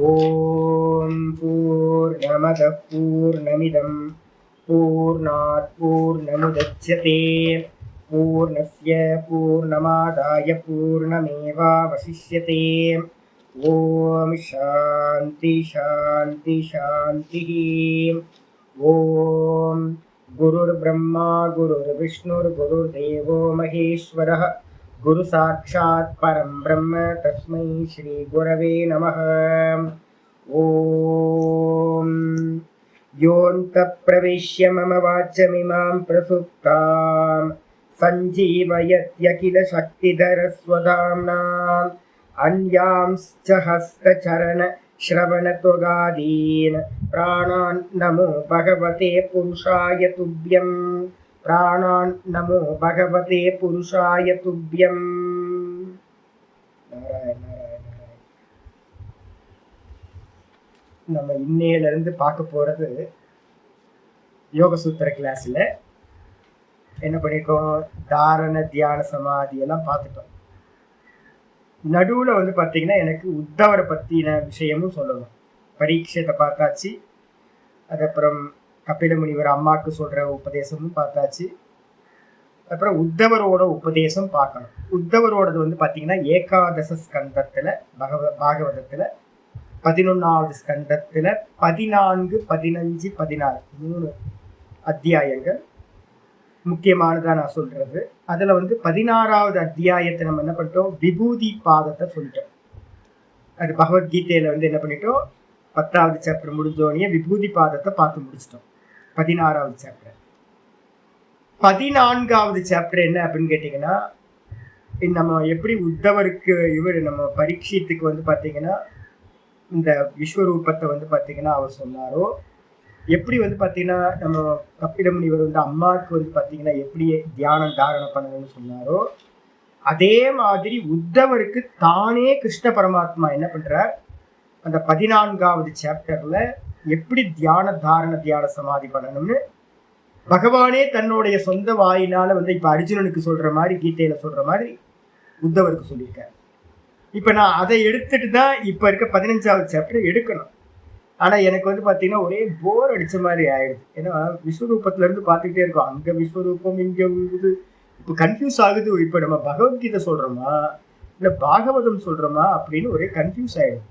ஓம் பூர்ணமதః பூர்ணமிதம் பூர்ணாத் பூர்ணமுதச்யதே பூர்ணஸ்ய பூர்ணமாதாய பூர்ணமேவாவசிஷ்யதே. ஓம் சாந்தி சாந்தி சாந்தி. ஓம் குருர் பிரம்மா குருர் விஷ்ணுர் குருர் தேவோ மகேஸ்வரः குரு சாட்சாத் பரம் பிரம்ம தஸ்மை ஸ்ரீ குரவே நமः. ஓம் யோந்தः பிரவிஷ்ய மம வாச்சமிமாம் பிரசுப்தாம் சஞ்சீவயத்யகில சக்திதரஸ்வதாம்னாம் அன்யாம்ஸ்ச ஹஸ்தசரண ஸ்ரவணத்வகாதீன் பிராணான் நமோ பகவதே புருஷாய துப்யம். பிராணான் நமோ பகவதே புருஷாய துப்யம். நாராயண நாராயண. நம்ம இன்னையில இருந்து பார்க்க போறது யோகசூத்திர கிளாஸ்ல என்ன பண்ணிருக்கோம், தாரண தியான சமாதி எல்லாம் பார்த்துட்டோம். நடுவுல பாத்தீங்கன்னா எனக்கு உத்தவரை பத்தின விஷயமும் சொல்லணும். பரீட்சத்தை பார்த்தாச்சு, அதுக்கப்புறம் கபில முனிவர் அம்மாவுக்கு சொல்ற உபதேசமும் பார்த்தாச்சு. அப்புறம் உத்தவரோட உபதேசம் பார்க்கணும். உத்தவரோடது பாத்தீங்கன்னா ஏகாதச ஸ்கந்தத்துல பாகவதத்துல 11வது ஸ்கந்தத்துல 14, 15, 16 3 அத்தியாயங்கள் முக்கியமானதா நான் சொல்றது. அதுல 16வது அத்தியாயத்தை நம்ம என்ன பண்ணிட்டோம், விபூதி பாதத்தை சொல்லிட்டோம். அது பகவத்கீதையில என்ன பண்ணிட்டோம், 10வது சாப்டர் முடிஞ்சோடனே விபூதி பாதத்தை பார்த்து முடிச்சிட்டோம். 16வது சாப்டர். 14வது சாப்டர் என்ன அப்படின்னு கேட்டீங்கன்னா, நம்ம எப்படி உத்தவருக்கு நம்ம பரீட்சத்துக்கு பாத்தீங்கன்னா இந்த விஸ்வரூபத்தை பாத்தீங்கன்னா அவர் சொன்னாரோ, எப்படி பாத்தீங்கன்னா நம்ம கபில முனிவர் அம்மாவுக்கு பாத்தீங்கன்னா எப்படி தியானம் தாரணம் பண்ணணும்னு சொன்னாரோ, அதே மாதிரி உத்தவருக்கு தானே கிருஷ்ண பரமாத்மா என்ன பண்றார், அந்த 14வது சாப்டர்ல எப்படி தியான தாரண தியான சமாதி பண்ணணும்னு பகவானே தன்னுடைய சொந்த வாயினால இப்ப அர்ஜுனனுக்கு சொல்ற மாதிரி, கீதையில சொல்ற மாதிரி உத்தவருக்கு சொல்லியிருக்காரு. இப்ப நான் அதை எடுத்துட்டு தான் இப்ப இருக்க 15வது சாப்டர் எடுக்கணும். ஆனா எனக்கு பாத்தீங்கன்னா ஒரே போர் அடிச்ச மாதிரி ஆயிடுது. ஏன்னா விஸ்வரூபத்துல இருந்து பார்த்துக்கிட்டே இருக்கோம், அங்க விஸ்வரூபம் இங்க இப்ப கன்ஃபியூஸ் ஆகுது. இப்ப நம்ம பகவத்கீதை சொல்றோமா இல்ல பாகவதம் சொல்றோமா அப்படின்னு ஒரே கன்ஃபியூஸ் ஆயிடுது.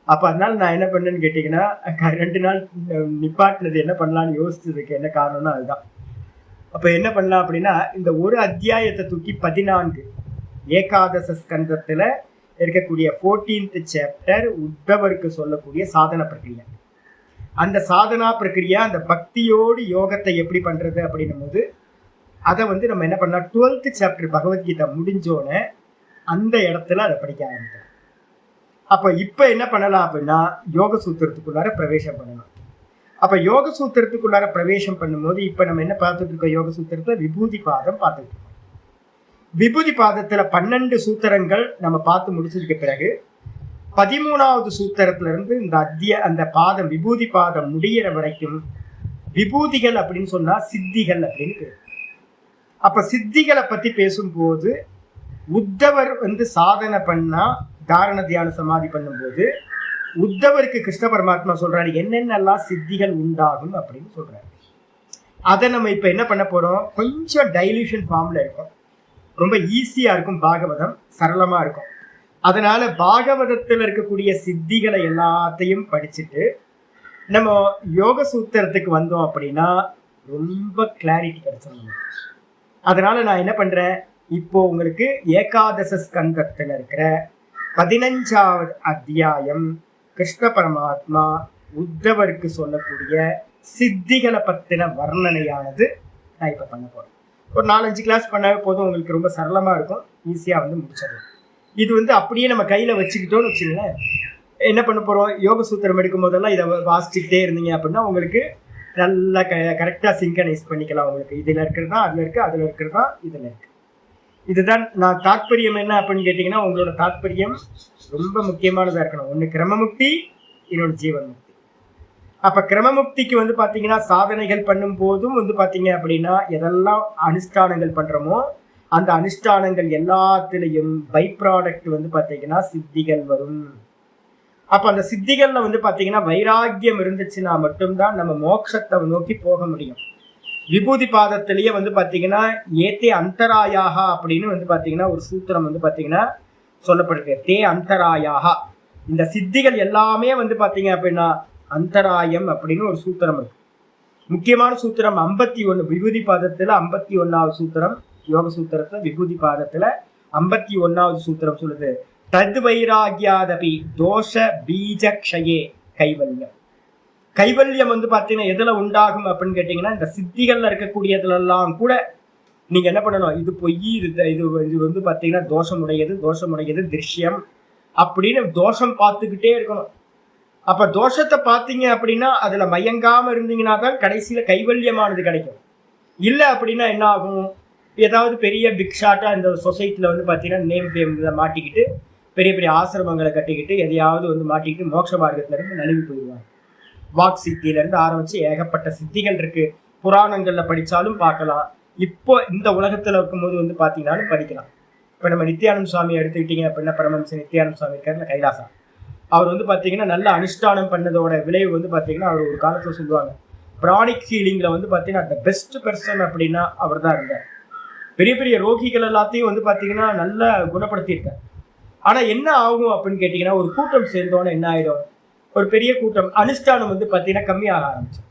அப்ப அதனால நான் என்ன பண்ணேன்னு கேட்டீங்கன்னா, 2 நாள் நிப்பாட்டினது என்ன பண்ணலான்னு யோசிச்சதுக்கு என்ன காரணம்னா அதுதான். அப்ப என்ன பண்ணலாம் அப்படின்னா, இந்த ஒரு அத்தியாயத்தை தூக்கி 14 ஏகாதச ஸ்கந்தத்துல இருக்கக்கூடிய 14th சாப்டர் உத்தவருக்கு சொல்லக்கூடிய சாதன பிரக்கிரியா. அந்த சாதனா பிரக்கிரியா, அந்த பக்தியோடு யோகத்தை எப்படி பண்றது அப்படின்னும் போது அதை நம்ம என்ன பண்ணலாம், 12th சாப்டர் பகவத்கீதை முடிஞ்சோன்னு அந்த இடத்துல அதை படிக்க ஆரம்பித்தோம். அப்ப இப்ப என்ன பண்ணலாம் அப்படின்னா, யோக சூத்திரத்துக்குள்ளார பிரவேசம் பண்ணணும். அப்ப யோக சூத்திரத்துக்குள்ளார பிரவேசம் பண்ணும்போது இப்ப நம்ம என்ன பார்த்துட்டு இருக்கோம், யோக சூத்திரத்துல விபூதி பாதம் பார்த்துட்டு இருக்கோம். விபூதி பாதத்துல 12 சூத்திரங்கள் நம்ம பார்த்து முடிச்சதுக்கு பிறகு 13வது சூத்திரத்துல இருந்து அந்த பாதம் விபூதி பாதம் முடிகிற வரைக்கும் விபூதிகள் அப்படின்னு சொன்னா சித்திகள் அப்படின்னு. அப்ப சித்திகளை பத்தி பேசும்போது உத்தவர் சாதனை பண்ணா தாரண தியான சமாதி பண்ணும்போது உத்தவருக்கு கிருஷ்ண பரமாத்மா சொல்றாரு என்னென்னலாம் சித்திகள் உண்டாகும் அப்படின்னு சொல்றாரு. அதை நம்ம இப்ப என்ன பண்ண போறோம், கொஞ்சம் டைல்யூஷன் ஃபார்ம்ல இருக்கும், ரொம்ப ஈஸியா இருக்கும். பாகவதம் சரளமா இருக்கும். அதனால பாகவதத்துல இருக்கக்கூடிய சித்திகளை எல்லாத்தையும் படிச்சுட்டு நம்ம யோக சூத்திரத்துக்கு வந்தோம் அப்படின்னா ரொம்ப கிளாரிட்டி கிடைச்சிடும். அதனால நான் என்ன பண்றேன், இப்போ உங்களுக்கு ஏகாதச ஸ்கந்தத்துல இருக்கிற 15வது அத்தியாயம் கிருஷ்ண பரமாத்மா உத்தவருக்கு சொல்லக்கூடிய சித்திகளை பத்தின வர்ணனையானது நான் இப்ப பண்ண போறேன். ஒரு 4-5 கிளாஸ் பண்ணாவே போதும், உங்களுக்கு ரொம்ப சரளமா இருக்கும், ஈஸியா முடிச்சிடலாம். இது அப்படியே நம்ம கையில வச்சுக்கிட்டோம்னு வச்சுங்களேன், என்ன பண்ண போறோம், யோக சூத்திரம் எடுக்கும் போதெல்லாம் இதை வாசிச்சுக்கிட்டே இருந்தீங்க அப்படின்னா உங்களுக்கு நல்லா கரெக்டா சிங்கனைஸ் பண்ணிக்கலாம். உங்களுக்கு இதுல இருக்கிறதா அதுல இருக்கு, அதுல இருக்கிறதா இதுல இருக்கு. இதுதான் நான் தாத்பரியம் என்ன அப்படின்னு கேட்டீங்கன்னா, உங்களோட தாத்பரியம் ரொம்ப முக்கியமானதா இருக்கணும். ஒண்ணு கிரமமுக்தி, இன்னொன்று ஜீவன் முக்தி. அப்ப கிரமமுக்திக்கு பாத்தீங்கன்னா சாதனைகள் பண்ணும் போதும் பாத்தீங்க அப்படின்னா எதெல்லாம் அனுஷ்டானங்கள் பண்றோமோ அந்த அனுஷ்டானங்கள் எல்லாத்திலையும் பை ப்ராடக்ட் பாத்தீங்கன்னா சித்திகள் வரும். அப்ப அந்த சித்திகள்ல வந்து பாத்தீங்கன்னா வைராக்கியம் இருந்துச்சுன்னா மட்டும்தான் நம்ம மோட்சத்தை நோக்கி போக முடியும். விபூதி பாதத்திலேயே வந்து பாத்தீங்கன்னா ஏத்தே அந்தராயாக அப்படின்னு வந்து பாத்தீங்கன்னா ஒரு சூத்திரம் வந்து பாத்தீங்கன்னா சொல்லப்படுது. தே அந்தராயாக, இந்த சித்திகள் எல்லாமே வந்து பாத்தீங்க அப்படின்னா அந்தராயம் அப்படின்னு ஒரு சூத்திரம் இருக்கு. முக்கியமான சூத்திரம் 51 விபூதி பாதத்துல 51வது சூத்திரம், யோக சூத்திரத்துல விபூதி பாதத்துல 51வது சூத்திரம் சொல்லுது, தத் வைராகியாதபி தோஷ பீஜ க்ஷயே கைவல்யம். கைவல்யம் வந்து பாத்தீங்கன்னா எதுல உண்டாகும் அப்படின்னு கேட்டீங்கன்னா இந்த சித்திகள்ல இருக்கக்கூடியதுல எல்லாம் கூட நீங்க என்ன பண்ணணும், இது பொய், இது வந்து பாத்தீங்கன்னா தோஷமுடையது திருஷ்யம் அப்படின்னு தோஷம் பார்த்துக்கிட்டே இருக்கணும். அப்ப தோஷத்தை பார்த்தீங்க அப்படின்னா அதுல மயங்காம இருந்தீங்கன்னா தான் கடைசியில கைவல்யமானது கிடைக்கும். இல்லை அப்படின்னா என்ன ஆகும், ஏதாவது பெரிய பிக் ஷாட்டா இந்த சொசைட்டில வந்து பாத்தீங்கன்னா நேம் ஃபேம்ல மாட்டிக்கிட்டு பெரிய பெரிய ஆசிரமங்களை கட்டிக்கிட்டு எதையாவது வந்து மாட்டிக்கிட்டு மோட்ச மார்க்கத்துல இருந்து நழுவி போயிடுவாங்க. வாக் சித்தியில இருந்து ஆரம்பிச்சு ஏகப்பட்ட சித்திகள் இருக்கு. புராணங்கள்ல படிச்சாலும் பார்க்கலாம், இப்போ இந்த உலகத்துல இருக்கும்போது வந்து பாத்தீங்கன்னாலும் படிக்கலாம். இப்ப நம்ம நித்யானந்த சுவாமி எடுத்துக்கிட்டீங்க அப்படின்னா, பரமஹம்ச நித்யானந்த சுவாமி இருக்காருல கைலாசா, அவர் வந்து பாத்தீங்கன்னா நல்ல அனுஷ்டானம் பண்ணதோட விளைவு வந்து பாத்தீங்கன்னா அவர் ஒரு காலத்துல சொல்லுவாங்க, பிராணிக் ஹீலிங்ல வந்து பாத்தீங்கன்னா அந்த பெஸ்ட் பெர்சன் அப்படின்னா அவர் தான் இருந்தார். பெரிய பெரிய ரோகிகள் எல்லாத்தையும் வந்து பாத்தீங்கன்னா நல்லா குணப்படுத்தியிருக்கார். ஆனா என்ன ஆகும் அப்படின்னு கேட்டீங்கன்னா, ஒரு கூட்டம் சேர்ந்தோன்னு என்ன ஆயிடும், ஒரு பெரிய கூட்டம் அனுஷ்டானம் வந்து பாத்தீங்கன்னா கம்மியாக ஆரம்பிச்சு.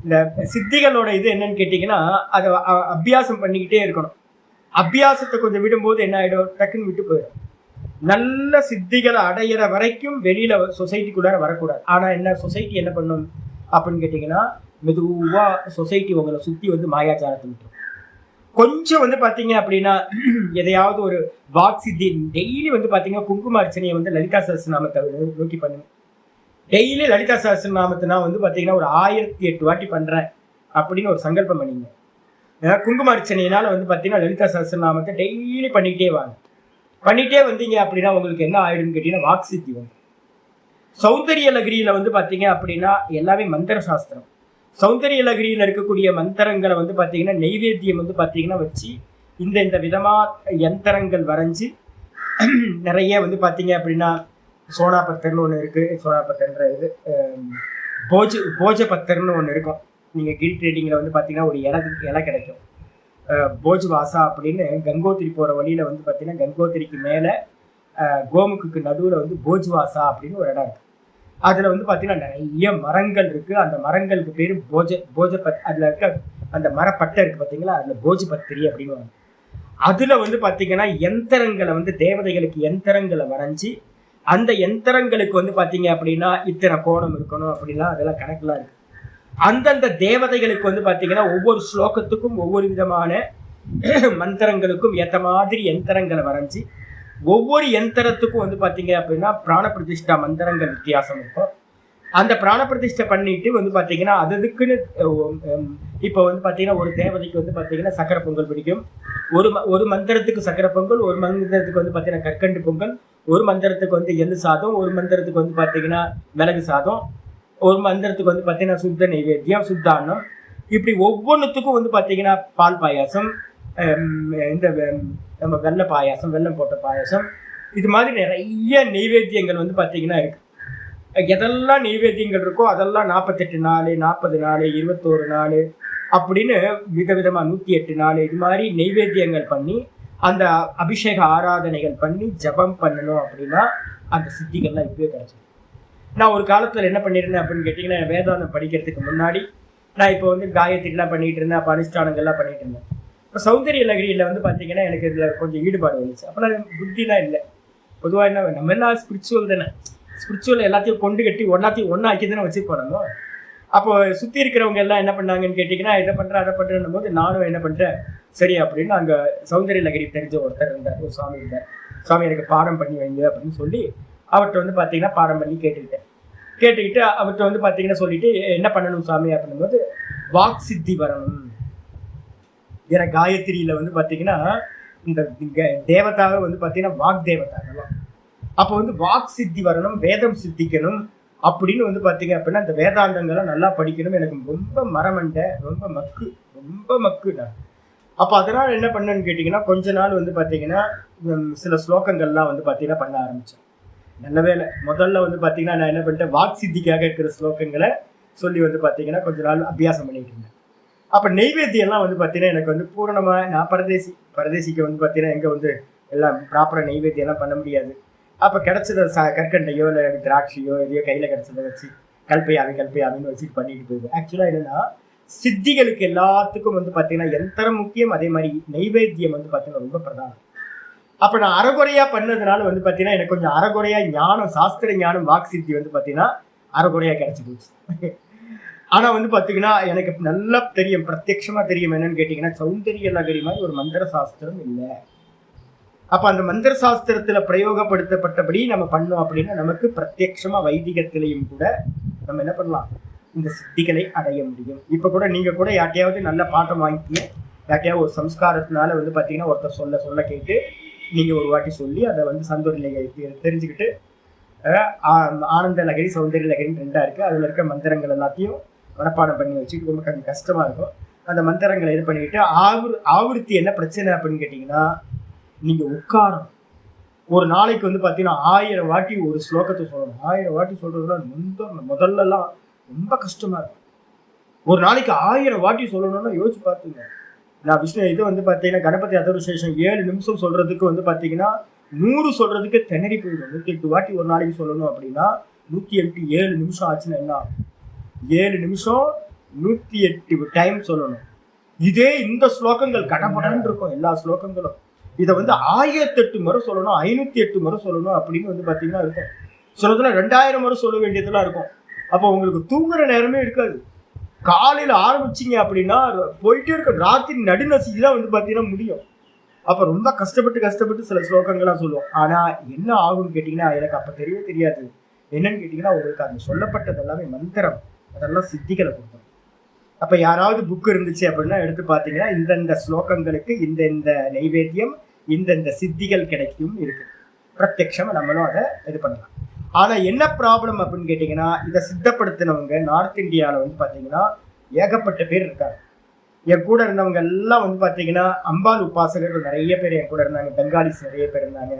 இந்த சித்திகளோட இது என்னன்னு கேட்டீங்கன்னா, அதை அபியாசம் பண்ணிக்கிட்டே இருக்கணும். அபியாசத்தை கொஞ்சம் விடும்போது என்ன ஆயிடும், டக்குன்னு விட்டு போயிடும். நல்ல சித்திகளை அடையிற வரைக்கும் வெளியில சொசைட்டிக்குள்ளார வரக்கூடாது. ஆனா என்ன சொசைட்டி என்ன பண்ணும் அப்படின்னு கேட்டீங்கன்னா, மெதுவா சொசைட்டி உங்களை சுத்தி வந்து மாயாச்சாரத்தை விட்டுரும். கொஞ்சம் வந்து பாத்தீங்க அப்படின்னா எதையாவது ஒரு வாக் சித்தி டெய்லி வந்து பாத்தீங்கன்னா குங்கும அர்ச்சனையை வந்து லலிதா சஹஸ்ரநாமத்தை நோக்கி பண்ணுங்க. டெய்லி லலிதா சஹஸ்ரநாமத்தை நான் வந்து பாத்தீங்கன்னா ஒரு 1008 வாட்டி பண்றேன் அப்படின்னு ஒரு சங்கல்பம் பண்ணிங்க. குங்கும அர்ச்சனையினால வந்து பாத்தீங்கன்னா லலிதா சஹஸ்ரநாமத்தை டெய்லி பண்ணிக்கிட்டே வாங்க. பண்ணிட்டே வந்தீங்க அப்படின்னா உங்களுக்கு என்ன ஆயிடுன்னு கேட்டீங்கன்னா வாக் சித்தி வந்து. சௌந்தரிய லகிரியில வந்து பாத்தீங்க அப்படின்னா எல்லாமே மந்திர சாஸ்திரம். சௌந்தரிய லகிரியில இருக்கக்கூடிய மந்திரங்களை வந்து பாத்தீங்கன்னா நெய்வேத்தியம் வந்து பாத்தீங்கன்னா வச்சு இந்த விதமா யந்திரங்கள் வரைஞ்சி நிறைய வந்து பாத்தீங்க அப்படின்னா சோனாபத்தர்னு ஒன்று இருக்கு. சோனாபத்தர்ன்ற இது போஜபத்தர்னு ஒன்று இருக்கும். நீங்க கிரி ட்ரேடிங்ல வந்து பாத்தீங்கன்னா ஒரு இலை கிடைக்கும், போஜ்வாசா அப்படின்னு. கங்கோத்திரி போற வழியில வந்து பாத்தீங்கன்னா கங்கோத்திரிக்கு மேல கோமுக்கு நடுவுல வந்து போஜ்வாசா அப்படின்னு ஒரு இடம் இருக்கு. அதுல வந்து பாத்தீங்கன்னா நிறைய மரங்கள் இருக்கு. அந்த மரங்களுக்கு பேரு போஜபத். அதுல இருக்க அந்த மரப்பட்டை இருக்கு பாத்தீங்களா, அதுல போஜபத்திரி அப்படின்னு. அதுல வந்து பாத்தீங்கன்னா யந்திரங்களை வந்து தேவதைகளுக்கு யந்திரங்களை வரைஞ்சி அந்த யந்திரங்களுக்கு வந்து பாத்தீங்க அப்படின்னா இத்தனை கோணம் இருக்கணும் அப்படின்னா அதெல்லாம் கணக்குலாம் இருக்கு. அந்தந்த தேவதைகளுக்கு வந்து பாத்தீங்கன்னா ஒவ்வொரு ஸ்லோகத்துக்கும் ஒவ்வொரு விதமான மந்திரங்களுக்கும் ஏற்ற மாதிரி யந்திரங்களை வரைஞ்சி ஒவ்வொரு யந்திரத்துக்கும் வந்து பாத்தீங்க அப்படின்னா பிராண பிரதிஷ்டா மந்திரங்கள் வித்தியாசம் இருக்கும். அந்த பிராண பிரதிஷ்டை பண்ணிட்டு வந்து பாத்தீங்கன்னா அதுக்குன்னு இப்போ வந்து பாத்தீங்கன்னா ஒரு தேவதைக்கு வந்து பாத்தீங்கன்னா சக்கரை பொங்கல் பிடிக்கும். ஒரு மந்திரத்துக்கு சக்கரை பொங்கல், ஒரு மந்திரத்துக்கு வந்து பாத்தீங்கன்னா கற்கண்டு பொங்கல், ஒரு மந்திரத்துக்கு வந்து எள்ளு சாதம், ஒரு மந்திரத்துக்கு வந்து பாத்தீங்கன்னா மிளகு சாதம், ஒரு மந்திரத்துக்கு வந்து பாத்தீங்கன்னா சுத்த நைவேத்தியம், சுத்தான்னம். இப்படி ஒவ்வொன்றுத்துக்கும் வந்து பாத்தீங்கன்னா பால் பாயாசம், இந்த நம்ம வெள்ளை பாயாசம், வெள்ளம் போட்ட பாயாசம், இது மாதிரி நிறைய நெய்வேத்தியங்கள் வந்து பாத்தீங்கன்னா இருக்கு. எதெல்லாம் நெய்வேத்தியங்கள் இருக்கோ அதெல்லாம் 48 நாள், 40 நாள், 21 நாள் அப்படின்னு விதவிதமா 108 நாள் இது மாதிரி நெய்வேத்தியங்கள் பண்ணி அந்த அபிஷேக ஆராதனைகள் பண்ணி ஜபம் பண்ணணும் அப்படின்னா அந்த சித்திகள்லாம் இப்பவே கிடைச்சிடும். நான் ஒரு காலத்துல என்ன பண்ணிருந்தேன் அப்படின்னு கேட்டீங்கன்னா, வேதாந்தம் படிக்கிறதுக்கு முன்னாடி நான் இப்போ வந்து காயத்ரிலாம் பண்ணிட்டு இருந்தேன், அப்போ அனுஷ்டானங்கள்லாம் பண்ணிட்டு இருந்தேன். இப்போ சௌந்தரிய லகிரியில வந்து பாத்தீங்கன்னா எனக்கு இதுல கொஞ்சம் ஈடுபாடு வந்துச்சு. அப்பெல்லாம் புத்திலாம் இல்லை. பொதுவாக என்ன நம்ம என்ன ஸ்பிரிச்சுவல் தானே, ஸ்பிரிச்சுவல் எல்லாத்தையும் கொண்டு கட்டி ஒன்னா ஆக்கி தானே வச்சு போறாங்க. அப்போ சுத்தி இருக்கிறவங்க எல்லாம் என்ன பண்ணாங்கன்னு கேட்டீங்கன்னா, இதை பண்றேன் அதை பண்றேன்னும் போது நானும் என்ன பண்றேன், சரி அப்படின்னு அங்க சௌந்தரிய லகிரி தெரிஞ்ச ஒருத்தர் இருந்தார், ஒரு சுவாமி இருந்தார். சுவாமி எனக்கு பாடம் பண்ணி வைங்க அப்படின்னு சொல்லி அவர்கிட்ட வந்து பாத்தீங்கன்னா பாடம் பண்ணி கேட்டுக்கிட்டு அவர்கிட்ட வந்து பாத்தீங்கன்னா சொல்லிட்டு என்ன பண்ணணும் சுவாமி அப்படின்னும் போது, வாக் சித்தி வரணும். ஏன்னா காயத்ரியில வந்து பாத்தீங்கன்னா இந்த தேவதாவை வந்து பாத்தீங்கன்னா வாக் தேவதாகலாம். அப்போ வந்து வாக் சித்தி வரணும், வேதம் சித்திக்கணும் அப்படின்னு வந்து பாத்தீங்க அப்படின்னா இந்த வேதாந்தங்களை நல்லா படிக்கணும். எனக்கு ரொம்ப மரமண்டை, ரொம்ப மக்கு நான். அப்போ அதனால என்ன பண்ணேன்னு கேட்டீங்கன்னா, கொஞ்ச நாள் வந்து பாத்தீங்கன்னா சில ஸ்லோகங்கள்லாம் வந்து பாத்தீங்கன்னா பண்ண ஆரம்பிச்சேன். நல்ல வேலை முதல்ல வந்து பார்த்தீங்கன்னா நான் என்ன பண்ணிட்டேன், வாக் சித்திக்காக இருக்கிற ஸ்லோகங்களை சொல்லி வந்து பார்த்தீங்கன்னா கொஞ்ச நாள் அபியாசம் பண்ணிட்டு இருந்தேன். அப்போ நெய்வேத்தியம்லாம் வந்து பார்த்தீங்கன்னா எனக்கு வந்து பூரணமாக, நான் பரதேசிக்கு வந்து பார்த்தீங்கன்னா எங்கே வந்து எல்லாம் ப்ராப்பராக நெய்வேத்தியம்லாம் பண்ண முடியாது. அப்போ கிடைச்சத கற்கண்டையோ இல்லை திராட்சையோ எதையோ கையில் கிடைச்சதை வச்சு கல்பையாவின்னு வச்சுட்டு பண்ணிட்டு போயிடுது. ஆக்சுவலாக என்னன்னா, சித்திகளுக்கு எல்லாத்துக்கும் வந்து பார்த்தீங்கன்னா எந்தரம் முக்கியம், அதே மாதிரி நெய்வேத்தியம் வந்து பார்த்தீங்கன்னா ரொம்ப பிரதானம். அப்போ நான் அறகுறையா பண்ணதுனால வந்து பார்த்தீங்கன்னா எனக்கு கொஞ்சம் அறகுறையா ஞானம், சாஸ்திர ஞானம், வாக் சித்தி வந்து பார்த்தீங்கன்னா அறகுறையா கிடைச்சி போச்சு. ஆனா வந்து பாத்தீங்கன்னா எனக்கு நல்லா தெரியும், பிரத்யட்சமா தெரியும். என்னன்னு கேட்டீங்கன்னா, சௌந்தரிய நகரி மாதிரி ஒரு மந்திர சாஸ்திரம் இல்லை. அப்ப அந்த மந்திர சாஸ்திரத்துல பிரயோகப்படுத்தப்பட்டபடி நம்ம பண்ணோம் அப்படின்னா நமக்கு பிரத்யட்சமா வைதிகத்திலையும் கூட நம்ம என்ன பண்ணலாம், இந்த சித்திகளை அடைய முடியும். இப்ப கூட நீங்க கூட யார்ட்டையாவது நல்ல பாட்டம் வாங்கிக்கிங்க, யார்ட்டையாவது ஒரு சம்ஸ்காரத்தினால வந்து பாத்தீங்கன்னா ஒருத்தர் சொல்ல கேட்டு நீங்க ஒரு வாட்டி சொல்லி அதை வந்து சந்தோரில தெரிஞ்சுக்கிட்டு, ஆனந்த லகரி சௌந்தரிய லகரின்னு ரெண்டா இருக்கு, அதுல இருக்க மந்திரங்கள் எல்லாத்தையும் மனப்பாடம் பண்ணி வச்சுட்டு ரொம்ப கொஞ்சம் கஷ்டமா இருக்கும். அந்த மந்திரங்களை இது பண்ணிக்கிட்டு ஆவருத்தி என்ன பிரச்சனை அப்படின்னு கேட்டீங்கன்னா, நீங்க உட்காரம் ஒரு நாளைக்கு வந்து பாத்தீங்கன்னா 1000 வாட்டி ஒரு ஸ்லோகத்தை சொல்லணும். 1000 வாட்டி சொல்றதுலாம் முதல்லலாம் ரொம்ப கஷ்டமா இருக்கும். ஒரு நாளைக்கு 1000 வாட்டி சொல்லணும்னா யோசிச்சு பார்த்துங்க. நான் விஷ்ணு இது வந்து பாத்தீங்கன்னா கணபதி அதர்வசேஷம் 7 நிமிஷம் சொல்றதுக்கு வந்து பாத்தீங்கன்னா 100 சொல்றதுக்கு திணறி போயிடும். 108 வாட்டி ஒரு நாளைக்கு சொல்லணும் அப்படின்னா 108 7 நிமிஷம் ஆச்சுன்னா என்ன, 7 நிமிஷம் 108 டைம் சொல்லணும். இதே இந்த ஸ்லோகங்கள் கடப்படன்னு இருக்கும் எல்லா ஸ்லோகங்களும். இதை வந்து 1008 முறை சொல்லணும், 508 முறை சொல்லணும் அப்படின்னு வந்து பாத்தீங்கன்னா இருக்கும். சிலதுல 2000 முறை சொல்ல வேண்டியதெல்லாம் இருக்கும். அப்போ உங்களுக்கு தூங்குற நேரமே இருக்காது. காலையில ஆரம்பிச்சிங்க அப்படின்னா போயிட்டே இருக்க, ராத்திரி நடுநசிக்கு தான் வந்து பாத்தீங்கன்னா முடியும். அப்ப ரொம்ப கஷ்டப்பட்டு சில ஸ்லோகங்கள்லாம் சொல்லுவோம். ஆனா என்ன ஆகும்னு கேட்டீங்கன்னா எனக்கு அப்ப தெரியவே தெரியாது. என்னன்னு கேட்டீங்கன்னா உங்களுக்கு அந்த சொல்லப்பட்டது எல்லாமே மந்திரம், அதெல்லாம் சித்திகளை கொடுத்தோம். அப்ப யாராவது புக் இருந்துச்சு அப்படின்னா எடுத்து பாத்தீங்கன்னா இந்தந்த ஸ்லோகங்களுக்கு இந்த நைவேத்தியம், இந்த சித்திகள் கிடைக்கும் இருக்கு. பிரத்யட்சமா நம்மளும் அதை இது பண்ணலாம். ஆனா என்ன ப்ராப்ளம் அப்படின்னு கேட்டீங்கன்னா, இதை சித்தப்படுத்தினவங்க நார்த் இந்தியாவில் வந்து பாத்தீங்கன்னா ஏகப்பட்ட பேர் இருக்காங்க. என் கூட இருந்தவங்க எல்லாம் வந்து பாத்தீங்கன்னா அம்பாள் உபாசகர்கள் நிறைய பேர் என் கூட இருந்தாங்க. பெங்காலிஸ் நிறைய பேர் இருந்தாங்க.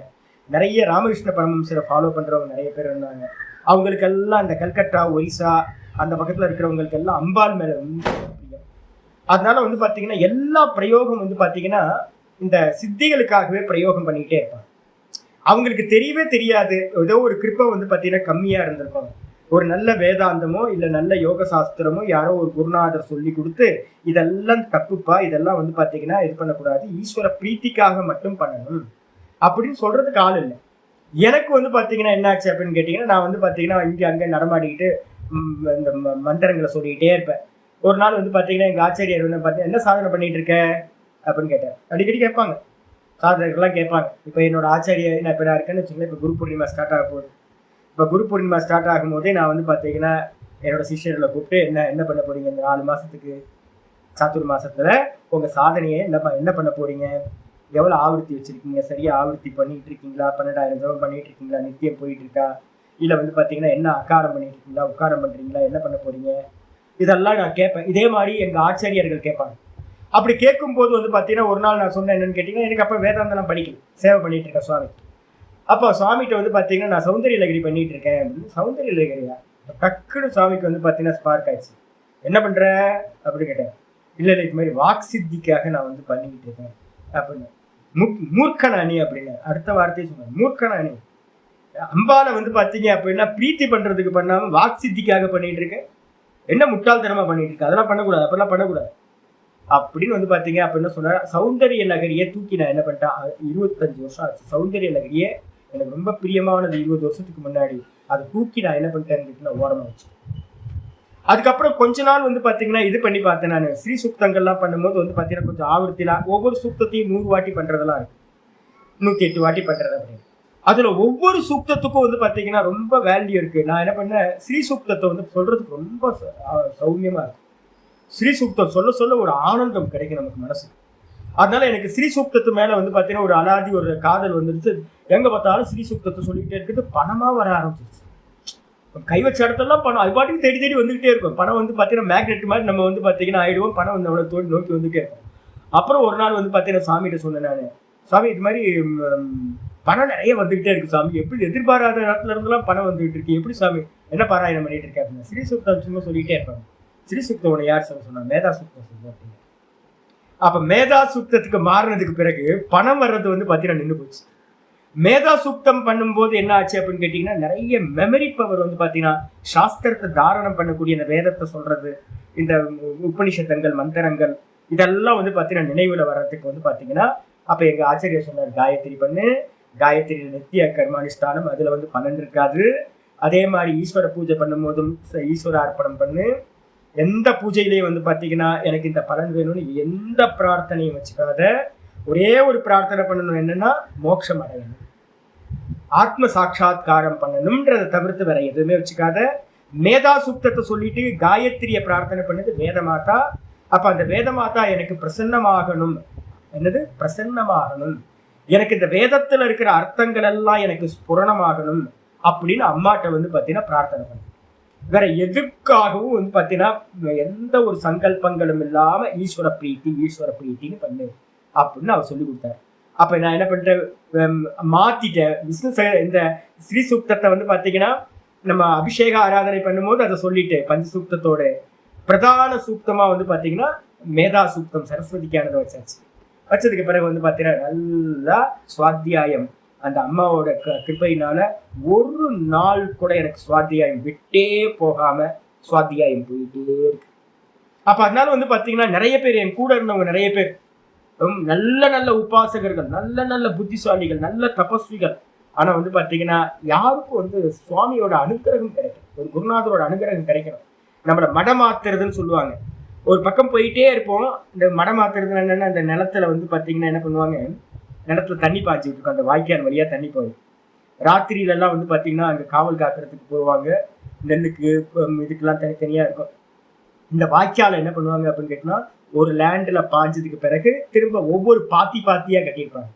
நிறைய ராமகிருஷ்ண பரமஹம்சரை ஃபாலோ பண்றவங்க நிறைய பேர் இருந்தாங்க. அவங்களுக்கெல்லாம் இந்த கல்கட்டா, ஒரிசா அந்த பக்கத்துல இருக்கிறவங்களுக்கு எல்லாம் அம்பாள் மேல ரொம்ப பிரியம். அதனால வந்து பாத்தீங்கன்னா எல்லா பிரயோகம் வந்து பாத்தீங்கன்னா இந்த சித்திகளுக்காகவே பிரயோகம் பண்ணிக்கிட்டே இருப்பாங்க. அவங்களுக்கு தெரியவே தெரியாது, ஏதோ ஒரு கிருப்பை வந்து பாத்தீங்கன்னா கம்மியா இருந்திருக்கும். ஒரு நல்ல வேதாந்தமோ இல்ல நல்ல யோக சாஸ்திரமோ யாரோ ஒரு குருநாதர் சொல்லி கொடுத்து இதெல்லாம் தப்புப்பா, இதெல்லாம் வந்து பாத்தீங்கன்னா இது பண்ணக்கூடாது, ஈஸ்வர பிரீத்திக்காக மட்டும் பண்ணணும் அப்படின்னு சொல்றதுக்கு ஆள் இல்லை. எனக்கு வந்து பாத்தீங்கன்னா என்ன ஆச்சு அப்படின்னு கேட்டீங்கன்னா, நான் வந்து பாத்தீங்கன்னா இங்க அங்க நடமாடிக்கிட்டு இந்த மந்திரங்களை சொல்லிக்கிட்டே இருப்பேன். ஒரு நாள் வந்து பாத்தீங்கன்னா எங்க ஆச்சாரியர் வந்து பாத்தீங்கன்னா என்ன சாதனை பண்ணிட்டு இருக்க அப்படின்னு கேட்டேன். அடிக்கடி கேட்பாங்க, சாதனைகள்லாம் கேட்பாங்க. இப்போ என்னோட ஆச்சாரியர் நான் இப்போ நான் இருக்கேன்னு வச்சுக்கோங்களேன். இப்போ குரு பூர்ணிமா ஸ்டார்ட் ஆக போகுது. இப்போ குரு பூர்ணிமா ஸ்டார்ட் ஆகும்போதே நான் வந்து பார்த்தீங்கன்னா என்னோட சிஷ்யர்களை கூப்பிட்டு என்ன பண்ண போறீங்க இந்த 4 மாசத்துக்கு, சாத்துர் மாசத்துல உங்க சாதனையை என்ன பண்ண போறீங்க, எவ்வளோ ஆவர்த்தி வச்சிருக்கீங்க, சரியா ஆவர்த்தி பண்ணிட்டு இருக்கீங்களா, 12,000 ஜபம் பண்ணிட்டு இருக்கீங்களா, நித்தியம் போயிட்டு இருக்கா, இல்லை வந்து பார்த்தீங்கன்னா என்ன அக்காரம் பண்ணிட்டு இருக்கீங்களா, உட்காரம் பண்றீங்களா, என்ன பண்ண போறீங்க, இதெல்லாம் நான் கேட்பேன். இதே மாதிரி எங்க ஆச்சாரியர்கள் கேட்பாங்க. அப்படி கேட்கும்போது வந்து பார்த்தீங்கன்னா ஒரு நாள் நான் சொன்னேன் என்னன்னு கேட்டீங்கன்னா, எனக்கு அப்போ வேதாந்தெல்லாம் படிக்கல, சேவை பண்ணிட்டு இருக்கேன் சுவாமி. அப்போ சுவாமிகிட்ட வந்து பார்த்தீங்கன்னா நான் சௌந்தரிய லகரி பண்ணிட்டு இருக்கேன் அப்படின்னு. சௌந்தரிய லகரியா? டக்குன்னு சுவாமிக்கு வந்து பார்த்தீங்கன்னா ஸ்பார்க் ஆயிடுச்சு. என்ன பண்ற அப்படின்னு கேட்டேன். இல்லை இது மாதிரி வாக் சித்திக்காக நான் வந்து பண்ணிக்கிட்டு இருக்கேன் அப்படின்னு. மூர்க்கனானி அப்படின்னு அடுத்த வார்த்தையை சொன்னேன், மூர்க்கனானி. அம்பால வந்து பார்த்தீங்க அப்படின்னா பிரீத்தி பண்றதுக்கு பண்ணாம வாக் சித்திக்காக பண்ணிட்டு இருக்கேன், என்ன முட்டாள்தனமா பண்ணிட்டு இருக்கேன், அதெல்லாம் பண்ணக்கூடாது, அப்பெல்லாம் பண்ணக்கூடாது அப்படின்னு வந்து பாத்தீங்க. அப்ப என்ன சொன்னா, சௌந்தரிய நகரியை தூக்கி நான் என்ன பண்ணிட்டேன், 25 வருஷம் ஆச்சு. சௌந்தரிய நகரியே எனக்கு ரொம்ப பிரியமானது 20 வருஷத்துக்கு முன்னாடி. அதை தூக்கி நான் என்ன பண்ணிட்டேன் ஓரமா வச்சு. அதுக்கப்புறம் கொஞ்ச நாள் வந்து பாத்தீங்கன்னா இது பண்ணி பார்த்தேன். நான் ஸ்ரீ சூக்தங்கள்லாம் பண்ணும்போது வந்து பாத்தீங்கன்னா கொஞ்சம் ஆவர்த்தியில ஒவ்வொரு சூக்தத்தையும் 100 வாட்டி பண்றதெல்லாம் இருக்கு, 108 வாட்டி பண்றது அப்படின்னு. அதுல ஒவ்வொரு சூக்தத்துக்கும் வந்து பாத்தீங்கன்னா ரொம்ப வேல்யூ இருக்கு. நான் என்ன பண்ணேன், ஸ்ரீ சூக்தத்தை வந்து சொல்றதுக்கு ரொம்ப சௌரியமா இருக்கு. ஸ்ரீ சூக்தம் சொல்ல சொல்ல ஒரு ஆனந்தம் கிடைக்கும் நமக்கு மனசுக்கு. அதனால எனக்கு ஸ்ரீ சூக்தத்து மேல வந்து பாத்தீங்கன்னா ஒரு அலாதி ஒரு காதல் வந்துருச்சு. எங்க பார்த்தாலும் ஸ்ரீ சூக்தத்தை சொல்லிட்டே இருக்குது, பணமா வர ஆரம்பிச்சிருச்சு. கை வச்ச இடத்தெல்லாம் பணம் அது பாட்டுக்கு தேடி தேடி வந்துகிட்டே இருக்கும். பணம் வந்து பாத்தீங்கன்னா மேக்னெட் மாதிரி நம்ம வந்து பாத்தீங்கன்னா ஆயிடுவோம், பணம் வந்து அவ்வளவு தோண்டி நோக்கி வந்துட்டே இருக்கும். அப்புறம் ஒரு நாள் வந்து பாத்தீங்கன்னா சாமிகிட்ட சொன்னேன் நானு, சாமி இது மாதிரி பணம் நிறைய வந்துகிட்டே இருக்கு சாமி, எப்படி எதிர்பாராத நேரத்துல இருந்தெல்லாம் பணம் வந்துகிட்டு இருக்கு, எப்படி சாமி என்ன பாராயணம் பண்ணிட்டு இருக்கேன் அப்படின்னு ஸ்ரீ சுத்தம் சும்மா சொல்லிட்டே இருப்பாங்க. ஸ்ரீ சுத்தோட யார் சொன்னா? மேதா சுத்தம் சொல்லுவோம் அப்படின்னு. அப்ப மேதா சுத்தத்துக்கு மாறினதுக்கு பிறகு பணம் வர்றது வந்து பாத்தீங்கன்னா நின்று போச்சு. மேதா சுத்தம் பண்ணும்போது என்ன ஆச்சு அப்படின்னு கேட்டீங்கன்னா, நிறைய மெமரி பவர் வந்து பாத்தீங்கன்னா சாஸ்திரத்தை தாரணம் பண்ணக்கூடிய இந்த வேதத்தை சொல்றது, இந்த உபனிஷத்தங்கள் மந்திரங்கள் இதெல்லாம் வந்து பாத்தீங்கன்னா நினைவுல வர்றதுக்கு வந்து பாத்தீங்கன்னா, அப்ப எங்க ஆச்சரியர் சொன்னார், காயத்ரி பண்ணு, காயத்ரி நித்திய கர்மானுஷ்டானம், அதுல வந்து பலன் இருக்காது. அதே மாதிரி ஈஸ்வர பூஜை பண்ணும் போதும் ஈஸ்வர அர்ப்பணம் பண்ணு, எந்த பூஜையிலையும் வந்து பாத்தீங்கன்னா எனக்கு இந்த பலன் வேணும்னு எந்த பிரார்த்தனையும் வச்சுக்காத, ஒரே ஒரு பிரார்த்தனை பண்ணணும், என்னன்னா மோட்சம் அடையணும், ஆத்ம சாட்சா்காரம் பண்ணணும்ன்றதை தவிர்த்து வேற எதுவுமே வச்சுக்காத. மேதா சுத்தத்தை சொல்லிட்டு காயத்ரிய பிரார்த்தனை பண்ணது வேதமாதா. அப்ப அந்த வேதமாதா எனக்கு பிரசன்னமாகணும், என்னது பிரசன்னமாகணும், எனக்கு இந்த வேதத்துல இருக்கிற அர்த்தங்கள் எல்லாம் எனக்கு ஸ்புரணமாகணும் அப்படின்னு அம்மாட்ட வந்து பாத்தீங்கன்னா பிரார்த்தனை பண்ணு. வேற எதுக்காகவும் வந்து பாத்தீங்கன்னா எந்த ஒரு சங்கல்பங்களும் இல்லாம ஈஸ்வர பிரீத்தின்னு பண்ணு அப்படின்னு அவர் சொல்லி கொடுத்தாரு. அப்ப நான் என்ன பண்ணிட்டேன், மாத்திட்டேன். விஷ்ணு இந்த ஸ்ரீ சூக்தத்தை வந்து பாத்தீங்கன்னா நம்ம அபிஷேக ஆராதனை பண்ணும்போது அதை சொல்லிட்டு பஞ்ச சூக்தத்தோட பிரதான சூக்தமா வந்து பாத்தீங்கன்னா மேதா சூக்தம் சரஸ்வதிக்கானதை வச்சாச்சு. வச்சதுக்கு பிறகு வந்து பாத்தீங்கன்னா நல்லா சுவாத்தியாயம், அந்த அம்மாவோட கிருப்பையினால ஒரு நாள் கூட எனக்கு சுவாத்தியாயம் விட்டே போகாம சுவாத்தியாயம் போயிட்டே இருக்கு. அப்ப அதனால வந்து பாத்தீங்கன்னா நிறைய பேர் என் கூட இருந்தவங்க நிறைய பேர் நல்ல நல்ல உபாசகர்கள், நல்ல நல்ல புத்திசாலிகள், நல்ல தபஸ்விகள். ஆனா வந்து பாத்தீங்கன்னா யாருக்கும் வந்து சுவாமியோட அனுகிரகம் கிடைக்கும், ஒரு குருநாதரோட அனுகிரகம் கிடைக்கணும். நம்மள மடமாத்துறதுன்னு சொல்லுவாங்க. ஒரு பக்கம் போயிட்டே இருப்போம். இந்த மடமாத்துறது என்னன்னா, அந்த நிலத்துல வந்து பாத்தீங்கன்னா என்ன பண்ணுவாங்க, நிலத்துல தண்ணி பாய்ச்சிட்டு இருக்கும், அந்த வாய்க்கால் வழியா தண்ணி போய் ராத்திரியில எல்லாம் வந்து பாத்தீங்கன்னா அங்க காவல் காக்கிறதுக்கு போவாங்க. நெல்லுக்கு இதுக்கெல்லாம் தனித்தனியா இருக்கும். இந்த வாய்க்கால என்ன பண்ணுவாங்க அப்படின்னு கேட்டோம்னா, ஒரு லேண்ட்ல பாஞ்சதுக்கு பிறகு திரும்ப ஒவ்வொரு பாத்தியா கட்டியிருப்பாங்க.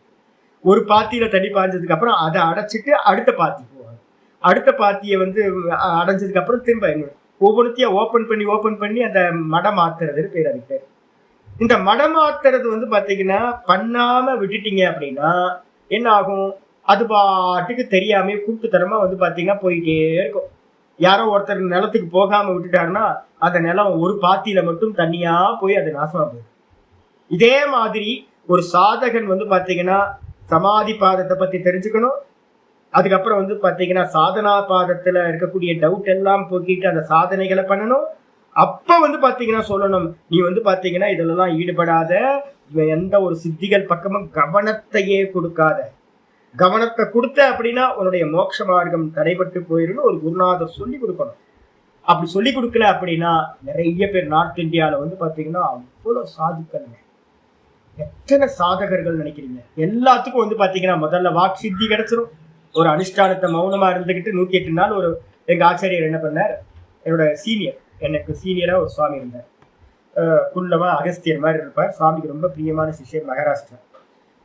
ஒரு பாத்தியில தண்ணி பாய்ஞ்சதுக்கு அப்புறம் அதை அடைச்சிட்டு அடுத்த பாத்தி போவாங்க. அடுத்த பாத்தியை வந்து அடைஞ்சதுக்கு அப்புறம் திரும்ப ஒவ்வொருத்தையா ஓபன் பண்ணி அந்த மடம் மாத்துறதுன்னு பேர். அதுக்கு பேர் இந்த மடம் மாத்துறது வந்து பாத்தீங்கன்னா பண்ணாம விட்டுட்டீங்க அப்படின்னா என்ன ஆகும், அது பாட்டுக்கு தெரியாம கூட்டுத்தனமா வந்து பாத்தீங்கன்னா போயிட்டே இருக்கும். யாரோ ஒருத்தர் நிலத்துக்கு போகாம விட்டுட்டாருன்னா அந்த நிலம் ஒரு பாத்தியில மட்டும் தண்ணியா போய் அது நாசமா போயிடும். இதே மாதிரி ஒரு சாதகன் வந்து பாத்தீங்கன்னா சமாதி பாதத்தை பத்தி தெரிஞ்சுக்கணும். அதுக்கப்புறம் வந்து பாத்தீங்கன்னா சாதனா பாதத்துல இருக்கக்கூடிய டவுட் எல்லாம் போக்கிட்டு அந்த சாதனைகளை பண்ணணும். அப்ப வந்து பாத்தீங்கன்னா சொல்லணும், நீ வந்து பாத்தீங்கன்னா இதெல்லாம் ஈடுபடாத, எந்த ஒரு சித்திகள் பக்கமும் கவனத்தையே கொடுக்காத, கவனத்தை கொடுத்த அப்படின்னா உன்னுடைய மோட்ச மார்க்கம் தடைபட்டு போயிருந்து ஒரு குருநாதர் சொல்லி கொடுக்கணும். அப்படி சொல்லி கொடுக்கல அப்படின்னா நிறைய பேர் நார்த் இந்தியாவில வந்து பாத்தீங்கன்னா அவ்வளவு சாதிக்கணுங்க. எத்தனை சாதகர்கள் நினைக்கிறீங்க? எல்லாத்துக்கும் வந்து பாத்தீங்கன்னா முதல்ல வாக்கு சித்தி கிடைச்சிடும். ஒரு அனுஷ்டானத்தை மௌனமா இருந்துகிட்டு 108 நாள் ஒரு எங்க ஆச்சாரியர் என்ன பண்ணார், என்னோட சீனியர், எனக்கு சீனியரா ஒரு சுவாமி இருந்தார். குள்ளமா அகஸ்தியர் மாதிரி இருப்பார். சுவாமிக்கு ரொம்ப பிரியமான சிஷ்யர், மகாராஷ்டிரா.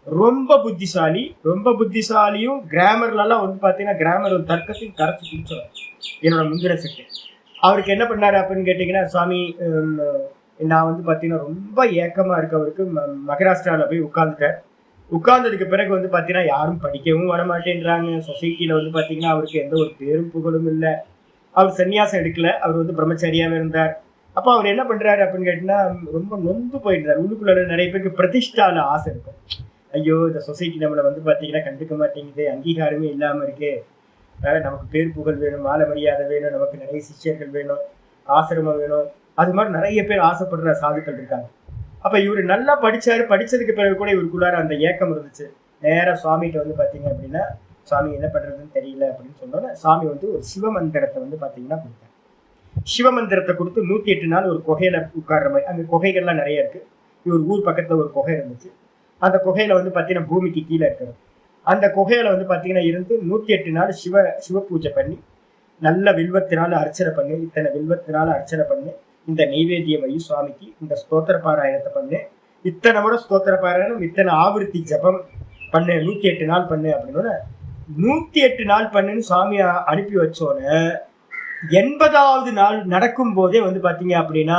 ரொம்ப புத்திசாலியும் கிராமர்லாம் வந்து பாத்தீங்கன்னா கிராமர் தர்க்கத்தையும் கரைச்சி குடிச்சவர் என்னோட முந்திர செட்டு. அவருக்கு என்ன பண்ணாரு அப்படின்னு கேட்டீங்கன்னா, சுவாமி நான் வந்து பாத்தீங்கன்னா ரொம்ப ஏக்கமா இருக்கவருக்கு மகாராஷ்டிரால போய் உட்கார்ந்துட்டார். உட்கார்ந்ததுக்கு பிறகு வந்து பாத்தீங்கன்னா யாரும் படிக்கவும் வரமாட்டேன்றாங்க. சொசைட்டில வந்து பாத்தீங்கன்னா அவருக்கு எந்த ஒரு பேரும் புகழும் இல்லை. அவர் சன்னியாசம் எடுக்கல, அவர் வந்து பிரம்மச்சாரியாவே இருந்தார். அப்ப அவர் என்ன பண்றாரு அப்படின்னு கேட்டீங்கன்னா ரொம்ப நொந்து போயிடுறாரு. உள்ளுக்குள்ள நிறைய பேருக்கு பிரதிஷ்டால ஆசை இருக்கும். ஐயோ இந்த சொசைட்டி நம்மளை வந்து பாத்தீங்கன்னா கண்டுக்க மாட்டேங்குது, அங்கீகாரமே இல்லாம இருக்கு, நமக்கு பேர் புகழ் வேணும், மாலை மரியாதை வேணும், நமக்கு நிறைய சிஷ்யர்கள் வேணும், ஆசிரமம் வேணும், அது மாதிரி நிறைய பேர் ஆசைப்படுற சாதுக்கள் இருக்காங்க. அப்ப இவரு நல்லா படிச்சாரு. படிச்சதுக்கு பிறகு கூட இவருக்குள்ளார அந்த ஏக்கம் இருந்துச்சு. நேரா சுவாமிகிட்ட வந்து பாத்தீங்க அப்படின்னா, சுவாமி என்ன பண்றதுன்னு தெரியல அப்படின்னு சொன்னோன்னா சுவாமி வந்து ஒரு சிவமந்திரத்தை வந்து பாத்தீங்கன்னா கொடுத்தாரு. சிவமந்திரத்தை கொடுத்து 108 நாள் ஒரு குகையில உட்கார்ற மாதிரி, அங்க குகைகள்லாம் நிறைய இருக்கு. இவர் ஊர் பக்கத்துல ஒரு குகை இருந்துச்சு. அந்த குகையில வந்து பாத்தீங்கன்னா பூமிக்கு கீழே இருக்கிறது. அந்த குகையில வந்து பாத்தீங்கன்னா இருந்து 108 நாள் சிவ பூஜை பண்ணி, நல்ல வில்வத்தினால அர்ச்சனை பண்ணு, இத்தனை வில்வத்தினால அர்ச்சனை பண்ணு, இந்த நைவேத்தியம் வை சுவாமிக்கு, இந்த ஸ்தோத்திர பாராயணத்தை பண்ணு, இத்தனை முறை ஸ்தோத்திர பாராயணம், இத்தனை ஆவர்த்தி ஜபம் பண்ணு, 108 நாள் பண்ணு அப்படின்னு 108 நாள் பண்ணுன்னு சுவாமியை அனுப்பி வச்சோன்னு 80வது நாள் நடக்கும் போதே வந்து பாத்தீங்க அப்படின்னா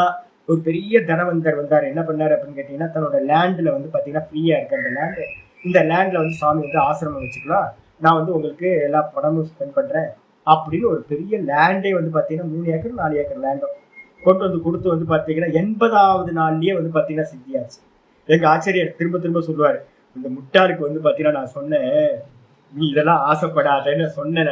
ஒரு பெரிய தனவந்தர் வந்தார். என்ன பண்ணாரு அப்படின்னு கேட்டீங்கன்னா, தன்னோட லேண்ட்ல வந்து பாத்தீங்கன்னா ஃப்ரீயா இருக்கு அந்த லேண்டு, இந்த லேண்ட்ல வந்து சுவாமி வந்து ஆசிரமம் வச்சுக்கலாம், நான் வந்து உங்களுக்கு எல்லா பணமும் ஸ்பெண்ட் பண்றேன் அப்படின்னு ஒரு பெரிய லேண்டே வந்து பாத்தீங்கன்னா 3 ஏக்கர் 4 ஏக்கர் லேண்டும் கொண்டு வந்து கொடுத்து வந்து பாத்தீங்கன்னா 80வது நாள்லயே வந்து பாத்தீங்கன்னா சித்தியாச்சு. எங்க ஆச்சரியர் திரும்ப திரும்ப சொல்லுவாரு, இந்த முட்டாளுக்கு வந்து பாத்தீங்கன்னா நான் சொன்னேன், நீ இதெல்லாம் ஆசைப்படாதேன்னு சொன்னேன்.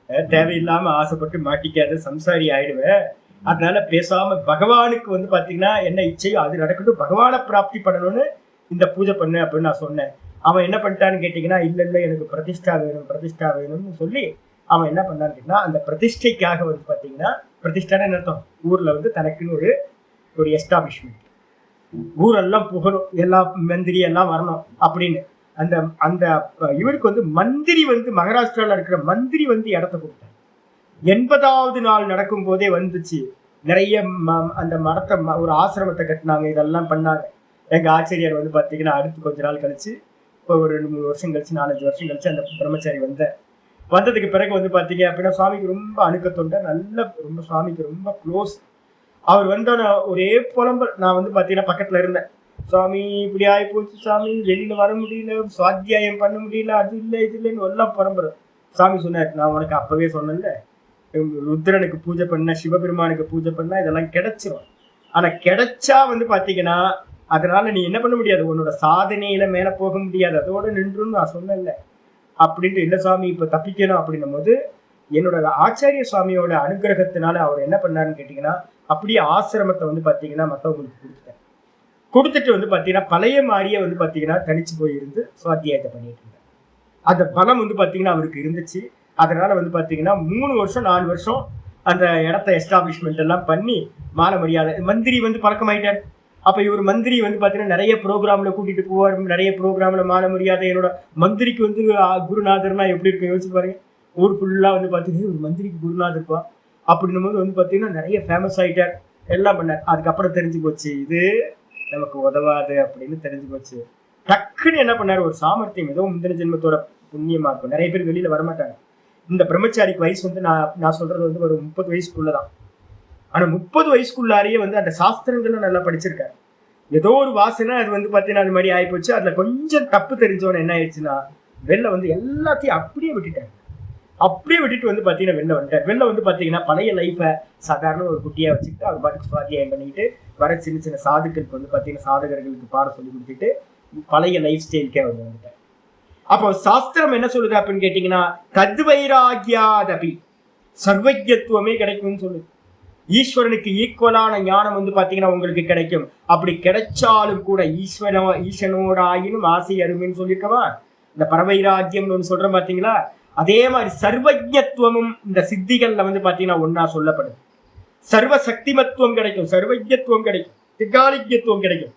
நான் தேவையில்லாம ஆசைப்பட்டு மாட்டிக்காத, சம்சாரி ஆயிடுவேன். அதனால பேசாம பகவானுக்கு வந்து பாத்தீங்கன்னா என்ன இச்சையோ அது நடக்கட்டும், பகவானை பிராப்தி பண்ணணும்னு இந்த பூஜை பண்ணு அப்படின்னு நான் சொன்னேன். அவன் என்ன பண்ணிட்டான்னு கேட்டீங்கன்னா, இல்ல எனக்கு பிரதிஷ்டா வேணும் பிரதிஷ்டா வேணும்னு சொல்லி அவன் என்ன பண்ணான்னு கேட்டீங்கன்னா, அந்த பிரதிஷ்டைக்காக வந்து பாத்தீங்கன்னா, பிரதிஷ்டான என்ன அர்த்தம், ஊர்ல வந்து தனக்குன்னு ஒரு எஸ்டாபிஷ்மெண்ட், ஊரெல்லாம் புகழும், எல்லா மந்திரி எல்லாம் வரணும் அப்படின்னு அந்த அந்த இவருக்கு வந்து மந்திரி வந்து மகாராஷ்டிரால இருக்கிற மந்திரி வந்து இடத்த கொடுத்தார். 80வது நாள் நடக்கும் போதே வந்துச்சு. நிறைய அந்த மரத்தை ஒரு ஆசிரமத்தை கட்டினாங்க, இதெல்லாம் பண்ணாங்க. எங்க ஆச்சரியர் வந்து பாத்தீங்கன்னா அடுத்து கொஞ்ச நாள் கழிச்சு, இப்போ ஒரு 2-3 வருஷம் கழிச்சு 4-5 வருஷம் கழிச்சு அந்த பிரம்மச்சாரி வந்ததுக்கு பிறகு வந்து பாத்தீங்க அப்படின்னா சுவாமிக்கு ரொம்ப அணுக்கத்தொண்ட, நல்ல ரொம்ப சுவாமிக்கு ரொம்ப க்ளோஸ். அவர் வந்தோட ஒரே புலம்பல். நான் வந்து பாத்தீங்கன்னா பக்கத்துல இருந்தேன். சுவாமி இப்படி ஆகி போச்சு சுவாமி, வெளியில வர முடியல, சுவாத்தியாயம் பண்ண முடியல, அது இல்லை இது இல்லைன்னு எல்லாம் புலம்புறோம். சுவாமி சொன்னார், நான் உனக்கு அப்பவே சொன்னேன்ல, ருத்ரனுக்கு பூஜை பண்ண, சிவபெருமானுக்கு பூஜை பண்ணா இதெல்லாம் கிடைச்சிரும். ஆனா கிடைச்சா வந்து பாத்தீங்கன்னா அதனால நீ என்ன பண்ண முடியாது, உன்னோட சாதனையில மேல போக முடியாது, அதோட நின்றுன்னு நான் சொன்னேன்ல அப்படின்ட்டு. இல்லை சுவாமி இப்ப தப்பிக்கணும் அப்படின்னும் போது என்னோட ஆச்சாரிய சுவாமியோட அனுகிரகத்தினால அவர் என்ன பண்ணாருன்னு கேட்டீங்கன்னா, அப்படியே ஆசிரமத்தை வந்து பாத்தீங்கன்னா மற்றவங்களுக்கு கொடுத்துட்டு வந்து பாத்தீங்கன்னா பழைய மாதிரியே வந்து பாத்தீங்கன்னா தனிச்சு போயிருந்து சுவாத்தியாயத்தை பண்ணிட்டு இருந்தார். அந்த பலம் வந்து பாத்தீங்கன்னா அவருக்கு இருந்துச்சு. அதனால வந்து பாத்தீங்கன்னா 3 வருஷம் 4 வருஷம் அந்த இடத்த எஸ்டாபிஷ்மெண்ட் எல்லாம் பண்ணி மாலை மரியாதை, மந்திரி வந்து பழக்கமாயிட்டார். அப்ப இவர் மந்திரி வந்து பாத்தீங்கன்னா நிறைய ப்ரோக்ராம்ல கூட்டிட்டு போவார், நிறைய ப்ரோக்ராம்ல மாலை மரியாதை. என்னோட மந்திரிக்கு வந்து குருநாதர்னா எப்படி இருக்கும் யோசிச்சு பாருங்க. ஊர் ஃபுல்லா வந்து பாத்தீங்கன்னா ஒரு மந்திரிக்கு குருநாதர்ப்பா அப்படின்னும் போது வந்து பாத்தீங்கன்னா நிறைய ஃபேமஸ் ஆயிட்டார், எல்லாம் பண்ணார். அதுக்கப்புறம் தெரிஞ்சு போச்சு இது நமக்கு உதவாது அப்படின்னு தெரிஞ்சு போச்சு. டக்குன்னு என்ன பண்ணாரு, ஒரு சாமர்த்தியம், ஏதோ முந்தின ஜென்மத்தோட புண்ணியமா இருக்கும். நிறைய பேர் வெளியில வரமாட்டாங்க. இந்த பிரம்மச்சாரிக்கு வயசு வந்து நான் சொல்றது வந்து ஒரு 30 வயசுக்குள்ளதான். ஆனா 30 வயசுக்குள்ளாரியே வந்து அந்த சாஸ்திரங்களும் நல்லா படிச்சிருக்காரு. ஏதோ ஒரு வாசனை அது வந்து பாத்தீங்கன்னா அது மாதிரி ஆயிப்போச்சு. அதுல கொஞ்சம் தப்பு தெரிஞ்சவன என்ன ஆயிடுச்சுன்னா வெளில வந்து எல்லாத்தையும் அப்படியே விட்டுட்டு வந்து பாத்தீங்கன்னா வெளில வந்து பாத்தீங்கன்னா பழைய லைஃபை சாதாரண ஒரு குட்டியா வச்சுக்கிட்டு அவர் பாட்டுக்கு சுவாத்தியாயம் பண்ணிட்டு வர சின்ன சின்ன சாதுக்களுக்கு வந்து பாத்தீங்கன்னா சாதகர்களுக்கு பாடம் சொல்லி கொடுத்துட்டு பழைய லைஃப் ஸ்டைலுக்கே அவர் வந்துட்டார். அப்போ சாஸ்திரம் என்ன சொல்லுது அப்படின்னு கேட்டீங்கன்னா, தத்வைராகியாதபி சர்வஜத்துவமே கிடைக்கும்னு சொல்லுது. ஈஸ்வரனுக்கு ஈக்குவலான ஞானம் வந்து பாத்தீங்கன்னா உங்களுக்கு கிடைக்கும். அப்படி கிடைச்சாலும் கூட ஈஸ்வனோட ஆயினும் ஆசை அருமைன்னு சொல்லியிருக்கவா, இந்த பரவைராக்கியம்னு ஒன்று சொல்றேன் பாத்தீங்களா. அதே மாதிரி சர்வஜத்துவமும் இந்த சித்திகள்ல வந்து பாத்தீங்கன்னா ஒன்னா சொல்லப்படுது. சர்வ சக்திமத்துவம் கிடைக்கும், சர்வஜத்துவம் கிடைக்கும், திகாலிக்கியத்துவம் கிடைக்கும்,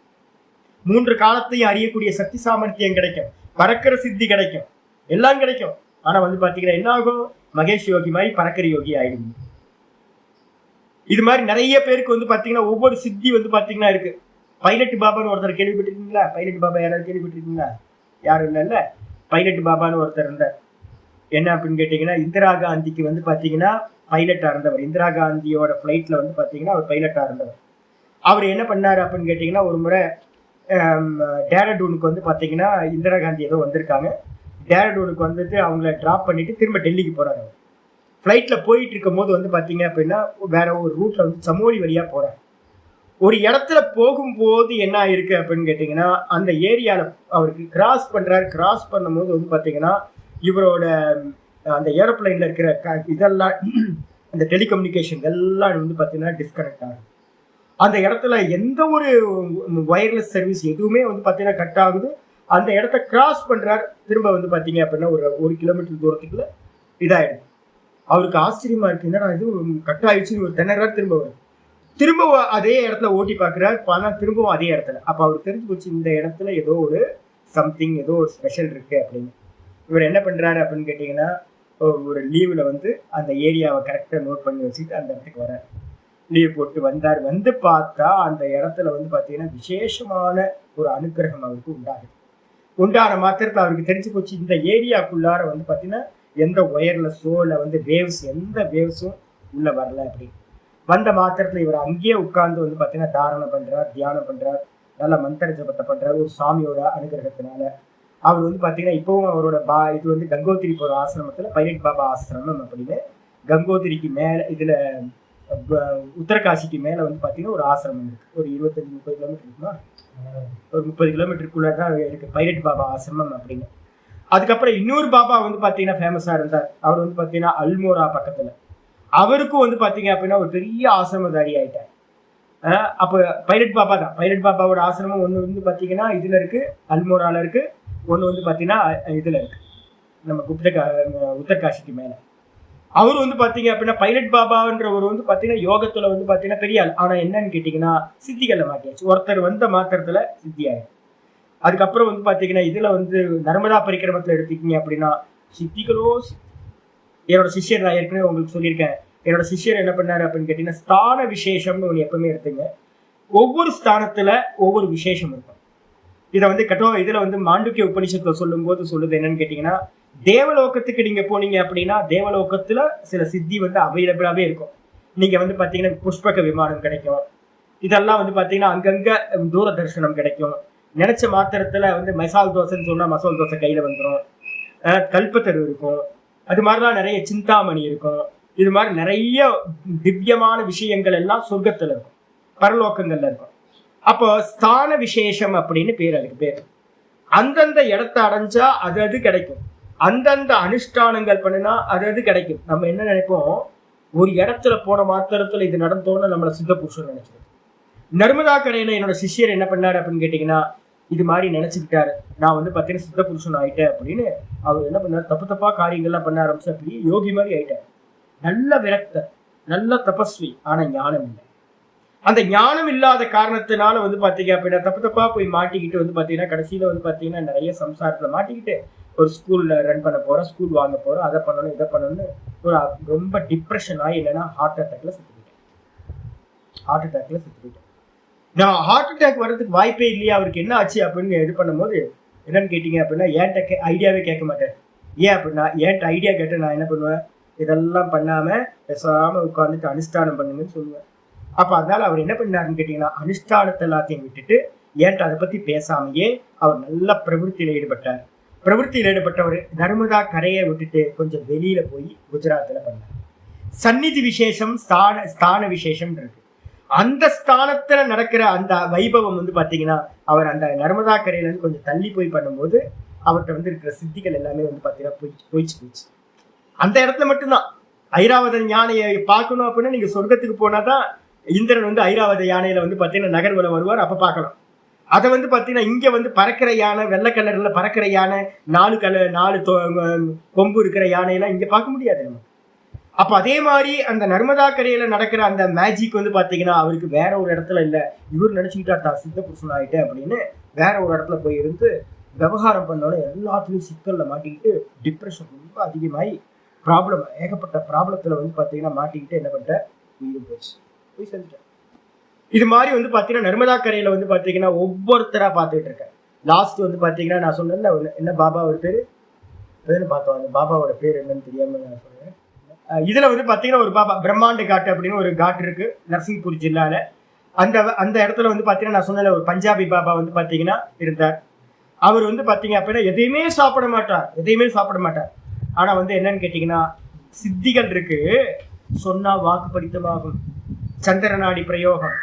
3 காலத்தையும் அறியக்கூடிய சக்தி சாமர்த்தியம் கிடைக்கும், பறக்கிற சித்தி கிடைக்கும், எல்லாம் கிடைக்கும். ஆனா வந்து பாத்தீங்கன்னா என்ன ஆகும், மகேஷ் யோகி மாதிரி பறக்கிற யோகி ஆயிடும். இது மாதிரி நிறைய பேருக்கு வந்து பாத்தீங்கன்னா ஒவ்வொரு சித்தி வந்து பாத்தீங்கன்னா இருக்கு. பைலட் பாபான்னு ஒருத்தர் கேள்விப்பட்டிருக்கீங்களா? பைலட் பாபா யாராவது கேள்விப்பட்டிருக்கீங்களா? யாரும் இல்ல. பைலட் பாபான்னு ஒருத்தர் இருந்தார். என்ன அப்படின்னு கேட்டீங்கன்னா, இந்திரா காந்திக்கு வந்து பாத்தீங்கன்னா பைலட்டா இருந்தவர். இந்திரா காந்தியோட பிளைட்ல வந்து பாத்தீங்கன்னா அவர் பைலட்டா இருந்தவர். அவர் என்ன பண்ணாரு அப்படின்னு கேட்டீங்கன்னா, ஒரு முறை டேரடூனுக்கு வந்து பாத்தீங்கன்னா இந்திரா காந்தி ஏதோ வந்திருக்காங்க. டேரடூனுக்கு வந்துட்டு அவங்கள டிராப் பண்ணிட்டு திரும்ப டெல்லிக்கு போறாரு. ஃப்ளைட்ல போயிட்டு இருக்கும் போது வந்து பாத்தீங்க அப்படின்னா வேற ஒரு ரூட்ல வந்து சமோலி வழியா போறாரு. ஒரு இடத்துல போகும்போது என்ன ஆயிருக்கு அப்படின்னு கேட்டீங்கன்னா, அந்த ஏரியால அவருக்கு கிராஸ் பண்றாரு. கிராஸ் பண்ணும்போது வந்து பாத்தீங்கன்னா இவரோட அந்த ஏரோப்ளைன்ல இருக்கிற இதெல்லாம் அந்த டெலிகம்யூனிகேஷன் எல்லாம் வந்து பாத்தீங்கன்னா டிஸ்கனெக்ட் ஆகுது. அந்த இடத்துல எந்த ஒரு வயர்லெஸ் சர்வீஸ் எதுவுமே வந்து பாத்தீங்கன்னா கட் ஆகுது. அந்த இடத்த கிராஸ் பண்றாரு. திரும்ப வந்து பாத்தீங்க அப்படின்னா ஒரு 1 கிலோமீட்டர் தூரத்துக்குள்ள இதாயிடுது. அவருக்கு ஆச்சரியமா இருக்கு, என்னடா இது கட் ஆயிடுச்சு, ஒரு திணறாரு. திரும்ப அதே இடத்துல ஓட்டி பாக்குறாரு. திரும்பவும் அதே இடத்துல. அப்ப அவருக்கு தெரிஞ்சு போச்சு, இந்த இடத்துல ஏதோ ஒரு சம்திங், ஏதோ ஒரு ஸ்பெஷல் இருக்கு அப்படின்னு. இவர் என்ன பண்றாரு அப்படின்னு கேட்டீங்கன்னா, ஒரு லீவ்ல வந்து அந்த ஏரியாவை கரெக்டா நோட் பண்ணி வச்சுட்டு அந்த இடத்துக்கு வர லீவ் போட்டு வந்தார். வந்து பார்த்தா அந்த இடத்துல வந்து பாத்தீங்கன்னா விசேஷமான ஒரு அனுகிரகம் அவருக்கு உண்டான மாத்திரத்தில் அவருக்கு தெரிஞ்சு போச்சு, இந்த ஏரியாக்குள்ளார வந்து பாத்தீங்கன்னா எந்த ஒயர்லெஸ்ஸோ இல்லை வந்து வேவ்ஸ், எந்த வேவ்ஸும் உள்ள வரல. அப்படி வந்த மாத்திரத்துல இவர் அங்கேயே உட்கார்ந்து வந்து பாத்தீங்கன்னா தாரணை பண்றார், தியானம் பண்றார், நல்ல மந்திர ஜபத்தை பண்றார் ஒரு சாமியோட அனுகிரகத்தினால. அவர் வந்து பார்த்தீங்கன்னா இப்போவும் அவரோட இது வந்து கங்கோத்திரி போகிற ஆசிரமத்தில் பைலட் பாபா ஆசிரமம் அப்படின்னு கங்கோத்திரிக்கு மேலே இதில் உத்தரகாசிக்கு மேலே வந்து பார்த்தீங்கன்னா ஒரு ஆசிரமம் இருக்குது. ஒரு 25-30 கிலோமீட்டர் இருக்குமா, ஒரு 30 கிலோமீட்டருக்குள்ளே தான் இருக்குது பைலட் பாபா ஆசிரமம் அப்படின்னு. அதுக்கப்புறம் இன்னொரு பாபா வந்து பார்த்தீங்கன்னா ஃபேமஸாக இருந்தார். அவர் வந்து பார்த்தீங்கன்னா அல்மோரா பக்கத்தில். அவருக்கும் வந்து பார்த்தீங்க அப்படின்னா ஒரு பெரிய ஆசிரமதாரி ஆகிட்டார். அப்போ பைலட் பாபா தான், பைலட் பாபாவோட ஆசிரமம் ஒன்று வந்து பார்த்தீங்கன்னா இதில் இருக்குது, அல்மோராவில் இருக்குது. ஒன்று வந்து பார்த்தீங்கன்னா இதில் இருக்குது நம்ம உத்தரகாசிக்கு மேலே. அவர் வந்து பார்த்தீங்க அப்படின்னா பைலட் பாபான்றவர் வந்து பார்த்தீங்கன்னா யோகத்தில் வந்து பார்த்தீங்கன்னா பெரிய ஆள். ஆனால் என்னன்னு கேட்டிங்கன்னா சித்திகளில் மாட்டியாச்சு. ஒருத்தர் வந்த மாத்திரத்தில் சித்தி ஆயிடும். அதுக்கப்புறம் வந்து பார்த்தீங்கன்னா இதில் வந்து நர்மதா பரிக்கிரமத்தில் எடுத்துக்கிங்க அப்படின்னா சித்திகளோ என்னோட சிஷ்யர், நான் ஏற்கனவே உங்களுக்கு சொல்லியிருக்கேன், என்னோட சிஷ்யர் என்ன பண்ணாரு அப்படின்னு கேட்டீங்கன்னா ஸ்தான விசேஷம்னு ஒன்று எப்பவுமே எடுத்துங்க. ஒவ்வொரு ஸ்தானத்துல ஒவ்வொரு விசேஷம் இருக்கும். இதை வந்து இதில் வந்து மாண்டூக்கிய உபனிஷத்துல சொல்லும் போது சொல்லுது என்னன்னு கேட்டீங்கன்னா, தேவலோகத்துக்கு நீங்க போனீங்க அப்படின்னா தேவலோகத்துல சில சித்தி வந்து அவைலபிளாவே இருக்கும். நீங்க வந்து பாத்தீங்கன்னா புஷ்பக விமானம் கிடைக்கும். இதெல்லாம் வந்து பாத்தீங்கன்னா அங்கங்க தூர தரிசனம் கிடைக்கும். நினைச்ச மாத்திரத்துல வந்து மசால் தோசைன்னு சொன்னா மசால் தோசை கையில வந்துடும். கல்பத்தரு இருக்கும். அது மாதிரிலாம் நிறைய சிந்தாமணி இருக்கும். இது மாதிரி நிறைய திவ்யமான விஷயங்கள் எல்லாம் சொர்க்கத்துல இருக்கும், பரலோகங்கள்ல இருக்கும். அப்போ ஸ்தான விசேஷம் அப்படின்னு பேர், அதுக்கு பேர். அந்தந்த இடத்த அடைஞ்சா அது கிடைக்கும். அந்தந்த அனுஷ்டானங்கள் பண்ணினா அது கிடைக்கும். நம்ம என்ன நினைப்போம், ஒரு இடத்துல போன மாத்திரத்துல இது நடந்தோன்னு நம்மளை சித்த புருஷன் நினைச்சிருக்கோம். நர்மதா கரையில என்னோட சிஷ்யர் என்ன பண்ணாரு அப்படின்னு கேட்டீங்கன்னா, இது மாதிரி நினைச்சுக்கிட்டாரு, நான் வந்து பார்த்தீங்கன்னா சித்த புருஷன் ஆயிட்டேன் அப்படின்னு. அவர் என்ன பண்ணாரு, தப்பா காரியங்கள்லாம் பண்ண ஆரம்பிச்சு அப்படி யோகி மாதிரி ஆயிட்டார். நல்ல விரக்தர், நல்ல தபஸ்வி, ஆனா ஞானம் இல்லை. அந்த ஞானம் இல்லாத காரணத்தினால வந்து பாத்தீங்க அப்படின்னா தப்பா போய் மாட்டிக்கிட்டு வந்து பாத்தீங்கன்னா கடைசியில வந்து பாத்தீங்கன்னா நிறைய சம்சாரத்துல மாட்டிக்கிட்டு ஒரு ஸ்கூல்ல ரன் பண்ண போறோம், ஸ்கூல் வாங்க போறோம், அதை பண்ணணும் இதை பண்ணணும்னு ஒரு ரொம்ப டிப்ரெஷன் ஆகி இல்லைன்னா ஹார்ட் அட்டாக்ல செத்துக்கிட்டேன். நான் ஹார்ட் அட்டாக் வர்றதுக்கு வாய்ப்பே இல்லையா, அவருக்கு என்ன ஆச்சு அப்படின்னு இது பண்ணும்போது என்னன்னு கேட்டீங்க அப்படின்னா என்கிட்ட ஐடியாவே கேட்க மாட்டேன். ஏன் அப்படின்னா என்கிட்ட ஐடியா கேட்டு நான் என்ன பண்ணுவேன், இதெல்லாம் பண்ணாம பேசாம உட்காந்துட்டு அனுஷ்டானம் பண்ணுங்கன்னு சொல்லுவேன். அப்ப அதனால அவர் என்ன பண்ணாருன்னு கேட்டீங்கன்னா அனுஷ்டானத்தை எல்லாத்தையும் விட்டுட்டு ஏன்ட்டு அதை பத்தி பேசாமையே அவர் நல்ல பிரவருத்தியில ஈடுபட்டார். பிரவருத்தியில் ஈடுபட்டவர் நர்மதா கரையை விட்டுட்டு கொஞ்சம் வெளியில போய் குஜராத்தில் பண்ணார். சந்நிதி விசேஷம், ஸ்தான விசேஷம் இருக்கு. அந்த ஸ்தானத்துல நடக்கிற அந்த வைபவம் வந்து பாத்தீங்கன்னா அவர் அந்த நர்மதா கரையில இருந்து கொஞ்சம் தள்ளி போய் பண்ணும்போது அவர்கிட்ட வந்து இருக்கிற சித்திகள் எல்லாமே வந்து பாத்தீங்கன்னா போயிடுச்சு. அந்த இடத்துல மட்டும்தான் ஐராவத யானையை பார்க்கணும் அப்படின்னா நீங்க சொர்க்கத்துக்கு போனாதான் இந்திரன் வந்து ஐராவத யானையில வந்து பாத்தீங்கன்னா நகர்வலம் வருவார், அப்ப பார்க்கலாம். அதை வந்து பாத்தீங்கன்னா இங்க வந்து பறக்கிற யானை, வெள்ளை கலர்ல பறக்கிற யானை, 4 கொம்பு இருக்கிற யானையெல்லாம் இங்க பார்க்க முடியாது நம்ம. அப்ப அதே மாதிரி அந்த நர்மதா கரையில நடக்கிற அந்த மேஜிக் வந்து பாத்தீங்கன்னா அவருக்கு வேற ஒரு இடத்துல இல்லை. இவர் நினைச்சுக்கிட்டா தான் சித்த புருஷன் ஆயிட்டேன் அப்படின்னு வேற ஒரு இடத்துல போய் இருந்து விவகாரம் பண்ணோட எல்லாத்துலயும் சிக்கல்ல மாட்டிக்கிட்டு டிப்ரெஷன் ரொம்ப அதிகமாகி ஏகப்பட்ட ப்ராப்ளத்துல வந்து பாத்தீங்கன்னா மாட்டிக்கிட்டு என்ன பண்ணிட்டேன், உயிரும் போச்சு, போய் செஞ்சுட்டேன். இது மாதிரி வந்து பாத்தீங்கன்னா நர்மதா கரையில வந்து பாத்தீங்கன்னா ஒவ்வொருத்தரா பார்த்துட்டு இருக்கேன். லாஸ்ட் வந்து பாத்தீங்கன்னா நான் சொன்னேன்ல என்ன பாபாவோட பேரு பார்த்தோம், அந்த பாபாவோட பேர் என்னன்னு தெரியாம நான் சொல்றேன். இதுல வந்து பாத்தீங்கன்னா ஒரு பாபா பிரம்மாண்ட காட்டு அப்படின்னு ஒரு காட்டு இருக்கு நரசிங்பூர் ஜில்லால. அந்த இடத்துல வந்து பாத்தீங்கன்னா நான் சொன்ன ஒரு பஞ்சாபி பாபா வந்து பாத்தீங்கன்னா இருந்தார். அவர் வந்து பாத்தீங்க அப்படின்னா எதையுமே சாப்பிட மாட்டார். ஆனா வந்து என்னன்னு கேட்டீங்கன்னா சித்திகள் இருக்கு, சொன்னா வாக்கு படித்தமாகும், சந்திரநாடி பிரயோகம்,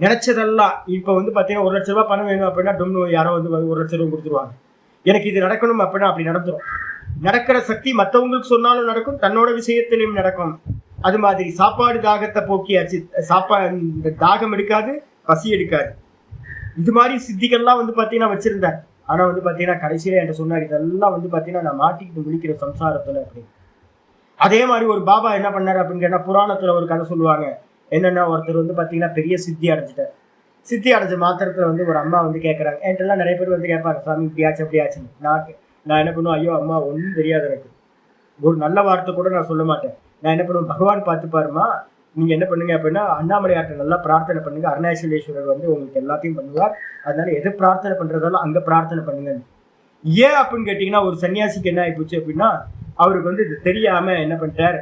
நினைச்சதெல்லாம். இப்ப வந்து பாத்தீங்கன்னா 1 லட்ச ரூபாய் பணம் வேணும் அப்படின்னா டொம்னு யாரோ வந்து 1 லட்ச ரூபாய் கொடுத்துருவாங்க. எனக்கு இது நடக்கணும் அப்படின்னா அப்படி நடந்துடும். நடக்கிற சக்தி மற்றவங்களுக்கு சொன்னாலும் நடக்கும், தன்னோட விஷயத்திலையும் நடக்கும். அது மாதிரி சாப்பாடு தாகத்தை போக்கியாச்சு, இந்த தாகம் எடுக்காது, பசி எடுக்காது. இது மாதிரி சித்திகள்லாம் வந்து பாத்தீங்கன்னா வச்சிருந்தார். ஆனா வந்து பாத்தீங்கன்னா கடைசியில என்கிட்ட சொன்னார், இதெல்லாம் வந்து பாத்தீங்கன்னா நான் மாட்டிக்கிட்டு முடிக்கிற சம்சாரத்துல அப்படின்னு. அதே மாதிரி ஒரு பாபா என்ன பண்ணாரு அப்படின்னு கேட்டா புராணத்துல ஒரு கதை சொல்லுவாங்க. என்னன்னா ஒருத்தர் வந்து பாத்தீங்கன்னா பெரிய சித்தி அடைஞ்சிட்டார். சித்தி அடைஞ்ச மாத்திரத்துல வந்து ஒரு அம்மா வந்து கேட்கறாங்க. என்கிட்ட எல்லாம் நிறைய பேர் வந்து கேட்பாங்க, சாமி இப்படியாச்சு அப்படியாச்சுன்னு. நான் என்ன பண்ணுவேன், ஐயோ அம்மா ஒன்றும் தெரியாது, எனக்கு ஒரு நல்ல வார்த்தை கூட நான் சொல்ல மாட்டேன். நான் என்ன பண்ணுவேன், பகவான் பார்த்து பாருமா, நீங்க என்ன பண்ணுங்க அப்படின்னா அண்ணாமலையாற்றை நல்லா பிரார்த்தனை பண்ணுங்க, அருணாச்சலேஸ்வரர் வந்து உங்களுக்கு எல்லாத்தையும் பண்ணுவார், அதனால எது பிரார்த்தனை பண்றதாலும் அங்க பிரார்த்தனை பண்ணுங்க. ஏன் அப்படின்னு கேட்டீங்கன்னா ஒரு சன்னியாசிக்கு என்ன ஆயிப்போச்சு அப்படின்னா அவருக்கு வந்து இது தெரியாம என்ன பண்ணிட்டார்,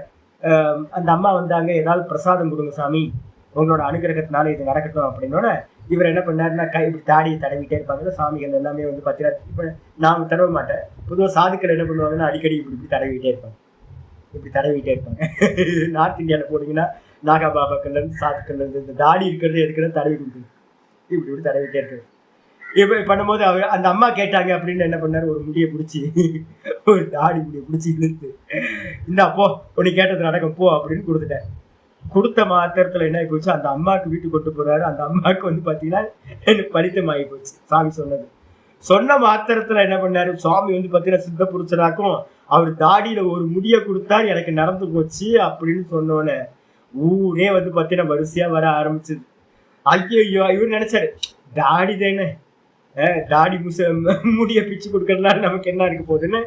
அந்த அம்மா வந்தாங்க, ஏதாவது பிரசாதம் கொடுங்க சாமி, உங்களோட அனுகிரகத்தினால இது நடக்கட்டும் அப்படின்னோட இவர் என்ன பண்ணாருன்னா இப்படி தாடியை தடவிட்டே இருப்பாங்க. சாமிகள் எல்லாமே வந்து பார்த்தீங்கன்னா இப்போ நான் தடவ மாட்டேன். பொதுவாக சாதுக்கள் என்ன பண்ணுவாங்கன்னா அடிக்கடி இப்படி தடவிட்டே இருப்பாங்க. இப்படி தடவிட்டே இருப்பாங்க. நார்த் இந்தியாவில் போனீங்கன்னா நாகா பாபாக்கள்லேருந்து சாதுக்கள்லேருந்து இந்த தாடி இருக்கிறது எதுக்குன்னு தடவி கொடுக்குது. இப்படி தடவிட்டே இருக்கு. இப்ப பண்ணும்போது அவர் அந்த அம்மா கேட்டாங்க அப்படின்னு என்ன பண்ணாரு, ஒரு முடியை பிடிச்சி ஒரு தாடி முடியை பிடிச்சி இழுத்து இந்தா போ உனக்கு கேட்டது நடக்கும் போ அப்படின்னு கொடுத்துட்டேன். கொடுத்த மாத்திரத்துல என்ன ஆகி போச்சு, அந்த அம்மாவுக்கு வீட்டுக்கு கொண்டு போறாரு. அந்த அம்மாவுக்கு வந்து பாத்தீங்கன்னா எனக்கு பலித்தம் ஆகி போச்சு. சாமி சொன்னது சொன்ன மாத்திரத்துல என்ன பண்ணாரு, சுவாமி வந்து பாத்தீங்கன்னா சித்த புருஷனாக்கும் அவர் தாடியில ஒரு முடிய கொடுத்தாரு, எனக்கு நடந்து போச்சு அப்படின்னு சொன்னோன்னே ஊரே வந்து பாத்தீங்கன்னா வரிசையா வர ஆரம்பிச்சது. ஐயோ இவர் நினைச்சாரு தாடி தானே, தாடி முடிய பிச்சு கொடுக்கறதுனால நமக்கு என்ன இருக்க போகுதுன்னு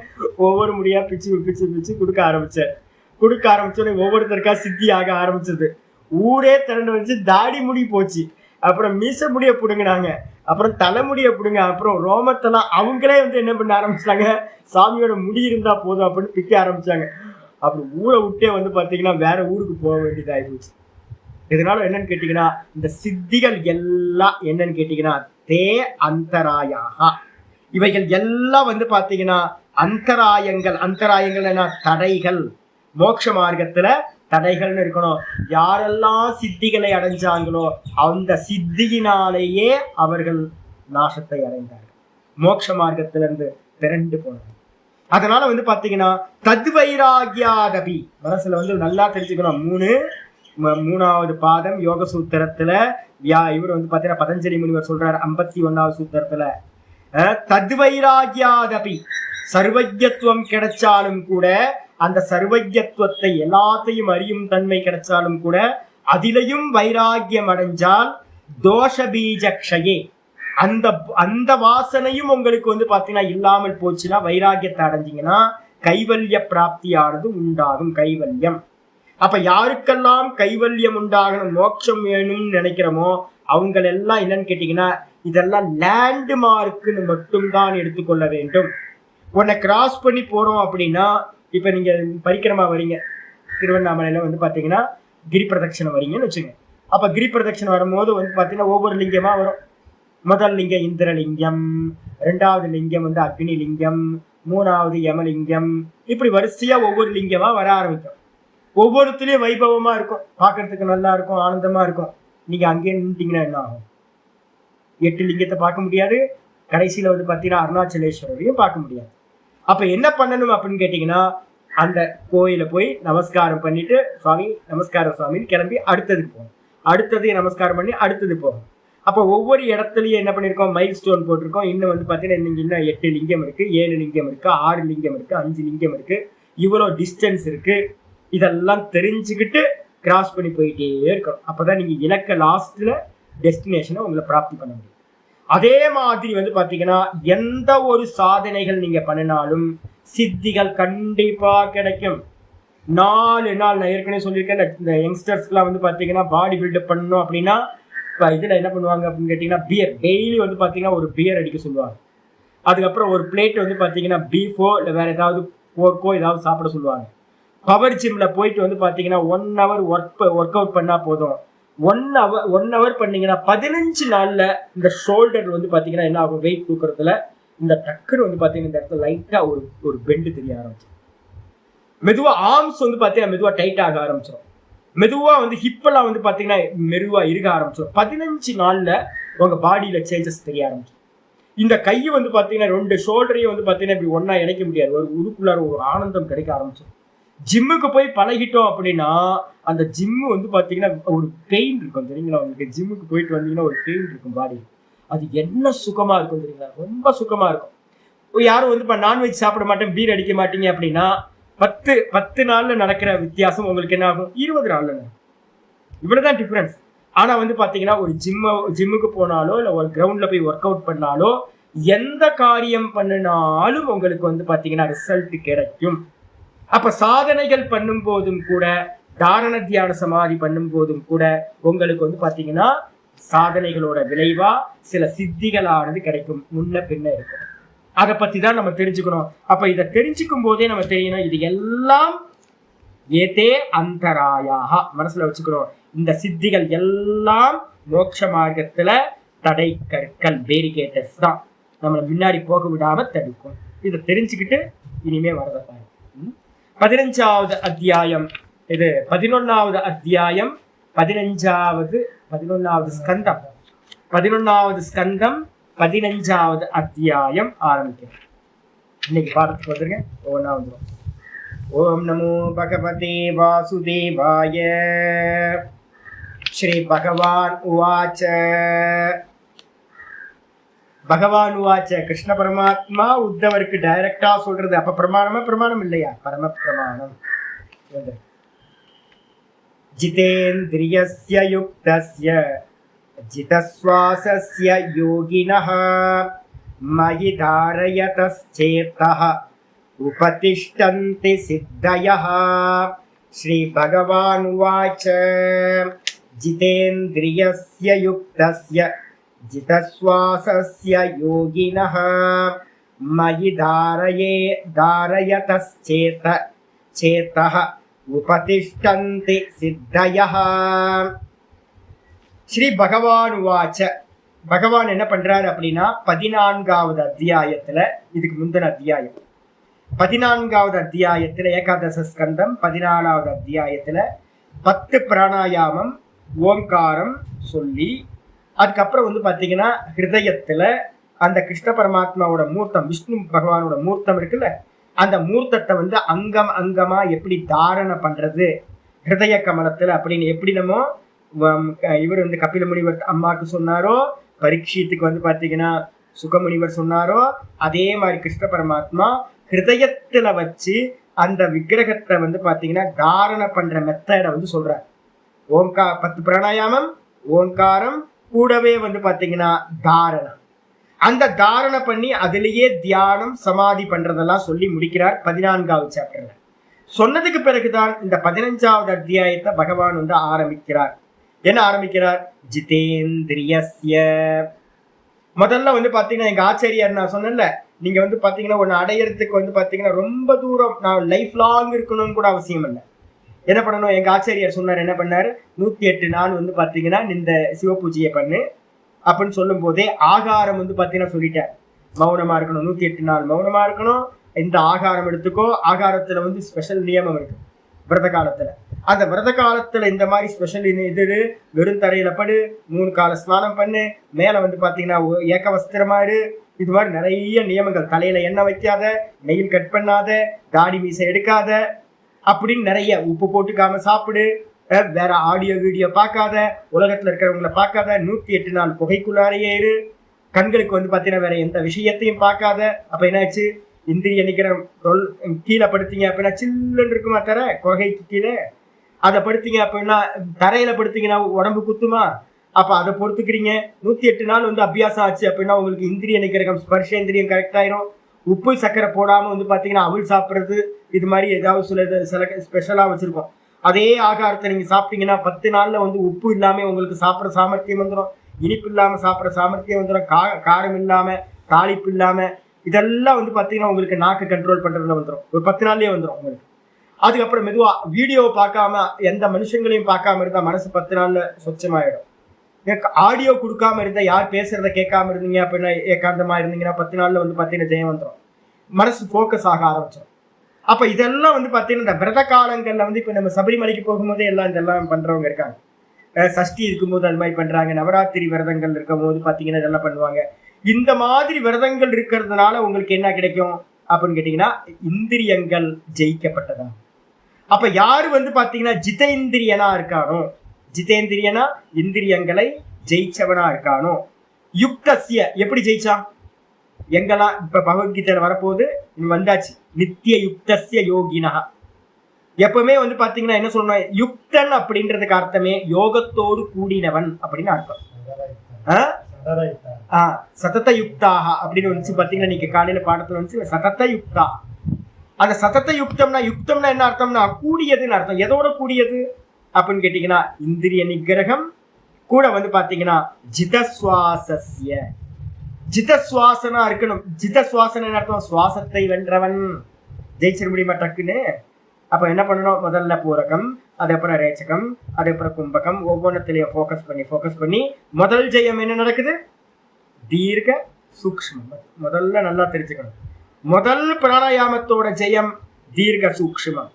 ஒவ்வொரு முடியா பிச்சு பிச்சு பிச்சு கொடுக்க ஆரம்பிச்சோன்னே ஒவ்வொருத்தருக்கா சித்தி ஆக ஆரம்பிச்சது. ஊரே திரண்டு வச்சு தாடி முடி போச்சு. அப்புறம் மீச முடிய பிடுங்கினாங்க, அப்புறம் தலைமுடிய பிடுங்க, அப்புறம் ரோமத்தெல்லாம் அவங்களே வந்து என்ன பண்ண ஆரம்பிச்சாங்க, சாமியோட முடி இருந்தா போதும் அப்படின்னு பிக்க ஆரம்பிச்சாங்க. அப்புறம் ஊரை விட்டே வந்து பாத்தீங்கன்னா வேற ஊருக்கு போக வேண்டியதாகி போச்சு. இதனால என்னன்னு கேட்டீங்கன்னா இந்த சித்திகள் எல்லாம் என்னன்னு கேட்டீங்கன்னா தே அந்தராயாக, இவைகள் எல்லாம் வந்து பாத்தீங்கன்னா அந்தராயங்கள் என்ன தடைகள், மோட்ச மார்க்கத்துல தடைகள்னு இருக்கணும். யாரெல்லாம் சித்திகளை அடைஞ்சாங்களோ அந்த சித்தியினாலேயே அவர்கள் நாசத்தை அடைந்தார்கள், மோட்ச மார்க்கத்திலிருந்து திரண்டு போனாங்க. அதனால வந்து பாத்தீங்கன்னா தத்வைராகியாதபி மனசுல வந்து நல்லா தெரிஞ்சுக்கணும். மூணாவது பாதம் யோக சூத்திரத்துல இவர் வந்து பாத்தீங்கன்னா பதஞ்சலி முனிவர் சொல்றாரு 51வது சூத்திரத்துல, தத்வைராகியாதபி சர்வஜத்துவம் கிடைச்சாலும் கூட, அந்த சர்வஜத்துவத்தை எல்லாத்தையும் அறியும் தன்மை கிடைச்சாலும் கூட அதிலையும் வைராகியம் அடைஞ்சால் தோஷ பீஜக்ஷயே, அந்த வாசனையும் உங்களுக்கு வந்து பாத்தீங்கன்னா இல்லாமல் போச்சுன்னா, வைராகியத்தை அடைஞ்சிங்கன்னா கைவல்ய பிராப்தியானது உண்டாகும். கைவல்யம். அப்ப யாருக்கெல்லாம் கைவல்யம் உண்டாகணும், மோட்சம் வேணும்னு நினைக்கிறோமோ அவங்க எல்லாம் என்னன்னு கேட்டீங்கன்னா இதெல்லாம் லேண்ட் மார்க்குன்னு மட்டும்தான் எடுத்துக்கொள்ள வேண்டும். உன்னை கிராஸ் பண்ணி போறோம் அப்படின்னா, இப்ப நீங்க பரிக்கிரமா வரீங்க, திருவண்ணாமலையில வந்து பாத்தீங்கன்னா கிரி பிரதட்சணை வரீங்கன்னு வச்சுங்க. அப்ப கிரி பிரதட்சணை வரும்போது வந்து பாத்தீங்கன்னா ஒவ்வொரு லிங்கமா வரும். முதல் லிங்கம் இந்திரலிங்கம், ரெண்டாவது லிங்கம் வந்து அக்னி லிங்கம், மூணாவது யமலிங்கம், இப்படி வரிசையா ஒவ்வொரு லிங்கமா வர ஆரம்பிக்கும். ஒவ்வொருத்திலயும் வைபவமா இருக்கும், பாக்குறதுக்கு நல்லா இருக்கும், ஆனந்தமா இருக்கும். நீங்க அங்கே நின்றுட்டீங்கன்னா என்ன ஆகும், 8 லிங்கத்தை பார்க்க முடியாது. கடைசியில வந்து பாத்தீங்கன்னா அருணாச்சலேஸ்வரரையும் பார்க்க முடியாது. அப்ப என்ன பண்ணணும் அப்படின்னு கேட்டீங்கன்னா, அந்த கோயில போய் நமஸ்காரம் பண்ணிட்டு சுவாமி நமஸ்காரம் சுவாமின்னு கிளம்பி அடுத்ததுக்கு போகும், அடுத்தது நமஸ்காரம் பண்ணி அடுத்தது போகும். அப்போ ஒவ்வொரு இடத்துலயும் என்ன பண்ணிருக்கோம், மைல் ஸ்டோன் போட்டிருக்கோம். இன்னும் வந்து பாத்தீங்கன்னா இன்னும் 8 லிங்கம் இருக்கு, 7 லிங்கம் இருக்கு, 6 லிங்கம் இருக்கு, 5 லிங்கம் இருக்கு, இவ்வளவு டிஸ்டன்ஸ் இருக்கு. இதெல்லாம் தெரிஞ்சுக்கிட்டு கிராஸ் பண்ணி போயிட்டே இருக்கணும். அப்பதான் நீங்க இலக்க லாஸ்ட்ல டெஸ்டினேஷனை உங்களை பிராப்தி பண்ண முடியும். அதே மாதிரி வந்து பாத்தீங்கன்னா எந்த ஒரு சாதனைகள் நீங்க பண்ணினாலும் சித்திகள் கண்டிப்பா கிடைக்கும். 4 நாள் நான் ஏற்கனவே சொல்லியிருக்கேன், இந்த யங்ஸ்டர்ஸ்க்குலாம் வந்து பாத்தீங்கன்னா பாடி பில்டப் பண்ணணும் அப்படின்னா இப்போ இதுல என்ன பண்ணுவாங்க அப்படின்னு கேட்டீங்கன்னா பியர் டெய்லி வந்து பாத்தீங்கன்னா ஒரு பியர் அடிக்க சொல்லுவாங்க. அதுக்கப்புறம் ஒரு பிளேட் வந்து பாத்தீங்கன்னா பீஃபோ இல்லை வேற ஏதாவது போர்க்கோ ஏதாவது சாப்பிட சொல்லுவாங்க. பவர் ஜிம்ல போயிட்டு வந்து பாத்தீங்கன்னா 1 hour ஒர்க் அவுட் பண்ணா போதும். 1 hour பண்ணீங்கன்னா 15 நாள்ல இந்த ஷோல்டர் வந்து பாத்தீங்கன்னா என்ன ஆகும், வெயிட் தூக்குறதுல இந்த டக்குன்னு வந்து பாத்தீங்கன்னா இந்த இடத்துல லைட்டா ஒரு பெண்டு தெரிய ஆரம்பிச்சிடும். மெதுவா ஆர்ம்ஸ் வந்து பாத்தீங்கன்னா மெதுவா டைட் ஆக ஆரம்பிச்சிடும். மெதுவா வந்து ஹிப்பெல்லாம் வந்து பாத்தீங்கன்னா மெதுவா இருக்க ஆரம்பிச்சிடும். 15 நாள்ல உங்க பாடியில சேஞ்சஸ் தெரிய ஆரம்பிச்சிடும். இந்த கையை வந்து பாத்தீங்கன்னா 2 ஷோல்டரையும் வந்து பாத்தீங்கன்னா இப்படி ஒன்னா இணைக்க முடியாது, ஒரு உருக்குள்ளார ஒரு ஆனந்தம் கிடைக்க ஆரம்பிச்சிடும். ஜிம்முக்கு போய் பழகிட்டோம் அப்படின்னா அந்த ஜிம்மு வந்து பாத்தீங்கன்னா ஒரு பெயின் இருக்கும் தெரியுங்களா உங்களுக்கு. ஜிம்முக்கு போயிட்டு வந்தீங்கன்னா ஒரு பெயின் இருக்கும் பாடி, அது என்ன சுகமா இருக்கும் தெரியுங்களா, ரொம்ப சுகமா இருக்கும். யாரும் வந்து நான்வெஜ் சாப்பிட மாட்டேன் பீர் அடிக்க மாட்டீங்க அப்படின்னா 10 நாள்ல நடக்கிற வித்தியாசம் உங்களுக்கு என்ன ஆகும், 20 நாள்ல நடக்கும். இவ்வளவுதான் டிஃபரன்ஸ். ஆனா வந்து பாத்தீங்கன்னா ஒரு ஜிம்முக்கு போனாலோ இல்ல ஒரு கிரவுண்ட்ல போய் ஒர்க் அவுட் பண்ணாலோ எந்த காரியம் பண்ணினாலும் உங்களுக்கு வந்து பாத்தீங்கன்னா ரிசல்ட் கிடைக்கும். அப்ப சாதனைகள் பண்ணும் போதும் கூட, தாரண தியான சமாதி பண்ணும் போதும் கூட உங்களுக்கு வந்து பாத்தீங்கன்னா சாதனைகளோட விளைவா சில சித்திகளானது கிடைக்கும், முன்ன பின்ன இருக்கும். அதை பத்தி தான் நம்ம தெரிஞ்சுக்கணும். அப்ப இதை தெரிஞ்சுக்கும் போதே நம்ம தெரியணும் இது எல்லாம் ஏதே அந்தராயாக மனசுல வச்சுக்கணும். இந்த சித்திகள் எல்லாம் மோட்ச மார்க்கத்துல தடை கற்கள் பேரிகேட்டர்ஸ் தான் நம்மளை முன்னாடி போக விடாம தடுக்கும். இதை தெரிஞ்சுக்கிட்டு இனிமே வரத பாரு. 15வது அத்தியாயம் இது. 11வது அத்தியாயம் 11வது ஸ்கந்தம் 15வது அத்தியாயம் ஆரம்பிக்கிறேன். இன்னைக்கு பாடத்துக்கு வந்துருங்க. ஒவ்வொன்றா வந்துடும். ஓம் நமோ பகவதே வாசுதேவாய. ஸ்ரீ பகவான் உவாச்ச. பகவான் உவாச்ச. கிருஷ்ண பரமாத்மா உத்தவருக்கு டைரக்டா சொல்றது. அப்ப பிரமாணமா? பிரமாணம் இல்லையா, பரம பிரமாணம். ஜிதேந்திரியஸ்ய யுக்தஸ்ய ஜிதஸ்வாசஸ்ய யோகினஹ மயி தாரயதஸ்சேதஹ உபதிஷ்டந்தி சித்தயஹ. ஸ்ரீ பகவான் உவாச்ச. ஜிதேந்திரியஸ்ய யுக்தஸ்ய ஜிதஸ்வாசஸ்ய யோகினஹ மயி தாரயதஸ்சேதஹ உபதிஷ்டந்தி சித்தயஹ. ஸ்ரீ பகவான் உவாச்ச. பகவான் என்ன பண்றாரு அப்படின்னா 14வது அத்தியாயத்துல, இதுக்கு முந்தின அத்தியாயம் 14வது அத்தியாயத்துல ஏகாதச ஸ்கந்தம் 14வது அத்தியாயத்துல 10 பிராணாயாமம் ஓங்காரம் சொல்லி, அதுக்கப்புறம் வந்து பாத்தீங்கன்னா ஹிருதயத்துல அந்த கிருஷ்ண பரமாத்மாவோட மூர்த்தம், விஷ்ணு பகவானோட மூர்த்தம் இருக்குல்ல, அந்த மூர்த்தத்தை வந்து அங்கம் அங்கமா எப்படி தாரணை பண்றது ஹிருதய கமலத்துல அப்படின்னு எப்படி நம்ம இவர் வந்து கபில முனிவர் அம்மாவுக்கு சொன்னாரோ, பரீட்சித்துக்கு வந்து பாத்தீங்கன்னா சுகமுனிவர் சொன்னாரோ, அதே மாதிரி கிருஷ்ண பரமாத்மா ஹிருதயத்துல வச்சு அந்த விக்கிரகத்தை வந்து பாத்தீங்கன்னா தாரணை பண்ற மெத்தடை வந்து சொல்றார். 10 பிராணாயாமம், ஓங்காரம், கூடவே வந்து பாத்தீங்கன்னா தாரணம். அந்த தாரணை பண்ணி அதிலேயே தியானம் சமாதி பண்றதெல்லாம் சொல்லி முடிக்கிறார் 14வது சாப்டர்ல. சொன்னதுக்கு பிறகுதான் இந்த 15வது அத்தியாயத்தை பகவான் வந்து ஆரம்பிக்கிறார். என்ன ஆரம்பிக்கிறார்? ஜிதேந்திரியஸ்ய. முதல்ல வந்து பாத்தீங்கன்னா எங்க ஆச்சாரியார் நான் சொன்னேன்ல, நீங்க வந்து பாத்தீங்கன்னா ஒன்னு அடையறதுக்கு வந்து பாத்தீங்கன்னா ரொம்ப தூரம் நான் லைஃப் லாங் இருக்கணும்னு கூட அவசியம் இல்லை. என்ன பண்ணணும்? எங்க ஆச்சாரியார் சொன்னார். என்ன பண்ணாரு? 108 நாள் வந்து பாத்தீங்கன்னா இந்த சிவ பூஜையை பண்ணு அப்படின்னு சொல்லும் போதே ஆகாரம் வந்து பாத்தீங்கன்னா சொல்லிட்டேன், மௌனமா இருக்கணும். 108 நாள் மௌனமா இருக்கணும். இந்த ஆகாரம் எடுத்துக்கோ. ஆகாரத்துல வந்து ஸ்பெஷல் நியமம் இருக்கு விரத காலத்துல. அந்த விரத காலத்துல இந்த மாதிரி ஸ்பெஷல் இது வெறும் தரையில படு, 3 கால ஸ்நானம் பண்ணு, மேல வந்து பாத்தீங்கன்னா ஏக வஸ்திரமா இரு, இது மாதிரி நிறைய நியமங்கள். தலையில எண்ணெய் வைக்காத, நெயில் கட் பண்ணாத, தாடி மீசை எடுக்காத, அப்படின்னு நிறைய. உப்பு போட்டுக்காம சாப்பிடு, வேற ஆடியோ வீடியோ பார்க்காத, உலகத்துல இருக்கிறவங்களை பார்க்காத, 108 நாள் புகைக்குள்ளாரையே இரு, கண்களுக்கு வந்து பாத்தீங்கன்னா வேற எந்த விஷயத்தையும் பார்க்காத. அப்ப என்னாச்சு? இந்திரிய நிக்கிறம் கீழே படுத்தீங்க அப்படின்னா சில்லுன்னு இருக்குமா தர, குகைக்கு கீழே. அதை படுத்தீங்க அப்படின்னா தரையில படுத்தீங்கன்னா உடம்பு குத்துமா? அப்ப அதை பொறுத்துக்கிறீங்க. 108 நாள் வந்து அபியாசம் ஆச்சு அப்படின்னா உங்களுக்கு இந்திரிய நிக்கிரகம் ஸ்பர்ஷேந்திரியம் கரெக்ட் ஆயிரும். உப்பு சக்கரை போடாம வந்து பாத்தீங்கன்னா அவள் சாப்பிட்றது, இது மாதிரி ஏதாவது சில ஸ்பெஷலா வச்சிருக்கோம். அதே ஆகாரத்தை நீங்க சாப்பிட்டீங்கன்னா 10 நாள்ல வந்து உப்பு இல்லாம உங்களுக்கு சாப்பிட்ற சாமர்த்தியம் வந்துடும், இனிப்பு இல்லாம சாப்பிட்ற சாமர்த்தியம் வந்துடும், காரம் இல்லாம, தாளிப்பு இல்லாம, இதெல்லாம் வந்து பாத்தீங்கன்னா உங்களுக்கு நாக்கு கண்ட்ரோல் பண்றதுல வந்துடும். ஒரு 10 நாள்லயே வந்துடும் உங்களுக்கு. அதுக்கப்புறம் மெதுவா வீடியோவை பார்க்காம எந்த மனுஷங்களையும் பார்க்காம இருந்தா மனசு 10 நாள்ல சொச்சமாயிடும். ஆடியோ கொடுக்காம இருந்தா, யார் பேசுறத கேட்காம இருந்தீங்க அப்படின்னா, ஏகாந்தமா இருந்தீங்கன்னா 10 நாள்ல வந்து பாத்தீங்கன்னா ஜெயம் வந்துடும். மனசு போக்கஸ் ஆக ஆரம்பிச்சிடும். அப்ப இதெல்லாம் வந்து பாத்தீங்கன்னா இந்த விரத காலங்கள்ல வந்து இப்ப நம்ம சபரிமலைக்கு போகும்போதே எல்லாம் இதெல்லாம் பண்றவங்க இருக்காங்க. சஷ்டி இருக்கும்போது அது மாதிரி பண்றாங்க. நவராத்திரி விரதங்கள் இருக்கும் போது பாத்தீங்கன்னா இதெல்லாம் பண்ணுவாங்க. இந்த மாதிரி விரதங்கள் இருக்கிறதுனால உங்களுக்கு என்ன கிடைக்கும் அப்படின்னு கேட்டீங்கன்னா, இந்திரியங்கள் ஜெயிக்கப்பட்டதா. அப்ப யாரு வந்து பாத்தீங்கன்னா ஜிதேந்திரியனா இருக்கானோ, ஜிதேந்திரியனா இந்திரியங்களை ஜெயிச்சவனா இருக்கானோ, யுக்தஸ்ய எப்படி ஜெயிச்சான்? எங்கெல்லாம் இப்ப பகவத்கீதையில வரப்போது வந்தாச்சு. நித்திய யுக்தஸ்ய யோகினா. எப்பவுமே வந்து பாத்தீங்கன்னா என்ன சொல்லணும்? யுக்தன் அப்படின்றதுக்கு அர்த்தமே யோகத்தோடு கூடினவன் அப்படின்னு அர்த்தம். சதத யுக்தாக அப்படின்னு வந்துச்சு பாத்தீங்கன்னா, நீங்க காலையில பாடத்துல வந்துச்சு சதத யுக்தா. அந்த சதத யுக்தம்னா, யுக்தம்னா என்ன அர்த்தம்னா கூடியதுன்னு அர்த்தம். எதோட கூடியது அப்படின்னு கேட்டீங்கன்னா, இந்திரிய நிகிரகம் கூட வந்து பாத்தீங்கன்னா ஜிதஸ்வாசஸ்ய. ஜிதஸ்வாசனா இருக்கணும். ஜிதஸ்வாசன அர்த்தம் சுவாசத்தை வென்றவன். ஜெயிச்சிட முடியுமா டக்குன்னு? அப்ப என்ன பண்ணணும், முதல்ல பூரகம், அதுக்கப்புறம் ரேச்சகம், அதுக்கப்புறம் கும்பகம், ஒவ்வொன்றத்திலையும் ஃபோக்கஸ் பண்ணி முதல் ஜெயம் என்ன நடக்குது, தீர்க்க சூக்ஷ்மம். முதல்ல நல்லா தெரிஞ்சுக்கணும், முதல் பிராணாயாமத்தோட ஜெயம் தீர்க்க சூக்ஷ்மம்.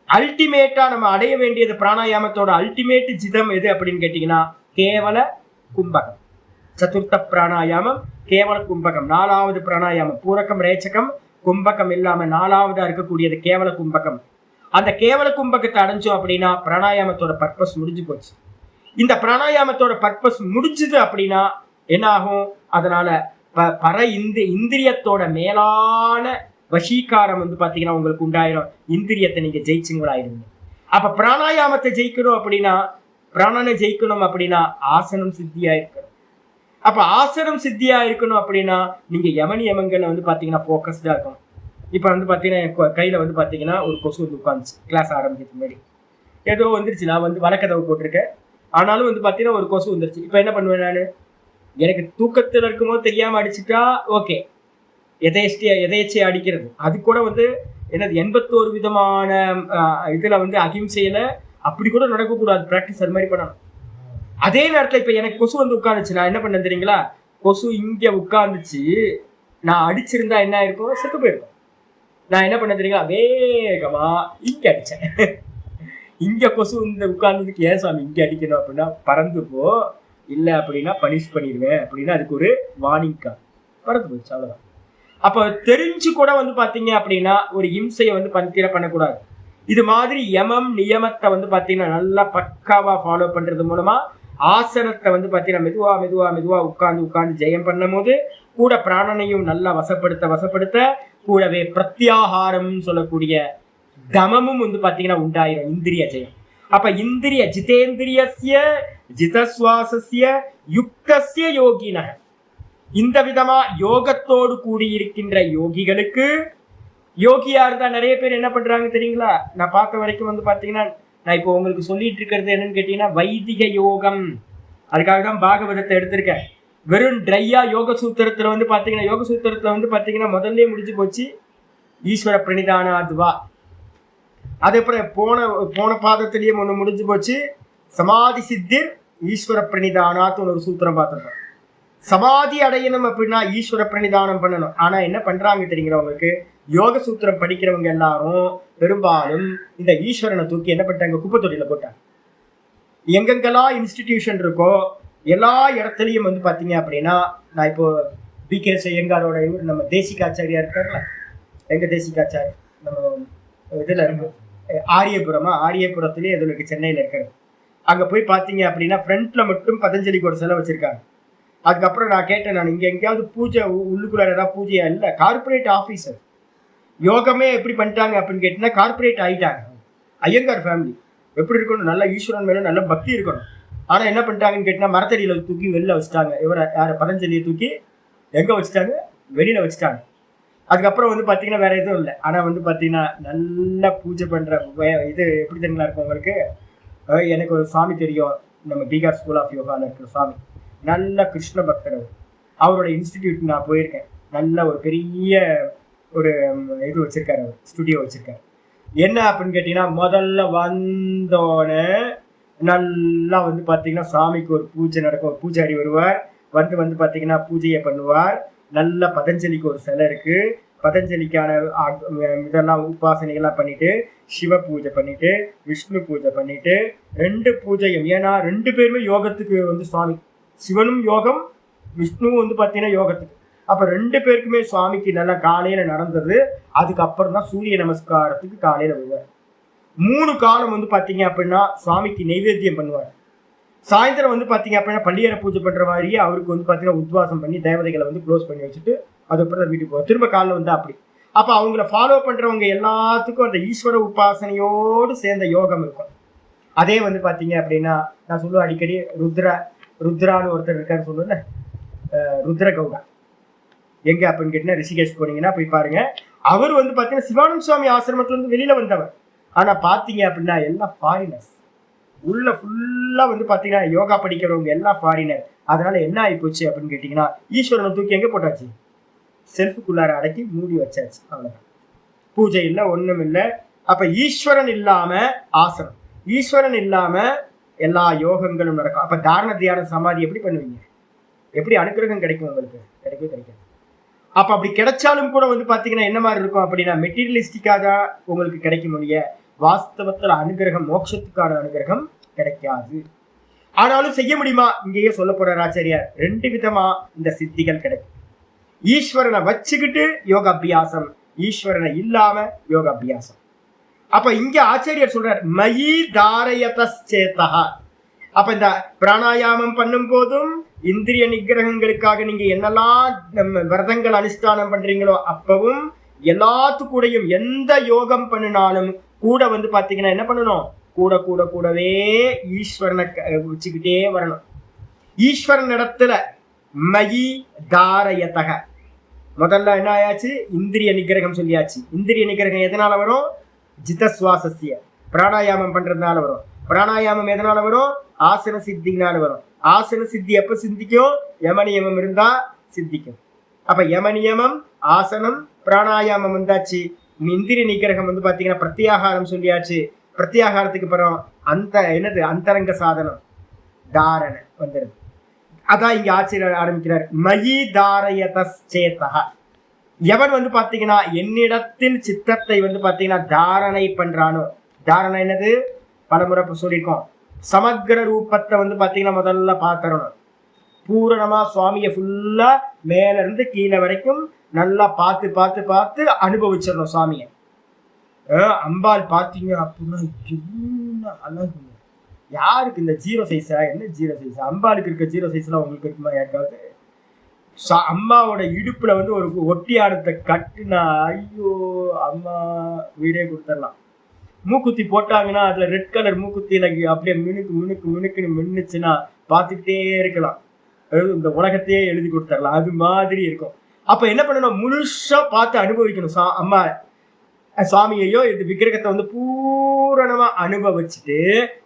அல்டிமேட்டா நம்ம அடைய வேண்டியது பிராணாயாமத்தோட அல்டிமேட் ஜிதம் எது அப்படின்னு கேட்டீங்கன்னா கேவல கும்பகம். சதுர்த்த பிராணாயாமம் கேவல கும்பகம். 4வது பிராணாயாமம் பூரகம் ரேச்சகம் கும்பகம் இல்லாம 4வதா இருக்கக்கூடியது கேவல கும்பகம். அந்த கேவல கும்பகத்தை அடைஞ்சோம் அப்படின்னா பிராணாயாமத்தோட பர்பஸ் முடிஞ்சு போச்சு. இந்த பிராணாயாமத்தோட பர்பஸ் முடிஞ்சுது அப்படின்னா என்ன ஆகும், அதனால இந்திரியத்தோட மேலான வசீகாரம் பாத்தீங்கன்னா உங்களுக்கு உண்டாயிரும். இந்திரியத்தை நீங்க ஜெயிச்சுங்களாயிருங்க. அப்ப பிராணாயாமத்தை ஜெயிக்கணும் அப்படின்னா, பிராணனை ஜெயிக்கணும் அப்படின்னா ஆசனம் சித்தியா இருக்கணும். அப்ப ஆசனம் சித்தியா இருக்கணும் அப்படின்னா நீங்க யமங்கள்ல பாத்தீங்கன்னா போக்கஸ்டா இருக்கணும். இப்ப பாத்தீங்கன்னா கையில பாத்தீங்கன்னா ஒரு கொசு உட்காந்துச்சு. கிளாஸ் ஆரம்பிக்கிறதுக்கு முன்னாடி ஏதோ வந்துருச்சு. நான் வழக்கதவு போட்டிருக்கேன், ஆனாலும் பாத்தீங்கன்னா ஒரு கொசு வந்துருச்சு. இப்ப என்ன பண்ணுவேன், நான் எனக்கு தூக்கத்துல இருக்கும்போது தெரியாம அடிச்சுட்டா ஓகே, எதேச்சியா அடிக்கிறது அது கூட என்னது 81 விதமான இதுல அகிம்சையில அப்படி கூட நடக்கக்கூடாது. பிராக்டிஸ் அது மாதிரி பண்ணணும். அதே நேரத்துல இப்ப எனக்கு கொசு உட்காந்துச்சு, நான் என்ன பண்ணேன் தெரியுங்களா, கொசு இங்க உட்காந்துச்சு, நான் அடிச்சிருந்தா என்ன இருக்கும், செத்து போயிருக்கும். நான் என்ன பண்ண தெரியுங்களா, வேகமா இங்க அடிச்சேன். இங்க கொசு உட்கார்ந்ததுக்கு ஏன் சாமி இங்க அடிக்கணும் அப்படின்னா, பறந்து போ, இல்ல அப்படின்னா பனிஷ் பண்ணிடுவேன் அப்படின்னா அதுக்கு ஒரு வார்னிங் கார்டு. பறந்து போயிடுச்சு, அவ்வளவுதான். அப்ப தெரிஞ்சு கூட பாத்தீங்க அப்படின்னா ஒரு இம்சையை பன்கீர பண்ணக்கூடாது. இது மாதிரி யமம் நியமத்தை பாத்தீங்கன்னா நல்லா பக்காவா ஃபாலோ பண்றது மூலமா ஆசனத்தை பாத்தீங்கன்னா மெதுவா மெதுவா மெதுவா உட்கார்ந்து ஜெயம் பண்ணும் போது கூட பிராணனையும் நல்லா வசப்படுத்த கூடவே பிரத்யாகாரம் சொல்லக்கூடிய தமமும் பாத்தீங்கன்னா உண்டாயிரும் இந்திரிய ஜெயம். அப்ப இந்திரிய ஜிதேந்திரியஸ்ய ஜிதஸ்வாசஸ்ய யுக்தஸ்ய யோகின, இந்த விதமா யோகத்தோடு கூடியிருக்கின்ற யோகிகளுக்கு, யோகியா இருந்தா நிறைய பேர் என்ன பண்றாங்க தெரியுங்களா, நான் பார்த்த வரைக்கும் பாத்தீங்கன்னா, நான் இப்போ உங்களுக்கு சொல்லிட்டு இருக்கிறது என்னன்னு கேட்டீங்கன்னா வைதிக யோகம். அதுக்காக தான் பாகவதத்தை எடுத்திருக்கேன். வெறும் ட்ரையா யோக சூத்திரத்துல பாத்தீங்கன்னா, யோக சூத்திரத்துல பாத்தீங்கன்னா முதல்ல முடிஞ்சு போச்சு ஈஸ்வர பிரணிதானாத்வா. அதுக்கப்புறம் போன பாதத்திலேயே ஒண்ணு முடிஞ்சு போச்சு சமாதி சித்திர் ஈஸ்வர பிரணிதானாத் ஒரு சூத்திரம் பார்த்துருக்கோம். சமாதி அடையணும் அப்படின்னா ஈஸ்வர பிரணிதானம் பண்ணணும். ஆனா என்ன பண்றாங்க தெரியுங்கிறவங்களுக்கு, யோக சூத்திரம் படிக்கிறவங்க எல்லாரும் பெரும்பாலும் இந்த ஈஸ்வரனை தூக்கி என்ன பண்ணிட்டாங்க, குப்பை தொட்டியில போட்டாங்க. எங்கெங்கெல்லாம் இன்ஸ்டிடியூஷன் இருக்கோ எல்லா இடத்துலையும் பாத்தீங்க அப்படின்னா, நான் இப்போ BK ஐயங்காரோட நம்ம தேசிகாச்சாரியா இருக்காருல்ல, எங்க தேசிகாச்சாரி நம்ம இதுல இருக்கு ஆரியபுரத்திலேயே எதுல இருக்கு, சென்னையில இருக்கிறது. அங்க போய் பாத்தீங்க அப்படின்னா ஃப்ரண்ட்ல மட்டும் பதஞ்சலிக்கு ஒரு சிலை வச்சிருக்காங்க. அதுக்கப்புறம் நான் கேட்டேன், நான் இங்க எங்கேயாவது பூஜை உள்ளுக்குள்ள ஏதாவது பூஜையா இல்லை, கார்பரேட் ஆஃபீஸர் யோகமே எப்படி பண்ணிட்டாங்க அப்படின்னு கேட்டீங்கன்னா கார்பரேட் ஆகிட்டாங்க. ஐயங்கார் ஃபேமிலி எப்படி இருக்கணும், நல்ல ஈஸ்வரன் மேல நல்ல பக்தி இருக்கணும். ஆனா என்ன பண்ணிட்டாங்கன்னு கேட்டீங்கன்னா மரத்தடியில தூக்கி வெளில வச்சுட்டாங்க. இவரை யார பதஞ்சலியை தூக்கி எங்க வச்சுட்டாங்க, வெளியில வச்சுட்டாங்க. அதுக்கப்புறம் பாத்தீங்கன்னா வேற எதுவும் இல்லை. ஆனா பாத்தீங்கன்னா நல்லா பூஜை பண்ற இது எப்படி தெரியுங்களா இருக்கும் உங்களுக்கு. எனக்கு ஒரு சாமி தெரியும், நம்ம பீகார் ஸ்கூல் ஆஃப் யோகால இருக்கிற சாமி, நல்ல கிருஷ்ண பக்தர். அவரோட இன்ஸ்டிடியூட் நான் போயிருக்கேன். நல்ல ஒரு பெரிய ஒரு இது வச்சிருக்காரு, அவர் ஸ்டுடியோ வச்சிருக்காரு. என்ன அப்படின்னு கேட்டீங்கன்னா, முதல்ல வந்தோடனே நல்லா பாத்தீங்கன்னா சாமிக்கு ஒரு பூஜை நடக்கும். பூஜாரி வருவார், பாத்தீங்கன்னா பூஜையை பண்ணுவார். நல்ல பதஞ்சலிக்கு ஒரு சிலை இருக்கு, பதஞ்சலிக்கான இதெல்லாம் உபாசனைகள்லாம் பண்ணிட்டு, சிவ பூஜை பண்ணிட்டு, விஷ்ணு பூஜை பண்ணிட்டு, 2 பூஜையும். ஏன்னா 2 பேருமே யோகத்துக்கு சுவாமி, சிவனும் யோகம், விஷ்ணுவும் பாத்தீங்கன்னா யோகத்துக்கு. அப்ப 2 பேருக்குமே சுவாமிக்கு நல்லா காலையில நடந்தது. அதுக்கப்புறம் தான் சூரிய நமஸ்காரத்துக்கு காலையில வருவார். 3 காலம் பாத்தீங்க அப்படின்னா சுவாமிக்கு நைவேத்தியம் பண்ணுவார். சாயந்தரம் பாத்தீங்க அப்படின்னா பள்ளியறை பூஜை பண்ற மாதிரியே அவருக்கு பாத்தீங்கன்னா உத்வாசம் பண்ணி தேவதைகளை க்ளோஸ் பண்ணி வச்சுட்டு அதுக்கப்புறம் வீட்டுக்கு போவார். திரும்ப காலைல அப்படி. அப்ப அவங்கள ஃபாலோ பண்றவங்க எல்லாத்துக்கும் அந்த ஈஸ்வர உபாசனையோடு சேர்ந்த யோகம் இருக்கும். அதே பாத்தீங்க அப்படின்னா நான் சொல்லுவேன் அடிக்கடி, ருத்ரான்னு ஒருத்தர் இருக்காரு சொல்லுவேன்ல, ருத்ர கவுடா. எங்க அப்படின்னு கேட்டீங்கன்னா ரிஷிகேஷ் போனீங்கன்னா போய் பாருங்க. அவர் பாத்தீங்கன்னா சிவானந்த சுவாமி ஆசிரமத்துல வெளியில வந்தவர். ஆனா பாத்தீங்க அப்படின்னா எல்லாம் ஃபாரினர்ஸ். உள்ள ஃபுல்லா பாத்தீங்கன்னா யோகா படிக்கிறவங்க எல்லாம் ஃபாரினர். அதனால என்ன ஆகி போச்சு அப்படின்னு கேட்டீங்கன்னா, ஈஸ்வரனை தூக்கி எங்க போட்டாச்சு, செல்ஃபுக்குள்ளார அடக்கி மூடி வச்சாச்சு. அவ்வளவுதான். பூஜை இல்லை, ஒண்ணும் இல்லை. அப்ப ஈஸ்வரன் இல்லாம ஆசனம், ஈஸ்வரன் இல்லாம எல்லா யோகங்களும் நடக்கும். அப்ப தாரண தியான சமாதி எப்படி பண்ணுவீங்க? எப்படி அனுகிரகம் கிடைக்கும் உங்களுக்கு? கிடைக்கவே கிடைக்காது. அப்ப அப்படி கிடைச்சாலும் கூட வந்து பாத்தீங்கன்னா என்ன மாதிரி இருக்கும் அப்படின்னா மெட்டீரியலிஸ்டிக்கா தான் உங்களுக்கு கிடைக்கும் ஒழிய வாஸ்தவத்துல அனுகிரகம், மோட்சத்துக்கான அனுகிரகம் கிடைக்காது. ஆனாலும் செய்ய முடியுமா? இங்கேயே சொல்ல போற ஆச்சாரியார் 2 விதமா இந்த சித்திகள் கிடைக்கும். ஈஸ்வரனை வச்சுக்கிட்டு யோக அபியாசம், ஈஸ்வரனை இல்லாம யோக அபியாசம். அப்ப இங்க ஆச்சாரியர் சொல்றார் மயி தாரயதச்சேதா. அப்ப இந்த பிராணாயாமம் பண்ணும் போதும் இந்திரிய நிகிரகங்களுக்காக நீங்க என்னெல்லாம் விரதங்கள் அனுஷ்டானம் பண்றீங்களோ அப்பவும் எல்லாத்துக்கூடையும் எந்த யோகம் பண்ணினாலும் கூட வந்து பாத்தீங்கன்னா என்ன பண்ணணும்? கூட கூட கூடவே ஈஸ்வரனை வச்சுக்கிட்டே வரணும். ஈஸ்வரன் இடத்துல மயி தாரயதக. முதல்ல என்ன ஆயாச்சு? இந்திரிய நிகிரகம் சொல்லியாச்சு. இந்திரிய நிகிரகம் எதனால வரும்? ஜிதஸ்வாசஸ்ய, பிராணாயாமம் பண்றதுனால வரும். பிராணாயாமம் எதனால வரும்? ஆசன சித்தினால வரும். ஆசன சித்தி எப்ப சித்திக்கும்? யமனியமம் இருந்தா சித்திக்கும். அப்ப யமனியமம், ஆசனம், பிராணாயாமம் வந்தாச்சு. இந்திரிய நிகிரகம் வந்து பாத்தீங்கன்னா பிரத்யாகாரம் சொல்லியாச்சு. பிரத்யாகாரத்துக்கு அப்புறம் அந்தரங்க சாதனம் தாரண வந்துருது. அதான் இங்க ஆச்சரியர் ஆரம்பிக்கிறார் மயி தாரயதச்சேதா. எவன் வந்து பாத்தீங்கன்னா என்னிடத்தில் சித்தத்தை வந்து பாத்தீங்கன்னா தாரணை பண்றானோ, தாரணை என்னது? பலமுறை சொல்லியிருக்கோம். சமக்கிர ரூபத்தை வந்து பாத்தீங்கன்னா முதல்ல பாத்துறணும். பூரணமா சுவாமியை ஃபுல்லா மேல இருந்து கீழே வரைக்கும் நல்லா பார்த்து பார்த்து பார்த்து அனுபவிச்சிடணும் சுவாமியை. அம்பாள் பார்த்தீங்க அப்படின்னா என்ன அழகு! யாருக்கு இந்த 0 சைஸா? என்ன 0 சைஸ்? அம்பாளுக்கு இருக்க 0 சைஸ்லாம் உங்களுக்கு இருக்குமா? யாருக்காவது? அம்மாவோட இடுப்புல வந்து ஒரு ஒட்டி ஆடத்தை கட்டுனா ஐயோ அம்மா உயிரே கொடுத்துடலாம். மூக்குத்தி போட்டாங்கன்னா அதுல ரெட் கலர் மூக்குத்தியில அப்படியே மினுக்கு மினுக்கு மினுக்குன்னு மின்னுச்சுன்னா பார்த்துக்கிட்டே இருக்கலாம். இந்த உலகத்தையே எழுதி கொடுத்துடலாம். அது மாதிரி இருக்கும். அப்ப என்ன பண்ணணும்? முழுசா பார்த்து அனுபவிக்கணும். அம்மா சுவாமியையோ இது விக்கிரகத்தை வந்து பூரணமா அனுபவிச்சுட்டு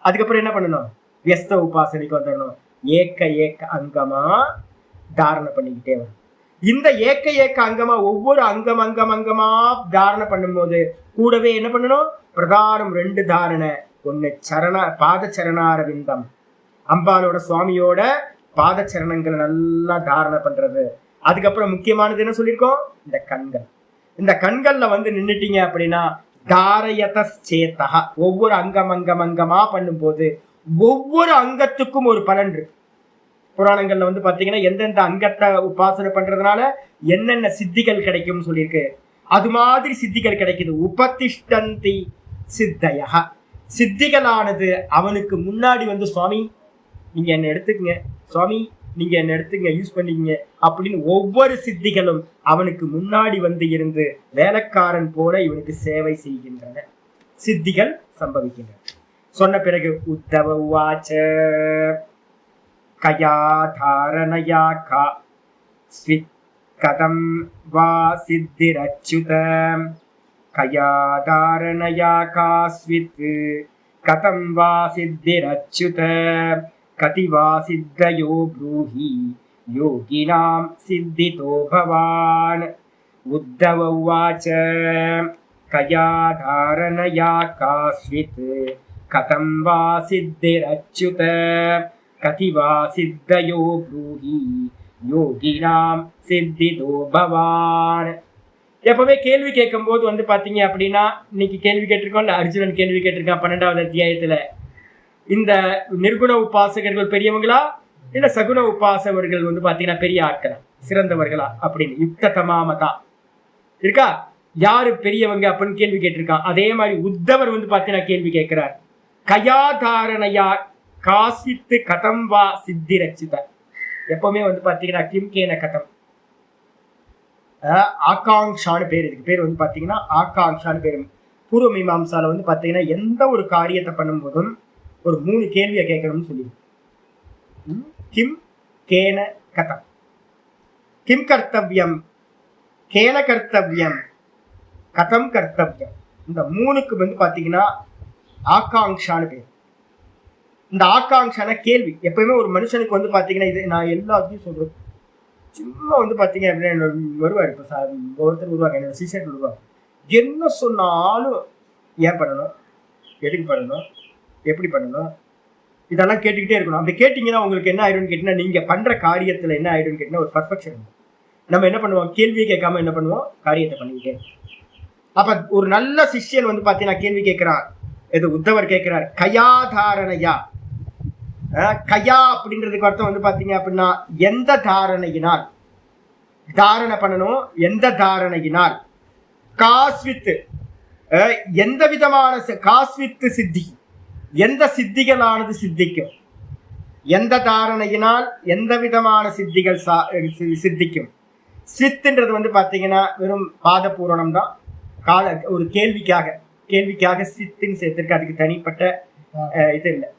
அதுக்கப்புறம் என்ன பண்ணணும்? வியஸ்த உபாசனைக்கு வந்துடணும். ஏக்க ஏக்க அங்கமா தாரணை பண்ணிக்கிட்டே வரும். இந்த ஏக்க ஏக்க அங்கமா ஒவ்வொரு அங்கமா தாரணை பண்ணும்போது கூடவே என்ன பண்ணணும்? பிரதானம் 2 தாரணை. ஒண்ணு பாத சரணாரவிந்தம், அம்பாலோட சுவாமியோட பாத சரணங்களை நல்லா தாரணை பண்றது. அதுக்கப்புறம் முக்கியமானது என்ன சொல்லியிருக்கோம்? இந்த கண்கள். இந்த கண்கள்ல வந்து நின்னுட்டீங்க அப்படின்னா தாரயதச்சேதா. ஒவ்வொரு அங்கமா பண்ணும்போது ஒவ்வொரு அங்கத்துக்கும் ஒரு பலன் இருக்கு. புராணங்கள்ல வந்து பாத்தீங்கன்னா எந்தெந்த அங்கத்தை உபாசனை பண்றதுனால என்னென்ன சித்திகள் கிடைக்கும் சொல்லியிருக்கு. அது மாதிரி சித்திகள் கிடைக்குது. உபதிஷ்டந்தி சித்தய. சித்திகளானது அவனுக்கு முன்னாடி வந்து சுவாமி நீங்க என்ன எடுத்துக்கங்க, சுவாமி நீங்க என்ன எடுத்துங்க, யூஸ் பண்ணிக்கங்க அப்படின்னு ஒவ்வொரு சித்திகளும் அவனுக்கு முன்னாடி வந்து இருந்து வேலைக்காரன் போல இவனுக்கு சேவை செய்கின்றன. சித்திகள் சம்பவிக்கின்றன. சொன்ன பிறகு உத்தவ உவாச்ச கயா தாரணயா கா ஸ்வித் கதம் வா சித்திரச்சுத. கயா தாரணயா கா ஸ்வித் கதம் வா சித்திரச்சுத. கதிவா சித்தயோ ப்ரூஹி யோகினாம் சித்திதோ பவான். உத்தவ உவாச்ச கயா தாரணயா காஸ்வித் கதம் வா சித்திரச்சுத. கதிவா சித்தயோ ப்ரூஹி யோகினாம் சித்திதோ பவான். எப்பவுமே கேள்வி கேட்கும் போது வந்து பாத்தீங்க அப்படின்னா இன்னைக்கு கேள்வி கேட்டிருக்கோம். அர்ஜுனன் கேள்வி கேட்டிருக்கான் 12வது அத்தியாயத்துல. இந்த நிர்குண உபாசகர்கள் பெரியவங்களா இல்ல சகுண உபாசகர்கள் வந்து பாத்தீங்கன்னா பெரிய ஆட்களா, சிறந்தவர்களா அப்படின்னு யுக்த தமாமதா இருக்கா? யாரு பெரியவங்க அப்படின்னு கேள்வி கேட்டிருக்கான். அதே மாதிரி உத்தவர் வந்து பாத்தீங்கன்னா கேள்வி கேட்கிறார். கயாதாரணையா காசித்து கதம் வா சித்தி ரச்சித. எப்பவுமே வந்து பாத்தீங்கன்னா கிம்கேன கதம், ஆகாங்ஷான்னு பேர். இதுக்கு பேர் வந்து பாத்தீங்கன்னா ஆகாங்ஷான்னு பேரு. பூர்வ மீமாம்சால வந்து பாத்தீங்கன்னா எந்த ஒரு காரியத்தை பண்ணும் போதும் ஒரு 3 கேள்வியை கேட்கணும்னு சொல்லி. கிம் கேன கதம், கிம் கர்த்தவியம், கேன கர்த்தவியம், கதம் கர்த்தவியம். இந்த 3க்கு வந்து பாத்தீங்கன்னா ஆகாங்ஷான்னு பேர். இந்த ஆகாங்ஷான கேள்வி எப்பயுமே ஒரு மனுஷனுக்கு வந்து பாத்தீங்கன்னா இது நான் எல்லாத்தையும் சொல்றேன். சும்மா வந்து பாத்தீங்க அப்படின்னா வருவார். இப்போ ஒருத்தர் வருவாங்க, என்னோட சீசர் வருவாங்க. என்ன சொன்னாலும் ஏன் பண்ணணும், எதுக்கு பண்ணணும், எப்படி பண்ணணும், இதெல்லாம் கேட்டுக்கிட்டே இருக்கணும். அப்படி கேட்டிங்கன்னா உங்களுக்கு என்ன ஆயிடும்னு கேட்டிங்கன்னா, நீங்கள் பண்ணுற காரியத்தில் என்ன ஆயிடும்னு கேட்டிங்கன்னா ஒரு பர்ஃபெக்ஷன். நம்ம என்ன பண்ணுவோம், கேள்வியை கேட்காம என்ன பண்ணுவோம், காரியத்தை பண்ணிக்கிட்டே. அப்போ ஒரு நல்ல சிஷ்யன் வந்து பார்த்தீங்கன்னா கேள்வி கேட்குறார். எது உத்தவர் கேட்குறார், கயாதாரணையா. கயா அப்படின்றதுக்கு அர்த்தம் வந்து பார்த்தீங்க அப்படின்னா எந்த தாரணையினால் தாரணை பண்ணணும், எந்த தாரணையினால். காஸ்வித்து எந்த விதமான காஸ்வித்து சித்தி, எந்த சித்திகளானது சித்திக்கும், எந்த தாரணையினால் எந்த விதமான சித்திகள் சித்திக்கும். ஸ்வித்துன்றது வந்து பார்த்தீங்கன்னா வெறும் பாத பூரணம் தான். ஒரு கேள்விக்காக ஸ்வித்துன்னு சேர்த்துருக்கு. அதுக்கு தனிப்பட்ட இது இல்லை.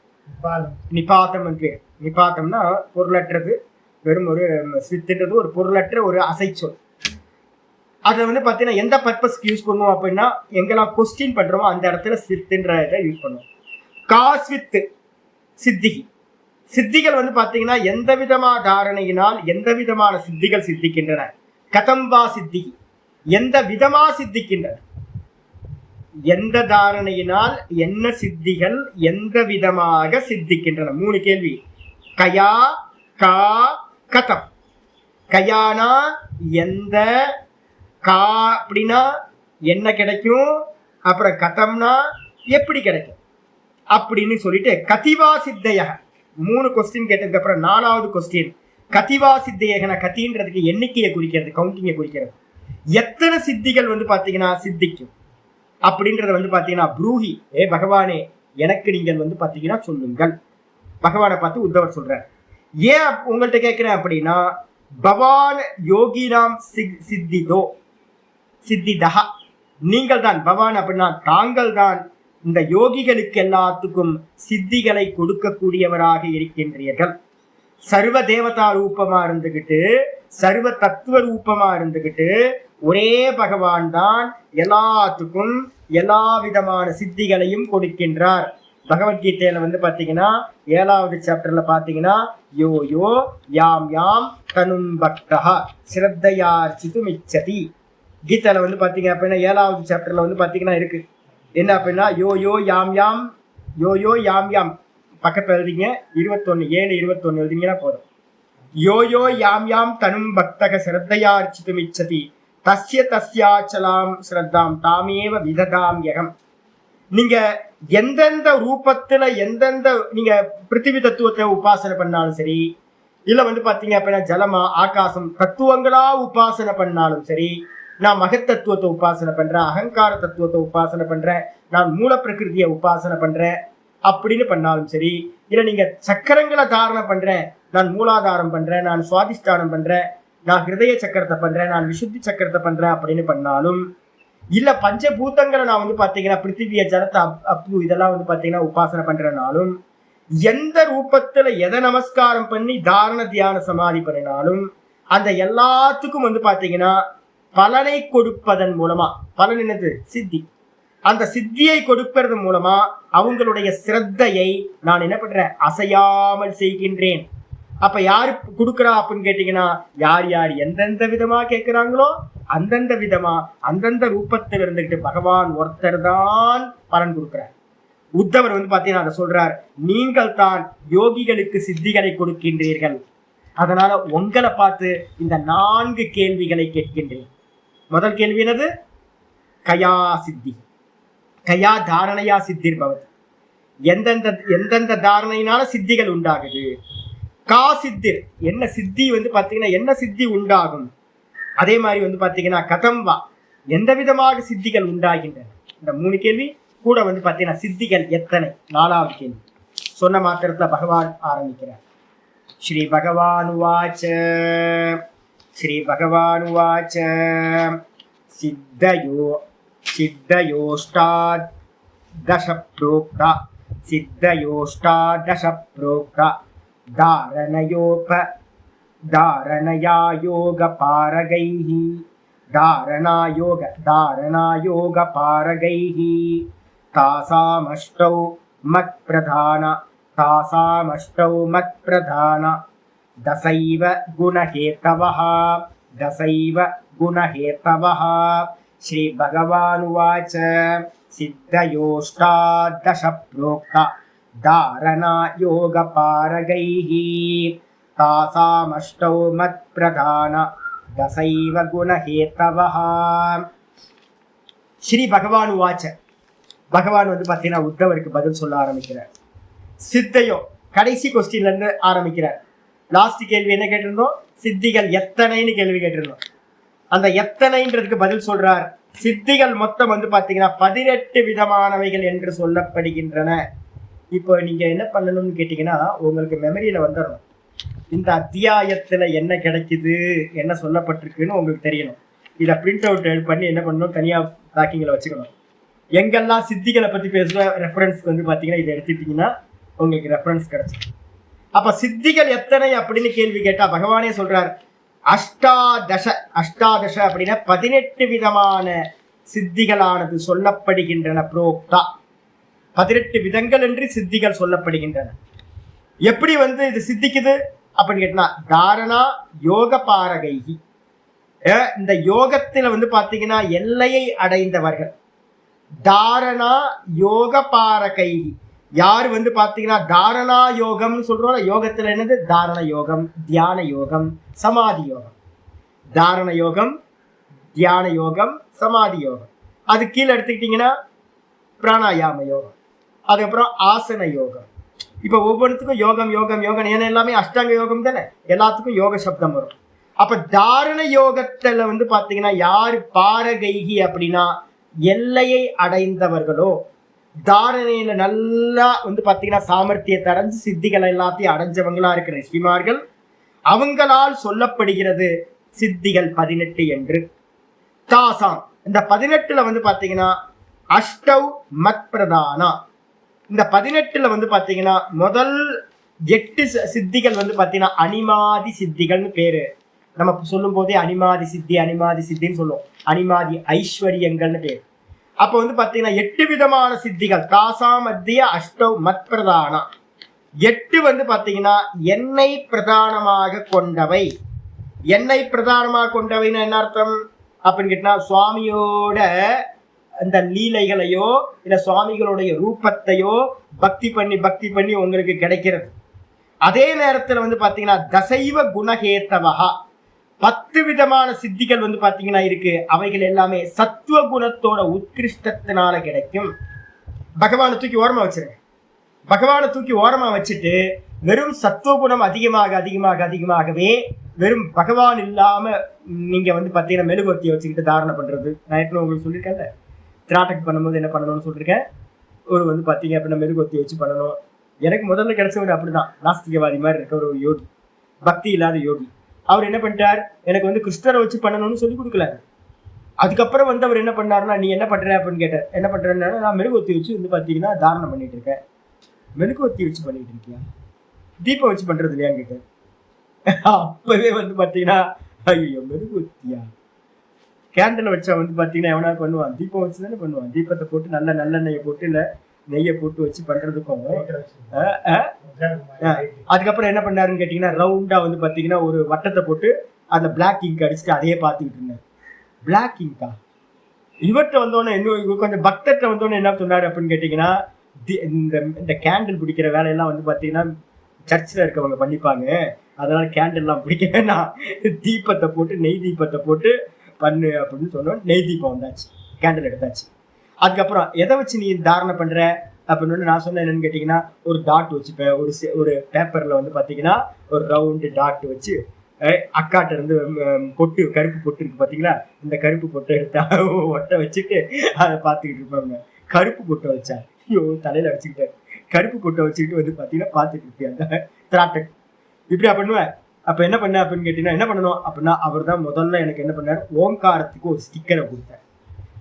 நிபாத்தம் பேர். நிபாத்தம்னா பொருளற்றது, வெறும் ஒரு ஸ்வித்துன்றது ஒரு பொருளற்ற ஒரு அசைச்சொல். அதை வந்து பார்த்தீங்கன்னா எந்த பர்பஸ்க்கு யூஸ் பண்ணுவோம் அப்படின்னா, எங்கெல்லாம் கொஸ்டின் பண்ணுறோமோ அந்த இடத்துல ஸ்வித்துன்ற இதை யூஸ் பண்ணுவோம். காஸ்வித்து சித்திகி. சித்திகள் வந்து பார்த்தீங்கன்னா எந்த விதமான தாரணையினால் எந்த விதமான சித்திகள் சித்திக்கின்றன. கதம்பா சித்திகி, எந்த விதமா சித்திக்கின்றன, எந்த தாரணையினால் என்ன சித்திகள் எந்த விதமாக சித்திக்கின்றன. 3 கேள்வி. கயா, கா, கதம். கயானா எந்த, கா அப்படின்னா என்ன கிடைக்கும், அப்புறம் கதம்னா எப்படி கிடைக்கும் அப்படின்னு சொல்லிட்டு கதிவா சித்தையக 3 கொஸ்டின் கேட்டதுக்கு அப்புறம் 4வது கொஸ்டின் கதிவா சித்தையகன. கத்தின்றதுக்கு எண்ணிக்கையை குறிக்கிறது, கவுண்டிங்கை குறிக்கிறது. எத்தனை சித்திகள் வந்து பார்த்தீங்கன்னா சித்திக்கும் அப்படின்றத வந்து பார்த்தீங்கன்னா ப்ரூஹி, பகவானே எனக்கு நீங்கள் வந்து பார்த்தீங்கன்னா சொல்லுங்கள். பகவானை பார்த்து உத்தவர் சொல்றார். ஏன் உங்கள்கிட்ட கேட்கிறேன் அப்படின்னா, பவான் யோகினாம் சித்திதோ சித்திதா, நீங்கள் தான் பவான் அப்படின்னா தாங்கள் தான் இந்த யோகிகளுக்கு எல்லாத்துக்கும் சித்திகளை கொடுக்கக்கூடியவராக இருக்கின்றீர்கள். சர்வ தேவதா ரூபமா இருந்துகிட்டு, சர்வ தத்துவ ரூபமா இருந்துகிட்டு ஒரே பகவான் தான் எல்லாத்துக்கும் எல்லா விதமான சித்திகளையும் கொடுக்கின்றார். பகவத்கீதையில வந்து பாத்தீங்கன்னா 7வது சாப்டர்ல பாத்தீங்கன்னா யோ யோ யாம் யாம் தனும் பக்தஹ ஸ்ரத்தையார்ச்சிதும் இச்சதி. கீதையில வந்து பாத்தீங்க அப்படின்னா 7வது சாப்டர்ல வந்து பாத்தீங்கன்னா இருக்கு என்ன அப்படின்னா, யோ யோ யாம் யாம், யோ யோ யாம் யாம் பக்கத்துல எழுதிங்க 21:7-21 எழுதிங்கன்னா போதும். யோ யோ யாம் யாம் தனும் பக்தக ஸ்ரத்தையார்ச்சிதும் இச்சதி தஸ்ய தஸ்யாச்சலாம் ஸ்ரத்தாம் தாமேவ விததாம் யகம். நீங்க எந்தெந்த ரூபத்துல எந்தெந்த நீங்க பிருத்திவி தத்துவத்தை உபாசனை பண்ணாலும் சரி, இல்ல வந்து பாத்தீங்க அப்படின்னா ஜலமா ஆகாசம் தத்துவங்களா உபாசனை பண்ணாலும் சரி, நான் மகத் தத்துவத்தை உபாசனை பண்றேன், அகங்கார தத்துவத்தை உபாசனை பண்றேன், நான் மூல பிரகிருதியை உபாசனை பண்றேன் அப்படின்னு பண்ணாலும் சரி, இல்ல நீங்க சக்கரங்களை தாரணை பண்றேன், நான் மூலாதாரம் பண்றேன், நான் சுவாதிஷ்டானம் பண்றேன், நான் ஹிருதய சக்கரத்தை பண்றேன், நான் விசுத்தி சக்கரத்தை பண்றேன் அப்படின்னு பண்ணாலும், இல்ல பஞ்சபூதங்களை நான் வந்து பாத்தீங்கன்னா பிருத்திவிய ஜலத்தை அப்பு இதெல்லாம் வந்து பாத்தீங்கன்னா உபாசனை பண்றனாலும், எந்த ரூபத்துல எதை நமஸ்காரம் பண்ணி தாரண தியான சமாதி பண்ணினாலும் அந்த எல்லாத்துக்கும் வந்து பாத்தீங்கன்னா பலனை கொடுப்பதன் மூலமா, பலன் என்னது சித்தி, அந்த சித்தியை கொடுப்பது மூலமா அவங்களுடைய சிரத்தையை நான் என்ன பண்றேன், அசையாமல் செய்கின்றேன். அப்ப யாரு கொடுக்குறா அப்படின்னு கேட்டீங்கன்னா, யார் யார் எந்தெந்த விதமா கேட்கிறாங்களோ அந்தந்த விதமா அந்தந்த ரூபத்தில் இருந்துகிட்டு பகவான் ஒருத்தர் தான் பலன் கொடுக்கிறார். உத்தவர் வந்து பாத்தீங்கன்னா அதை சொல்றார், நீங்கள் தான் யோகிகளுக்கு சித்திகளை கொடுக்கின்றீர்கள், அதனால உங்களை பார்த்து இந்த 4 கேள்விகளை கேட்கின்றேன். முதல் கேள்வி என்னது, கயா சித்தி, கயா தாரணையா சித்திர் பவத், எந்தெந்த தாரணையினால சித்திகள் உண்டாகுது. கா சித்திர், என்ன சித்தி வந்து பாத்தீங்கன்னா என்ன சித்தி உண்டாகும். அதே மாதிரி வந்து பாத்தீங்கன்னா கதம்பா, எந்த விதமாக சித்திகள் உண்டாகின்றன. இந்த 3 கேள்வி கூட வந்து பாத்தீங்கன்னா சித்திகள் எத்தனை, 4வது கேள்வி. சொன்ன மாத்திரத்துல பகவான் ஆரம்பிக்கிறார். ஸ்ரீ பகவான் உவாச்ச, ஸ்ரீ பகவான் உவாச்ச, சித்தயோஷ்டாதச ப்ரோக்தா சித்தயோஷ்டாதச ப்ரோக்தா தாரணயா யோக பாரகைஹி தாரணாயோக பாரகைஹி தாசாமஷ்டௌ மத்பிரதான தசைவ குணஹேதவஹ. ஸ்ரீ பகவான் உவாச்ச, சித்தயோஷ்டாதச ப்ரோக்தா தாரணா யோக பாரகைஹி தாசாமஷ்டௌ மத் பிரதான தசைவ குணஹேதவஹ. ஸ்ரீ பகவான் உவாச்ச. பகவான் வந்து பார்த்தீங்கன்னா உத்தவருக்கு பதில் சொல்ல ஆரம்பிக்கிறார். சித்தையோ கடைசி கொஸ்டின்ல இருந்து ஆரம்பிக்கிறார். லாஸ்ட் கேள்வி என்ன கேட்டிருந்தோம்? சித்திகள் எத்தனைன்னு கேள்வி கேட்டிருந்தோம். அந்த எத்தனைன்றதுக்கு பதில் சொல்றார். சித்திகள் மொத்தம் வந்து பார்த்தீங்கன்னா 18 விதமானவைகள் என்று சொல்லப்படுகின்றன. இப்போ நீங்க என்ன பண்ணணும்னு கேட்டீங்கன்னா உங்களுக்கு மெமரியில வந்துடணும். இந்த அத்தியாயத்துல என்ன கிடைக்குது, என்ன சொல்லப்பட்டிருக்குன்னு உங்களுக்கு தெரியணும். இதை பிரிண்ட் அவுட் பண்ணி என்ன பண்ணணும், தனியா பேக்கிங்ல வச்சுக்கணும். எங்கெல்லாம் சித்திகளை பத்தி பேசுற ரெஃபரன்ஸ் வந்து பாத்தீங்கன்னா இதை எடுத்துட்டீங்கன்னா உங்களுக்கு ரெஃபரன்ஸ் கிடைச்சிடும். அப்ப சித்திகள் எத்தனை அப்படின்னு கேள்வி கேட்டா பகவானே சொல்றார் அஷ்டாதச. அஷ்டாதச அப்படின்னா 18 விதமான சித்திகளானது சொல்லப்படுகின்றன. புரோக்தா 18 விதங்கள் என்று சித்திகள் சொல்லப்படுகின்றன. எப்படி வந்து இது சித்திக்குது அப்படின்னு கேட்டா தாரணா யோக பாரகைகி. இந்த யோகத்துல வந்து பாத்தீங்கன்னா எல்லையை அடைந்தவர்கள். தாரணா யோக பாரகைகி யாரு வந்து பாத்தீங்கன்னா தாரணா யோகம்னு சொல்றோம். யோகத்துல என்னது? தாரண யோகம், தியான யோகம், சமாதி யோகம். தாரண யோகம், தியான யோகம், சமாதி யோகம். அது கீழே எடுத்துக்கிட்டீங்கன்னா பிராணாயாம யோகம், அதுக்கப்புறம் ஆசன யோகம். இப்ப ஒவ்வொன்றுத்துக்கும் யோகம் யோகம் யோகம் ஏன்னா எல்லாமே அஷ்டாங்க யோகம் தானே, எல்லாத்துக்கும் யோக சப்தம் வரும். அப்ப தாரண யோகத்துல வந்து பாத்தீங்கன்னா யாரு பாரகைகி அப்படின்னா எல்லையை அடைந்தவர்களோ, தாரணையில நல்லா வந்து பாத்தீங்கன்னா சாமர்த்தியத்தை அடைஞ்சு சித்திகளை எல்லாத்தையும் அடைஞ்சவங்களா இருக்கிற ரிஷிமார்கள், அவங்களால் சொல்லப்படுகிறது சித்திகள் 18 என்று. தாசாம் இந்த 18ல வந்து பாத்தீங்கன்னா அஷ்டவ் மத் பிரதானா. இந்த 18ல வந்து பாத்தீங்கன்னா முதல் 8 சித்திகள் வந்து பாத்தீங்கன்னா அனிமாதி சித்திகள்னு பேரு. நம்ம சொல்லும் போதே அனிமாதி சித்தி அனிமாதி சித்தின்னு சொல்லுவோம். அனிமாதி ஐஸ்வர்யங்கள்னு பேரு. அப்ப வந்து பாத்தீங்கன்னா 8 விதமான சித்திகள். தாசா மத்திய அஷ்டவ் மத் பிரதானா. 8 வந்து பாத்தீங்கன்னா என்னை பிரதானமாக கொண்டவை. என்னை பிரதானமாக கொண்டவைன்னு என்ன அர்த்தம் அப்படின்னு கேட்டா சுவாமியோட அந்த லீலைகளையோ இல்ல சுவாமிகளுடைய ரூபத்தையோ பக்தி பண்ணி உங்களுக்கு கிடைக்கிறது. அதே நேரத்துல வந்து பாத்தீங்கன்னா தசைவ குணஹேத்தவஹா 10 விதமான சித்திகள் வந்து பாத்தீங்கன்னா இருக்கு. அவைகள் எல்லாமே சத்துவ குணத்தோட உத்கிருஷ்டத்தினால கிடைக்கும். பகவானை தூக்கி ஓரமா வச்சிருங்க. பகவானை தூக்கி ஓரமா வச்சுட்டு வெறும் சத்துவ குணம் அதிகமாகவே வெறும் பகவான் இல்லாம நீங்க வந்து பாத்தீங்கன்னா மெழுகுவர்த்தியை வச்சுக்கிட்டு தாரணை பண்றது. நான் ஏற்கனவே உங்களுக்கு சொல்லியிருக்கேன்ல, திராட்டக் பண்ணும்போது என்ன பண்ணணும்னு சொல்லியிருக்கேன். ஒரு வந்து பாத்தீங்க அப்படின்னா மெழுகுவர்த்தியை வச்சு பண்ணணும். எனக்கு முதல்ல கிடைச்சவரு அப்படிதான், நாஸ்திகவாதி மாதிரி இருக்க ஒரு யோகி, பக்தி இல்லாத யோகி. அவர் என்ன பண்ணிட்டார், எனக்கு வந்து கிருஷ்ணரை வச்சு பண்ணணும்னு சொல்லி கொடுக்கல. அதுக்கப்புறம் வந்து அவர் என்ன பண்ணாருன்னா, நீ என்ன பண்ற அப்படின்னு கேட்டார். என்ன பண்றேன்னா, நான் மெழுகுவர்த்தி வச்சு வந்து பாத்தீங்கன்னா தாரணம் பண்ணிட்டு இருக்கேன். மெழுகுவர்த்தி வச்சு பண்ணிட்டு இருக்கியா, தீபம் வச்சு பண்றது இல்லையான்னு கேட்டார். அப்பவே வந்து பாத்தீங்கன்னா ஐயோ மெழுகுவர்த்தியா, கேண்டில் வச்சா வந்து பாத்தீங்கன்னா எவனா பண்ணுவான், தீபம் வச்சு தானே பண்ணுவான். தீபத்தை போட்டு நல்ல நல்லெண்ணெயை போட்டு இல்ல நெய்யை போட்டு வச்சு பண்றதுக்கும். அதுக்கப்புறம் என்ன பண்ணாருன்னு கேட்டீங்கன்னா ரவுண்டா வந்து பாத்தீங்கன்னா ஒரு வட்டத்தை போட்டு அந்த பிளாக் இங்க் அடிச்சுட்டு அதையே பார்த்துக்கிட்டு இருந்தேன். பிளாக் இங்கா இவர்கிட்ட வந்தோடனே இன்னும் கொஞ்சம் பக்தர்கிட்ட வந்தோடனே என்ன சொன்னாரு அப்படின்னு கேட்டீங்கன்னா, இந்த கேண்டில் பிடிக்கிற வேலையெல்லாம் வந்து பாத்தீங்கன்னா சர்ச்சில் இருக்கவங்க பண்ணிப்பாங்க, அதனால கேண்டில்லாம் பிடிக்க வேணாம், தீபத்தை போட்டு நெய் தீபத்தை போட்டு பண்ணு அப்படின்னு சொன்னோம். நெய் தீபம் வந்தாச்சு, கேண்டில் எடுத்தாச்சு. அதுக்கப்புறம் எதை வச்சு நீ தாரணை பண்ற அப்படின்னு நான் சொன்னேன். என்னன்னு கேட்டீங்கன்னா ஒரு டாட் வச்சுப்பேன். ஒரு பேப்பர்ல வந்து பாத்தீங்கன்னா ஒரு ரவுண்டு டாட் வச்சு அக்காட்ட இருந்து பொட்டு, கருப்பு பொட்டு இருக்கு பாத்தீங்களா, இந்த கருப்பு பொட்டை எடுத்தா ஒட்டை வச்சுட்டு அதை பார்த்துக்கிட்டு இருப்பாங்க. கருப்பு பொட்டை வச்சா ஐயோ தலையில அடிச்சுக்கிட்டேன். கருப்பு பொட்டை வச்சுக்கிட்டு வந்து பாத்தீங்கன்னா பார்த்துட்டு இருப்பேன் அந்த திராட்டக். இப்படியா பண்ணுவேன். அப்ப என்ன பண்ண அப்படின்னு கேட்டீங்கன்னா என்ன பண்ணணும் அப்படின்னா, அவர் தான் முதல்ல எனக்கு என்ன பண்ணாரு, ஓங்காரத்துக்கு ஒரு ஸ்டிக்கரை கொடுத்தார்.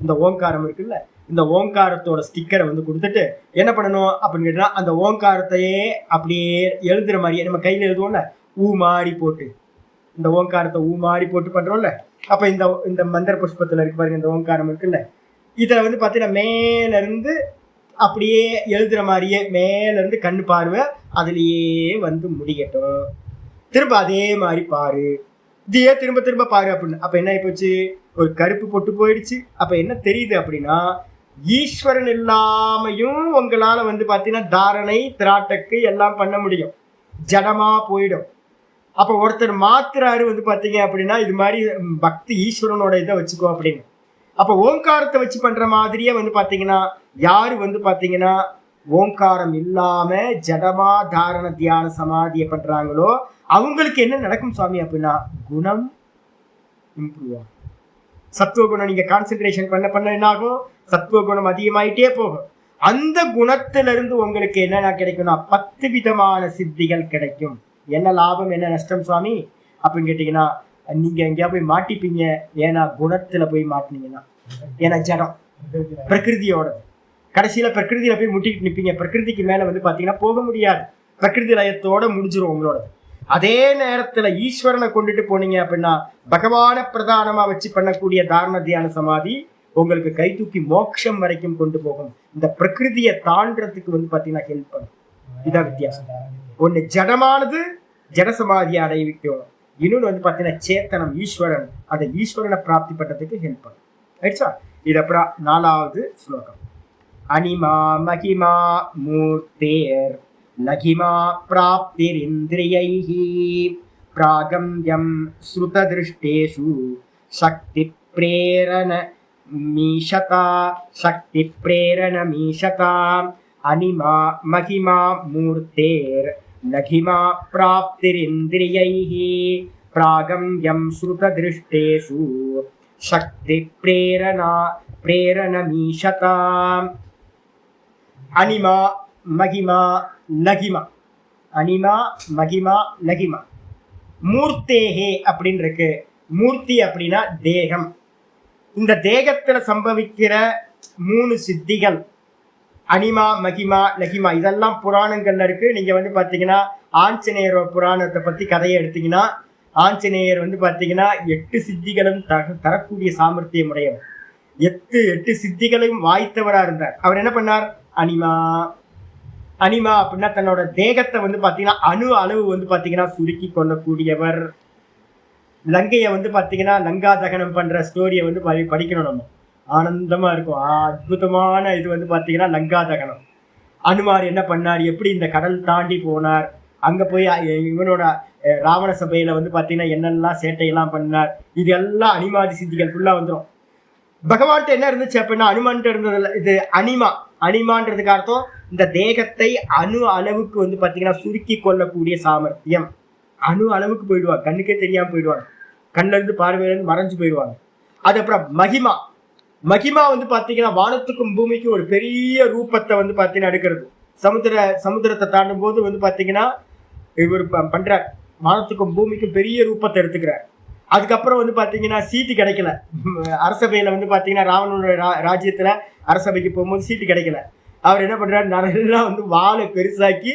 இந்த ஓங்காரம் இருக்குல்ல, இந்த ஓங்காரத்தோட ஸ்டிக்கரை வந்து கொடுத்துட்டு என்ன பண்ணணும் அப்படின்னு கேட்டீங்கன்னா, அந்த ஓங்காரத்தையே அப்படியே எழுதுற மாதிரியே நம்ம கையில எழுதுவோம்ல, ஊ மாறி போட்டு, இந்த ஓங்காரத்தை ஊ மாறி போட்டு பண்றோம்ல. அப்ப இந்த மந்திர புஷ்பத்துல இருக்கு பாருங்க, இந்த ஓங்காரம் இருக்குல்ல, இதுல வந்து பாத்தீங்கன்னா மேல இருந்து அப்படியே எழுதுற மாதிரியே மேல இருந்து கண்ணு பார்வை அதுலயே வந்து முடியட்டும். திரும்ப அதே மாதிரி பாரு, இதையே திரும்ப பாரு அப்படின்னு. அப்ப என்ன ஆயிப்போச்சு, ஒரு கருப்பு பொட்டு போயிடுச்சு. அப்ப என்ன தெரியுது அப்படின்னா, ஈஸ்வரன் இல்லாமையும் உங்களால வந்து பாத்தீங்கன்னா தாரணை திராட்டக்கு எல்லாம் பண்ண முடியும், ஜடமா போயிடும். அப்ப ஒருத்தர் மாத்துறாரு வந்து பாத்தீங்க அப்படின்னா இது மாதிரி பக்தி ஈஸ்வரனோட இதை வச்சுக்கோ அப்படின்னு. அப்ப ஓங்காரத்தை வச்சு பண்ற மாதிரியே வந்து பாத்தீங்கன்னா யாரு வந்து பாத்தீங்கன்னா ஓங்காரம் இல்லாம ஜடமா தாரண தியான சமாதியை பண்றாங்களோ அவங்களுக்கு என்ன நடக்கும் சுவாமி அப்படின்னா குணம் இம்ப்ரூவ் ஆகும். சத்துவ குணம் நீங்க கான்சென்ட்ரேஷன் பண்ண பண்ண என்ன ஆகும், சத்துவ குணம் அதிகமாயிட்டே போகும். அந்த குணத்திலிருந்து உங்களுக்கு என்னென்ன கிடைக்கும்னா 10 விதமான சித்திகள் கிடைக்கும். என்ன லாபம் என்ன நஷ்டம் சுவாமி அப்படின்னு கேட்டீங்கன்னா நீங்க எங்கேயா போய் மாட்டிப்பீங்க. ஏன்னா குணத்துல போய் மாட்டினீங்கன்னா, ஏன்னா ஜடம் பிரகிருதியோட கடைசியில பிரகிருதியில போய் முட்டிட்டு நிற்பீங்க. பிரகிருதிக்கு மேல வந்து பாத்தீங்கன்னா போக முடியாது, பிரகிருதி லயத்தோட முடிஞ்சிரும் உங்களோட. அதே நேரத்துல ஈஸ்வரனை கொண்டுட்டு போனீங்க அப்படின்னா பகவான பிரதானமா வச்சு பண்ணக்கூடிய தாரண தியான சமாதி உங்களுக்கு கை தூக்கி மோட்சம் வரைக்கும் கொண்டு போகும். இந்த பிரகிருதியை தாண்டறதுக்கு வந்து பாத்தீங்கன்னா ஹெல்ப் பண்ணும். இதான் வித்தியாசம். ஒண்ணு ஜடமானது ஜட சமாதியை அடைவிக்கும், இன்னொன்று வந்து பாத்தீங்கன்னா சேத்தனம் ஈஸ்வரன், அந்த ஈஸ்வரனை பிராப்தி பண்றதுக்கு ஹெல்ப் பண்ணும். ரைட்ஸா? இது அப்புறம் 4வது ஸ்லோகம். அனிமா மகிமா மூர்த்தேர் லகிமா பிராப்திரிந்திரியைஹி பிராகம்யம் ஸ்ருததிருஷ்டேஷு சக்தி பிரேரண மீஷதா சக்தி பிரேரண மீஷதா அனிமா மகிமா மூர்த்தேர் லகிமா பிராப்திரிந்திரியைஹி பிராகம்யம் ஸ்ருததிருஷ்டேஷு சக்தி பிரேரண மீஷதா. அனிமா மகிமா லகிமா, அனிமா மகிமா லகிமா. மூர்த்தேகே அப்படின்னு இருக்கு. மூர்த்தி அப்படின்னா தேகம். இந்த தேகத்துல சம்பவிக்கிற 3 சித்திகள் அனிமா மகிமா லகிமா இதெல்லாம் புராணங்கள்ல இருக்கு. நீங்க வந்து பாத்தீங்கன்னா ஆஞ்சநேயரோட புராணத்தை பத்தி கதையை எடுத்தீங்கன்னா ஆஞ்சநேயர் வந்து பாத்தீங்கன்னா 8 சித்திகளும் தரக்கூடிய சாமர்த்தியம் உடையவர். 8 சித்திகளையும் வாய்த்தவரா இருந்தார். அவர் என்ன பண்ணார், அனிமா அனிமா அப்படின்னா தன்னோட தேகத்தை வந்து பாத்தீங்கன்னா அணு அளவு வந்து பாத்தீங்கன்னா சுருக்கி கொள்ளக்கூடியவர். லங்கையை வந்து பாத்தீங்கன்னா லங்கா தகனம் பண்ற ஸ்டோரியை வந்து படிக்கணும், நம்ம ஆனந்தமா இருக்கும். அற்புதமான இது வந்து பாத்தீங்கன்னா லங்கா தகனம். அனுமார் என்ன பண்ணார், எப்படி இந்த கடல் தாண்டி போனார், அங்க போய் இவனோட ராவண சபையில வந்து பாத்தீங்கன்னா என்னெல்லாம் சேட்டையெல்லாம் பண்ணார், இது எல்லாம் அனிமாதி சித்திகள் ஃபுல்லா வந்துடும். பகவான்கிட்ட என்ன இருந்துச்சு அப்படின்னா அனுமான்ட்டு இருந்தது இது அனிமா. அனிமான்றதுக்கு அர்த்தம் இந்த தேகத்தை அணு அளவுக்கு வந்து பாத்தீங்கன்னா சுருக்கி கொள்ளக்கூடிய சாமர்த்தியம். அணு அளவுக்கு போயிடுவாங்க, கண்ணுக்கே தெரியாம போயிடுவாங்க, கண்ணுல இருந்து பார்வையில இருந்து மறைஞ்சு போயிடுவாங்க. அது அப்புறம் மகிமா. மகிமா வந்து பாத்தீங்கன்னா வானத்துக்கும் பூமிக்கும் ஒரு பெரிய ரூபத்தை வந்து பாத்தீங்கன்னா எடுக்கிறது. சமுத்திரத்தை தாண்டும் போது வந்து பாத்தீங்கன்னா இவர் பண்றார், வானத்துக்கும் பூமிக்கும் பெரிய ரூபத்தை எடுத்துக்கிறார். அதுக்கப்புறம் வந்து பாத்தீங்கன்னா சீட்டு கிடைக்கல. அரசபையில வந்து பாத்தீங்கன்னா ராவணோட ராஜ்யத்துல அரசபைக்கு போகும்போது சீட்டு கிடைக்கல. அவர் என்ன பண்றாரு, நல்லா வந்து வாழை பெருசாக்கி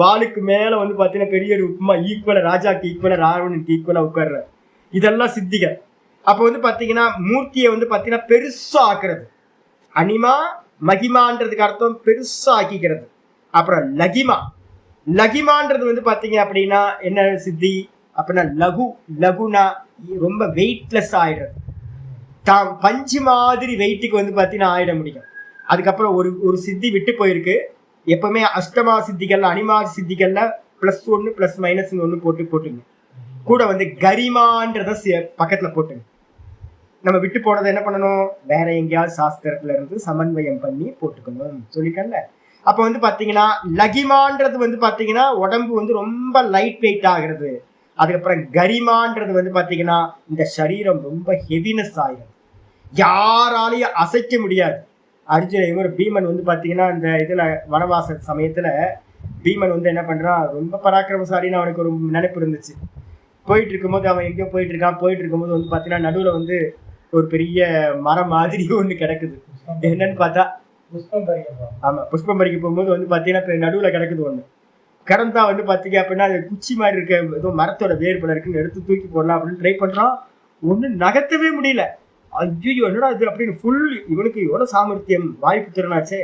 வாளுக்கு மேல வந்து பாத்தீங்கன்னா பெரிய ரூபமா ஈக்குவலா ராஜாக்கு ஈக்குவலா ராவணனுக்கு ஈக்குவலா உட்கார்றாரு. இதெல்லாம் சித்திகள். அப்ப வந்து பாத்தீங்கன்னா மூர்த்தியை வந்து பாத்தீங்கன்னா பெருசா ஆக்குறது. அனிமா மகிமான்றதுக்கு அர்த்தம் பெருசா ஆக்கிக்கிறது. அப்புறம் லகிமா. லகிமான்றது வந்து பாத்தீங்க அப்படின்னா என்ன சித்தி அப்படின்னா லகுனா ரொம்ப வெயிட்லெஸ் ஆயிடுறது. பஞ்சு மாதிரி வெயிட்டுக்கு வந்து பாத்தீங்கன்னா ஆயிட முடியும். அதுக்கப்புறம் ஒரு சித்தி விட்டு போயிருக்கு. எப்பவுமே அஷ்டமா சித்திகள் அனிமா சித்திகள்ல +1 +- போட்டுங்க. கூட வந்து கரிமான்றத பக்கத்துல போட்டுங்க. நம்ம விட்டு போனதை என்ன பண்ணணும், வேற எங்கேயாவது சாஸ்திரத்துல இருந்து சமன்வயம் பண்ணி போட்டுக்கணும் சொல்லிக்கல. அப்ப வந்து பாத்தீங்கன்னா லகிமான்றது வந்து பாத்தீங்கன்னா உடம்பு வந்து ரொம்ப லைட் வெயிட் ஆகிறது. அதுக்கப்புறம் கரிமான்றது வந்து பாத்தீங்கன்னா இந்த சரீரம் ரொம்ப ஹெவினஸ் ஆகிறது, யாராலையும் அசைக்க முடியாது. இவர் பீமன் வந்து பாத்தீங்கன்னா இந்த இதுல வனவாச சமயத்துல பீமன் வந்து என்ன பண்றான், ரொம்ப பராக்கிரமசாலின்னு அவனுக்கு ஒரு நினைப்பு இருந்துச்சு. போயிட்டு இருக்கும்போது அவன் எங்கேயோ போயிட்டு இருக்கும்போது வந்து பாத்தீங்கன்னா நடுவுல வந்து ஒரு பெரிய மரம் மாதிரி ஒண்ணு கிடக்குது. என்னன்னு பார்த்தா புஷ்பம் பறிக்க. ஆமா, புஷ்பம் பறிக்க போகும்போது வந்து பாத்தீங்கன்னா நடுவுல கிடக்குது ஒண்ணு. கிடந்தா வந்து பாத்தீங்க அப்படின்னா அது குச்சி மாதிரி இருக்க ஏதோ மரத்தோட வேறுபட இருக்குன்னு எடுத்து தூக்கி போடலாம் அப்படின்னு ட்ரை பண்றான். ஒண்ணு நகர்த்தவே முடியல. ஐயோ என்னடா இது அப்படின்னு ஃபுல் இவனுக்கு எவ்வளவு சாமர்த்தியம், வாய்ப்பு திறனாச்சே.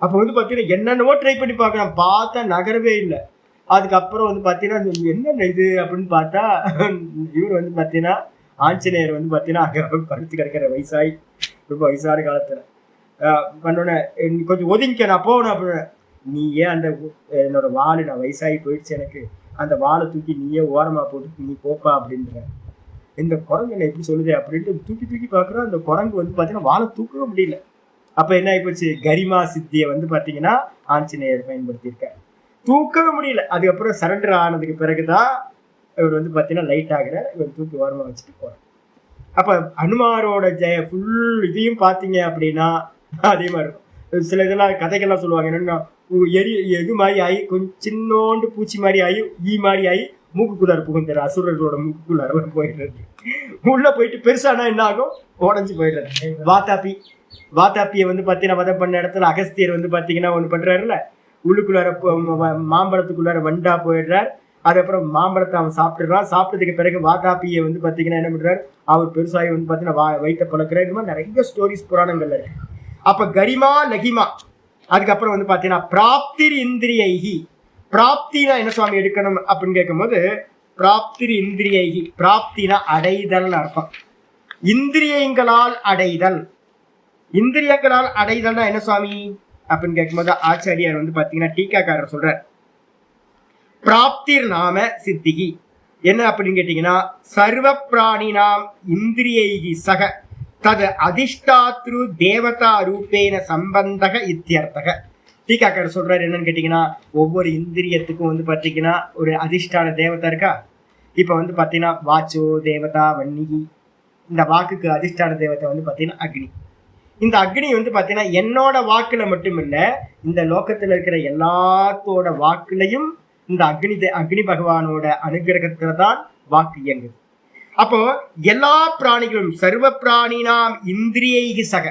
அப்ப வந்து பாத்தீங்கன்னா என்னென்னவோ ட்ரை பண்ணி பார்க்கலாம், பார்த்தா நகரவே இல்லை. அதுக்கப்புறம் வந்து பாத்தீங்கன்னா என்னென்ன இது அப்படின்னு பார்த்தா இவர் வந்து பாத்தீங்கன்னா ஆஞ்சநேயர் வந்து பாத்தீங்கன்னா அங்க படுத்து கிடக்கிற வயசாய் ரொம்ப வயசான காலத்துல பண்ணோன்னே கொஞ்சம் ஒதுங்க நான் போகணும் அப்படின்னு. நீ ஏன் அந்த என்னோட வாள் நான் வயசாகி போயிடுச்சு எனக்கு, அந்த வாளை தூக்கி நீயே ஓரமாக போட்டு நீ போப்பா அப்படின்ற. இந்த குரங்கு என்ன எப்படி சொல்லுது அப்படின்ட்டு தூக்கி தூக்கி பார்க்குறோம். அந்த குரங்கு வந்து பார்த்தீங்கன்னா வாழை தூக்கவே முடியல. அப்போ என்ன ஆகிப்போச்சு, கரிமா சித்தியை வந்து பார்த்தீங்கன்னா ஆஞ்சநேயர் பயன்படுத்தியிருக்கார், தூக்கவே முடியல. அதுக்கப்புறம் சரண்டர் ஆனதுக்கு பிறகுதான் இவர் வந்து பார்த்தீங்கன்னா லைட் ஆகிறார், இவர் தூக்கி ஓரமாக வச்சுட்டு போகிறார். அப்போ ஹனுமாரோட ஃபுல் இதையும் பார்த்தீங்க அப்படின்னா அதே மாதிரி இருக்கும். சில இதெல்லாம் கதைகள்லாம் சொல்லுவாங்க, என்னென்னா எது மாதிரி ஆகி கொஞ்சம் சின்னோண்டு பூச்சி மாதிரி ஆகி ஈ மாதிரி ஆகி மூக்குக்குள்ளார புகுந்துற அசுரர்களோட மூக்குக்குள்ளார போயிடுறது, உள்ள போயிட்டு பெருசானா என்ன ஆகும், உடஞ்சி போயிடுறது. வாத்தாப்பியை வந்து பார்த்தீங்கன்னா வதை பண்ண இடத்துல அகஸ்தியர் வந்து பார்த்தீங்கன்னா ஒன்று பண்ணுறாருல, உள்ளுக்குள்ளார மாம்பழத்துக்குள்ளார வண்டா போயிடுறார். அதுக்கப்புறம் மாம்பழத்தை அவன் சாப்பிட்டுறான். சாப்பிட்டதுக்கு பிறகு வாதாப்பியை வந்து பார்த்தீங்கன்னா என்ன பண்ணுறாரு, அவர் பெருசாகி வந்து பார்த்தீங்கன்னா வயிற்ற பழக்கிறார். இந்த மாதிரி நிறைய ஸ்டோரிஸ் புராணங்கள்ல இருக்கு. அப்போ கரிமா லகிமா, அதுக்கப்புறம் வந்து பார்த்தீங்கன்னா பிராப்திர் இந்திரியைகி. பிராப்தினா என்ன சுவாமி எடுக்கணும் அப்படின்னு கேட்கும்போது, பிராப்திர் இந்திரியைகி, பிராப்தினா அடைதல் அர்த்தம். இந்திரியங்களால் அடைதல், இந்திரியங்களால் அடைதல்னா என்ன சுவாமி அப்படின்னு கேட்கும்போது ஆச்சாரியார் வந்து பார்த்தீங்கன்னா டீக்காக்காரர் சொல்றார், பிராப்திர் நாம சித்திகி என்ன அப்படின்னு கேட்டீங்கன்னா, சர்வ பிராணி நாம் இந்திரியைகி சக தது அதிஷ்டாத்ரு தேவதா ரூபேன சம்பந்தக இத்தியர்த்தக. டீக்காக்காரர் சொல்றாரு என்னன்னு கேட்டீங்கன்னா, ஒவ்வொரு இந்திரியத்துக்கும் வந்து பார்த்தீங்கன்னா ஒரு அதிஷ்டான தேவதா இருக்கா. இப்போ வந்து பார்த்தீங்கன்னா வாச்சோ தேவதா வன்னிகி, இந்த வாக்குக்கு அதிஷ்டான தேவதை வந்து பார்த்தீங்கன்னா அக்னி. இந்த அக்னி வந்து பார்த்தீங்கன்னா என்னோட வாக்குல மட்டும் இல்லை, இந்த லோகத்தில் இருக்கிற எல்லாத்தோட வாக்குலையும் இந்த அக்னி பகவானோட அனுகிரகத்துல தான் வாக்கு இயங்குது. அப்போ எல்லா பிராணிகளும் சர்வ பிராணி நாம் இந்திரியைகி சக,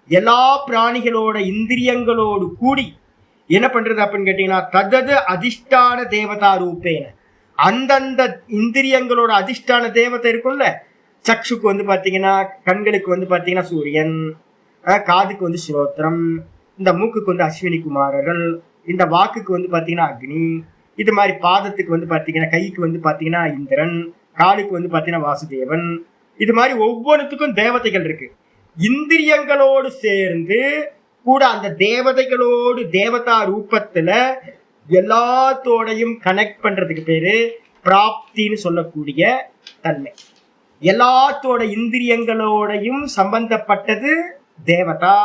எல்லா பிராணிகளோட இந்திரியங்களோடு கூடி என்ன பண்றது அப்படின்னு கேட்டீங்கன்னா, ததது அதிஷ்டான தேவதா ரூபேன, அந்தந்த இந்திரியங்களோட அதிஷ்டான தேவதை இருக்கும்ல. சக்ஷுக்கு வந்து பார்த்தீங்கன்னா கண்களுக்கு வந்து பார்த்தீங்கன்னா சூரியன், காதுக்கு வந்து ஸ்ரோத்திரம், இந்த மூக்குக்கு வந்து அஸ்வினி குமாரர்கள், இந்த வாக்குக்கு வந்து பார்த்தீங்கன்னா அக்னி, இது மாதிரி பாதத்துக்கு வந்து பார்த்தீங்கன்னா கைக்கு வந்து பார்த்தீங்கன்னா இந்திரன், காலுக்கு வந்து பார்த்தீங்கன்னா வாசுதேவன். இது மாதிரி ஒவ்வொன்றுத்துக்கும் தேவதைகள் இருக்கு. இந்திரியங்களோடு சேர்ந்து கூட அந்த தேவதைகளோடு தேவதா ரூபத்துல எல்லாத்தோடையும் கனெக்ட் பண்றதுக்கு பேரு பிராப்தின்னு சொல்லக்கூடிய தன்மை. எல்லாத்தோட இந்திரியங்களோடையும் சம்பந்தப்பட்டது தேவதா,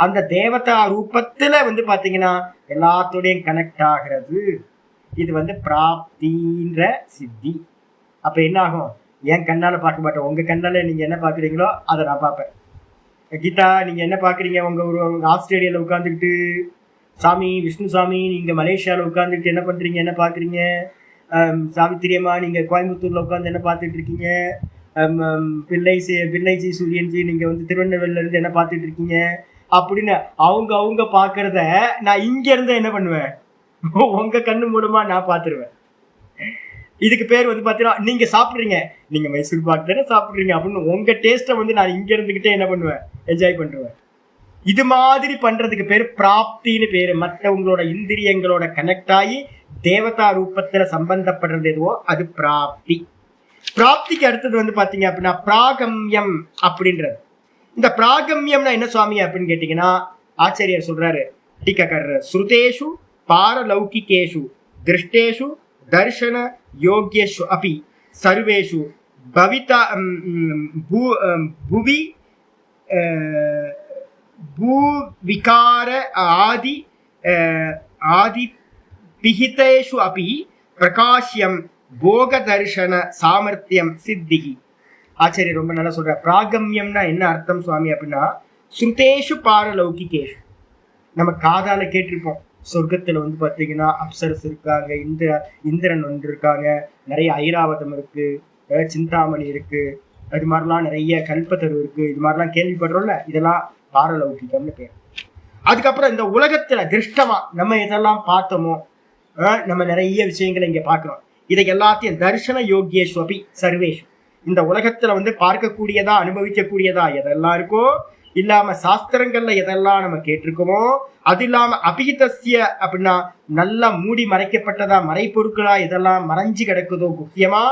அந்த தேவதா ரூபத்துல வந்து பாத்தீங்கன்னா எல்லாத்தோடையும் கனெக்ட் ஆகிறது. இது வந்து பிராப்தின்ற சித்தி. அப்ப என்ன ஆகும், என் கண்ணால பார்க்க மாட்டேன், உங்க கண்ணால நீங்க என்ன பாக்குறீங்களோ அதை நான் பார்ப்பேன். கீதா நீங்க என்ன பாக்குறீங்க, உங்க ஆஸ்திரேலியால உட்காந்துக்கிட்டு, சாமி விஷ்ணு சாமி நீங்க மலேசியால உட்காந்துக்கிட்டு என்ன பண்றீங்க, என்ன பாக்குறீங்க, சாவித்திரியம்மா நீங்க கோயம்புத்தூர்ல உட்காந்து என்ன பார்த்துட்டு இருக்கீங்க, பிள்ளைச்சி சூரியன்ஜி நீங்க வந்து திருவண்ணாமலையில இருந்து என்ன பார்த்துட்டு இருக்கீங்க அப்படின்னு அவங்க பாக்குறத நான் இங்க இருந்து என்ன பண்ணுவேன், உங்க கண்ணு மூலமா நான் பார்த்துருவேன். இதுக்கு பேர் வந்து பார்த்தீங்கன்னா நீங்க சாப்பிட்றீங்க, நீங்க மைசூர் பாக்கு தானே சாப்பிட்றீங்க அப்படின்னு உங்க டேஸ்ட்டை வந்து நான் இங்க இருந்துகிட்டே என்ன பண்ணுவேன், என்ஜாய் பண்ணுவேன். இது மாதிரி பண்றதுக்கு பேர் பிராப்தின்னு பேரு. மற்றவங்களோட இந்திரியங்களோட கனெக்ட் ஆகி தேவதா ரூபத்துல சம்பந்தப்படுறது எதுவோ அது பிராப்தி. பிராப்திக்கு அடுத்தது வந்து பாத்தீங்க அப்படின்னா பிராகம்யம் அப்படின்றது. இந்த பிராகம்யம்னா என்ன சுவாமி அப்படின்னு கேட்டீங்கன்னா, ஆச்சாரியர் சொல்றாரு டீக்காக்காரர், ஸ்ருதேஷு பாரலௌகிகேஷு திருஷ்டேஷு தர்ஷன யோக்யேஷு அபி சர்வேஷு பவிதா புவி பூவிகார ஆதி பிஹிதேஷு அபி பிரகாஷ்யம் போக தர்ஷன சாமர்த்தியம் சித்திகி. ஆச்சாரியர் ரொம்ப நல்லா சொல்ற. பிராகம்யம்னா என்ன அர்த்தம் சுவாமி அப்படின்னா, ஸ்ருதேஷு பாரலௌகிகேஷு, நம்ம காதால கேட்டிருப்போம், சொர்க்கத்துல வந்து பார்த்தீங்கன்னா அப்சரஸ் இருக்காங்க, இந்திரன் வந்து இருக்காங்க, நிறைய ஐராவதம் இருக்கு, சிந்தாமணி இருக்கு, அது மாதிரிலாம் நிறைய கல்பத்தரு இருக்கு, இது மாதிரிலாம் கேள்விப்படுறோம்ல, இதெல்லாம் பாரலௌகிகம்னு பேர். அதுக்கப்புறம் இந்த உலகத்துல திருஷ்டமா நம்ம எதெல்லாம் பார்த்தோமோ, நம்ம நிறைய விஷயங்களை இங்க பார்க்கிறோம். இதை எல்லாத்தையும் தர்ஷன யோகியேஷு அபி சர்வேஷு, இந்த உலகத்துல வந்து பார்க்கக்கூடியதா அனுபவிக்கக்கூடியதா எதெல்லாம் இருக்கோ, இல்லாம சாஸ்திரங்கள்ல எதெல்லாம் நம்ம கேட்டிருக்கோமோ, அது இல்லாம அபிஹிதஸ்ய அப்படின்னா நல்லா மூடி மறைக்கப்பட்டதா மறைப்பொருட்களா எதெல்லாம் மறைஞ்சு கிடக்குதோ முக்கியமா,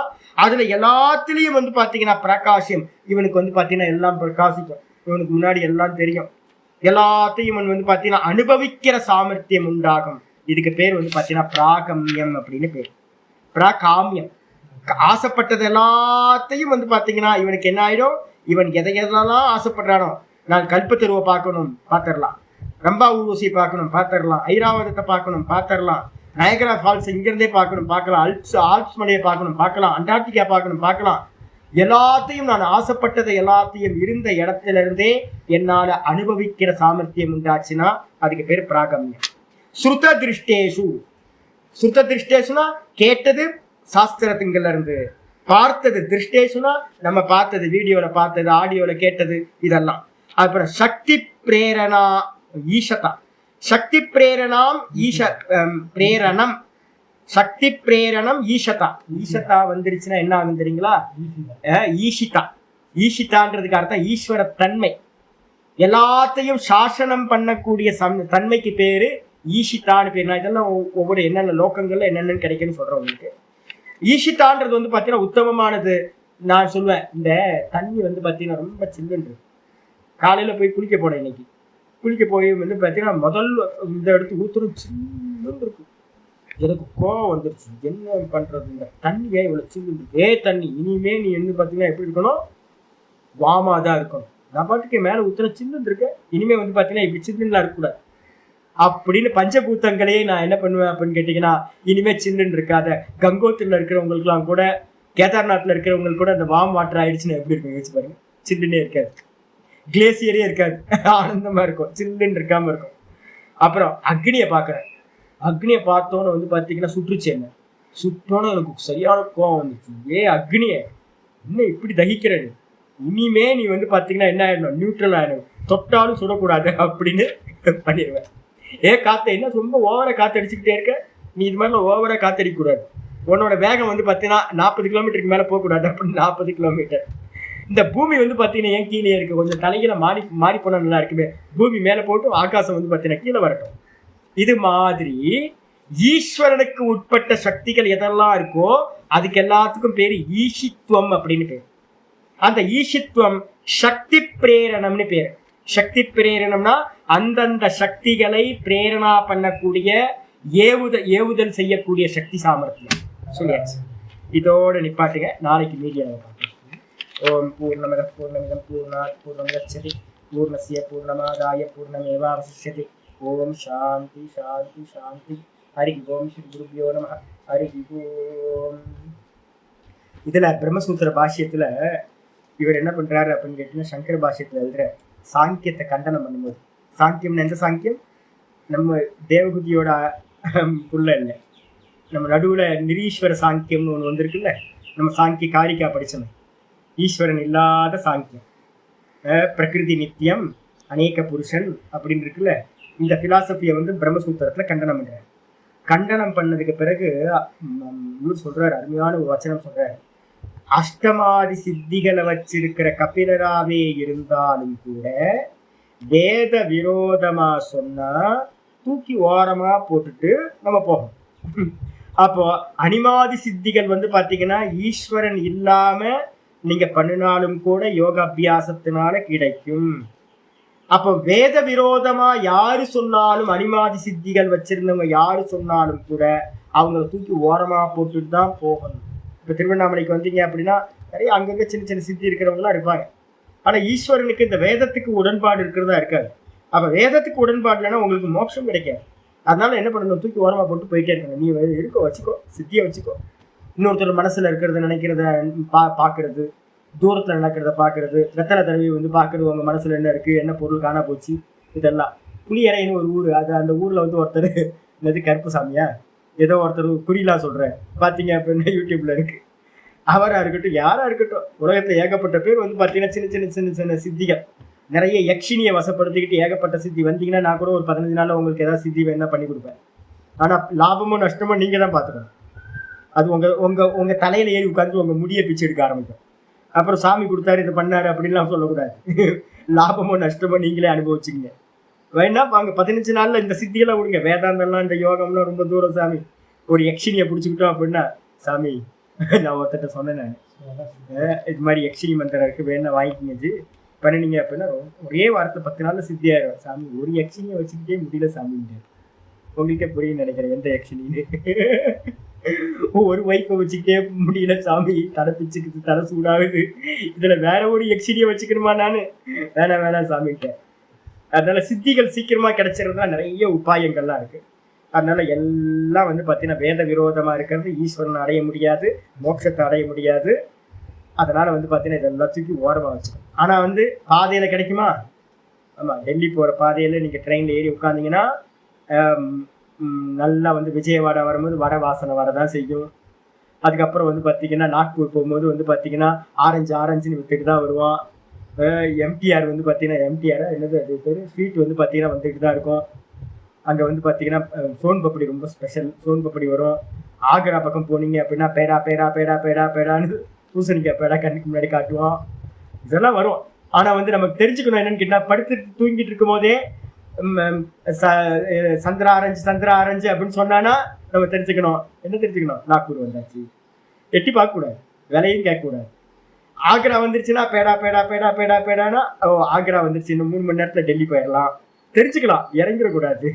அதுல எல்லாத்துலயும் வந்து பாத்தீங்கன்னா பிரகாசியம். இவனுக்கு வந்து பாத்தீங்கன்னா எல்லாம் பிரகாசிக்கும், இவனுக்கு முன்னாடி எல்லாம் தெரியும், எல்லாத்தையும் வந்து பாத்தீங்கன்னா அனுபவிக்கிற சாமர்த்தியம் உண்டாகும். இதுக்கு பேர் வந்து பாத்தீங்கன்னா பிராகம்யம் அப்படின்னு பேர். பிராகாமியம், ஆசைப்பட்டது எல்லாத்தையும் வந்து பாத்தீங்கன்னா இவனுக்கு என்ன ஆயிடும், இவன் எதையெல்லாம் ஆசைப்படுறானோ, நான் கல்பத்தருவை பார்க்கணும் பார்த்துடலாம், ரம்பா ஊர்வசியை பார்க்கணும் பார்த்துடலாம், ஐராவதத்தை பார்க்கணும் பார்த்துடலாம், நயகரா ஃபால்ஸ் இங்கிருந்தே பார்க்கணும் பார்க்கலாம், ஆல்ப்ஸ் மலையை பார்க்கணும் பார்க்கலாம், அண்டார்டிகா பார்க்கணும் பார்க்கலாம், எல்லாத்தையும் நான் ஆசைப்பட்டதை எல்லாத்தையும் இருந்த இடத்துல இருந்தே என்னால அனுபவிக்கிற சாமர்த்தியம் உண்டாச்சுன்னா அதுக்கு பேர் பிராகம்யம். ஸ்ருத திருஷ்டேஷு, ஸ்ருத திருஷ்டேஷுனா கேட்டது சாஸ்திரத்துங்கள்ல இருந்து, பார்த்தது திருஷ்டேஷுனா நம்ம பார்த்தது, வீடியோல பார்த்தது, ஆடியோல கேட்டது இதெல்லாம். அப்புறம் சக்தி பிரேரணா ஈஷதா, சக்தி பிரேரணாம் பிரேரணம், சக்தி பிரேரணம் ஈஷதா. ஈஷதா வந்துருச்சுன்னா என்ன ஆகும் தெரியுங்களா? ஈஷிதா, ஈஷிதான்றதுக்கு அர்த்தம் ஈஸ்வர தன்மை, எல்லாத்தையும் சாசனம் பண்ணக்கூடிய தன்மைக்கு பேரு ஈஷிதான்னு பேர். நான் இதெல்லாம் ஒவ்வொரு என்னென்ன லோக்கங்கள்ல என்னென்னு கிடைக்குன்னு சொல்றேன் உங்களுக்கு. ஈஷிதான்றது வந்து பாத்தீங்கன்னா உத்தமமானது. நான் சொல்லுவேன், இந்த தண்ணி வந்து பாத்தீங்கன்னா ரொம்ப சில்லுன்னு, காலையில போய் குளிக்க போனேன் இன்னைக்கு, குளிக்க போய் வந்து பாத்தீங்கன்னா முதல் இந்த இடத்துக்கு ஊத்துரும் சில்லுன்னு இருக்கு. எனக்கு கோவம் வந்துருச்சு, என்ன பண்றது, இந்த தண்ணியே இவ்வளவு சில்லுன்னு தண்ணி, இனிமே நீ என்ன பாத்தீங்கன்னா எப்படி இருக்கணும், வாமாதான் இருக்கணும். நான் பாட்டுக்கு மேல ஊத்துற சில்லுன்னு இருக்க, இனிமே வந்து பாத்தீங்கன்னா இப்படி சில்லுன்னு இருக்கக்கூடாது அப்படின்னு பஞ்சபூத்தங்களையே நான் என்ன பண்ணுவேன் அப்படின்னு கேட்டீங்கன்னா, இனிமே சில்லுன்னு இருக்காத. கங்கோத்திரில இருக்கிறவங்களுக்குலாம் கூட, கேதார்நாத்ல இருக்கிறவங்களுக்கு கூட அந்த வார்ம் வாட்டர் ஆயிடுச்சுன்னு எப்படி இருக்கும் யோசிச்சு பாருங்க. சில்லுன்னே இருக்காது, கிளேசியரே இருக்காது, ஆனந்தமா இருக்கும், சில்லுன்னு இருக்காம இருக்கும். அப்புறம் அக்னியை பாக்குறேன், அக்னியை பார்த்தோன்னு வந்து பாத்தீங்கன்னா சுற்றுச்சு, என்ன சுட்டோன்னு எனக்கு சரியான கோவம் வந்துச்சு. அக்னியை இன்னும் இப்படி தகிக்கிறது, இனிமே நீ வந்து பாத்தீங்கன்னா என்ன ஆயிடணும், நியூட்ரல் ஆயிடும், தொட்டாலும் சுடக்கூடாது அப்படின்னு பண்ணிடுவேன். காத்த என்ன ரொம்ப ஓவரா காத்து அடிச்சுக்கிட்டே இருக்க, நீ இது மாதிரிலாம் ஓவரா காத்தடிக்க கூடாது, உன்னோட வேகம் வந்து பாத்தீங்கன்னா 40 கிலோமீட்டருக்கு மேல போக கூடாது அப்படின்னு 40 கிலோமீட்டர். இந்த பூமி வந்து பாத்தீங்கன்னா ஏன் கீழே இருக்கு, கொஞ்சம் தலைகளை மாறி போனா நல்லா இருக்குமே, பூமி மேல போட்டு ஆகாசம் வந்து பாத்தீங்கன்னா கீழே வரட்டும். இது மாதிரி ஈஸ்வரனுக்கு உட்பட்ட சக்திகள் எதெல்லாம் இருக்கோ அதுக்கு எல்லாத்துக்கும் பேரு ஈஷித்துவம் அப்படின்னு பேரு. அந்த ஈஷித்துவம் சக்தி பிரேரணம்னு பேரு. சக்தி பிரேரணம்னா அந்தந்த சக்திகளை பிரேரணா பண்ணக்கூடிய ஏவுதல் செய்யக்கூடிய சக்தி சாமர்த்தியம் சொல்லியாச்சு. இதோட நிப்பாட்டுங்க, நாளைக்கு மீடியா பார்க்கலாம். ஓம் பூர்ணமத பூர்ணமிதம் பூர்ணாத் பூர்ணமுதச்யதே பூர்ணஸ்ய பூர்ணமாதாய பூர்ணமேவாவசிஷ்யதே. ஓம் சாந்தி சாந்தி சாந்தி. ஹரி ஓம் ஸ்ரீ குருப்யோ நமஹ. ஹரி ஓம். இதுல பிரம்மசூத்திர பாஷ்யத்துல இவர் என்ன பண்றாரு அப்படின்னு கேட்டீங்கன்னா, சங்கர பாஷ்யத்துல எழுதுற சாங்கியத்தை கண்டனம் பண்ணும்போது, சாங்கியம் எந்த சாங்கியம், நம்ம தேவகுதியோட புள்ள இல்லை, நம்ம நடுவுல நிரீஸ்வர சாங்கியம்னு ஒன்று வந்திருக்குல்ல, நம்ம சாங்கிய காரிக்கா படிச்சோம், ஈஸ்வரன் இல்லாத சாங்கியம், பிரகிருதி நித்தியம் அநேக புருஷன் அப்படின்னு இருக்குல்ல. இந்த பிலாசபியை வந்து பிரம்மசூத்திரத்துல கண்டனம் பண்றாரு. கண்டனம் பண்ணதுக்கு பிறகு இவர் சொல்றாரு, அருமையான ஒரு வச்சனம் சொல்றாரு, அஷ்டமாதி சித்திகளை வச்சிருக்கிற கபிலராவே இருந்தாலும் கூட வேத விரோதமா சொன்னா தூக்கி ஓரமா போட்டுட்டு நம்ம போகணும். அப்போ அனிமாதி சித்திகள் வந்து பாத்தீங்கன்னா ஈஸ்வரன் இல்லாம நீங்க பண்ணினாலும் கூட யோக அபியாசத்தினால கிடைக்கும். அப்போ வேத விரோதமா யாரு சொன்னாலும், அனிமாதி சித்திகள் வச்சிருந்தவங்க யாரு சொன்னாலும் கூட அவங்கள தூக்கி ஓரமா போட்டுட்டு தான் போகணும். இப்போ திருவண்ணாமலைக்கு வந்தீங்க அப்படின்னா நிறைய அங்கங்க சின்ன சின்ன சித்தி இருக்கிறவங்களாம் இருப்பாங்க. ஆனால் ஈஸ்வரனுக்கு இந்த வேதத்துக்கு உடன்பாடு இருக்கிறதா இருக்காது. அப்போ வேதத்துக்கு உடன்பாடு இல்லைன்னா உங்களுக்கு மோட்சம் கிடைக்காது. அதனால என்ன பண்ணணும், தூக்கி ஓரமாக போட்டு போயிட்டே இருக்கணும். நீ இருக்கோ வச்சுக்கோ, சித்தியை வச்சுக்கோ. இன்னொருத்தர் மனசில் இருக்கிறத நினைக்கிறத பார்க்கறது, தூரத்தில் நடக்கிறத பார்க்கறது, வெத்தனை தடவை வந்து பார்க்கறது, உங்கள் மனசில் என்ன இருக்குது, என்ன பொருள் காணா போச்சு, இதெல்லாம். புளியறைன்னு ஒரு ஊர், அது அந்த ஊரில் வந்து ஒருத்தர் என்னது கருப்பு சாமியா ஏதோ ஒருத்தர் குறிலாம் சொல்கிறேன் பார்த்தீங்க அப்படின்னா யூடியூப்ல இருக்குது. அவராக இருக்கட்டும் யாராக இருக்கட்டும், உலகத்தில் ஏகப்பட்ட பேர் வந்து பார்த்தீங்கன்னா சின்ன சின்ன சின்ன சின்ன சித்திகள், நிறைய யக்ஷினியை வசப்படுத்திக்கிட்டு ஏகப்பட்ட சித்தி. வந்தீங்கன்னா நான் கூட ஒரு 15 நாளில் உங்களுக்கு ஏதாவது சித்தி வேணா பண்ணி கொடுப்பேன். ஆனால் லாபமோ நஷ்டமோ நீங்கள் தான் பார்த்துக்கணும். அது உங்கள் தலையில் ஏறி உட்காந்து உங்கள் முடியை பிச்சு எடுக்க ஆரம்பிக்கும். அப்புறம் சாமி கொடுத்தாரு இதை பண்ணாரு அப்படின்லாம் சொல்லக்கூடாது. லாபமோ நஷ்டமோ நீங்களே அனுபவிச்சுங்க. வேணா வாங்க 15 நாளில் இந்த சித்தியெல்லாம் விடுங்க. வேதாந்தம்லாம் இந்த யோகம்லாம் ரொம்ப தூரம் சாமி. ஒரு யக்ஷினியை பிடிச்சிக்கிட்டோம் அப்படின்னா, சாமி நான் ஒருத்தட்ட சொன்னேன், நான் இது மாதிரி யக்ஷினி மந்திரம் இருக்குது வேணா வாங்கிக்கிங்க, பண்ணினீங்க அப்படின்னா ஒரே வாரத்தில் 10 நாள்ல சித்தி ஆயிடும். சாமி ஒரு யக்ஷினியை வச்சுக்கிட்டே முடியல சாமின்னு உங்களுக்கே புரியும் நினைக்கிறேன் எந்த யக்ஷினின்னு. ஒரு வைப்பை வச்சுக்கிட்டே முடியல சாமி, தலை பிச்சுக்குது, தலை சூடாகுது, இதுல வேற ஒரு யக்ஷினியை வச்சுக்கணுமா நானு? வேணாம் சாமிகிட்ட. அதனால சித்திகள் சீக்கிரமா கிடைச்சிருந்தா நிறைய உபாயங்கள்லாம் இருக்கு. அதனால எல்லாம் வந்து பார்த்தீங்கன்னா வேத விரோதமா இருக்கிறது, ஈஸ்வரனை அடைய முடியாது, மோட்சத்தை அடைய முடியாது. அதனால வந்து பார்த்தீங்கன்னா இது எல்லாத்துக்கும் ஓரமாக வச்சுக்கணும். ஆனால் வந்து பாதையில கிடைக்குமா? ஆமாம், டெல்லி போகிற பாதையில் நீங்கள் ட்ரெயினில் ஏறி உட்காந்திங்கன்னா நல்லா வந்து விஜயவாடா வரும்போது வடை வாசனை வரதான் செய்யும். அதுக்கப்புறம் வந்து பார்த்தீங்கன்னா நாக்பூர் போகும்போது வந்து பார்த்தீங்கன்னா ஆரஞ்சுன்னு வித்துட்டு தான் வருவான். எம்டிஆர் வந்து பார்த்தீங்கன்னா எம்டிஆர் என்னது அது பேர் ஸ்வீட் வந்து பார்த்தீங்கன்னா வந்துட்டு தான் இருக்கும். அங்கே வந்து பார்த்தீங்கன்னா சோன் பப்படி ரொம்ப ஸ்பெஷல், சோன் பப்படி வரும். ஆக்ரா பக்கம் போனீங்க அப்படின்னா பேடான்னு பூசணிக்காய் பேடா கண்ணுக்கு முன்னாடி காட்டுவோம். இதெல்லாம் வரும். ஆனால் வந்து நமக்கு தெரிஞ்சுக்கணும் என்னன்னு கேட்டால், படுத்து தூங்கிட்டு இருக்கும் போதே சந்திரா ஆரஞ்சு அப்படின்னு சொன்னான்னா நம்ம தெரிஞ்சுக்கணும். என்ன தெரிஞ்சுக்கணும்? நாக்பூர் வந்தாச்சு, எட்டி பார்க்கக்கூடாது, விலையும் கேட்கக்கூடாது. ஆக்ரா வந்துருச்சுன்னா பேடானா ஆக்ரா வந்துருச்சு, இன்னும் 3 மணி நேரத்தில் டெல்லி போயிடலாம், தெரிஞ்சுக்கலாம், இறங்கிடக்கூடாது.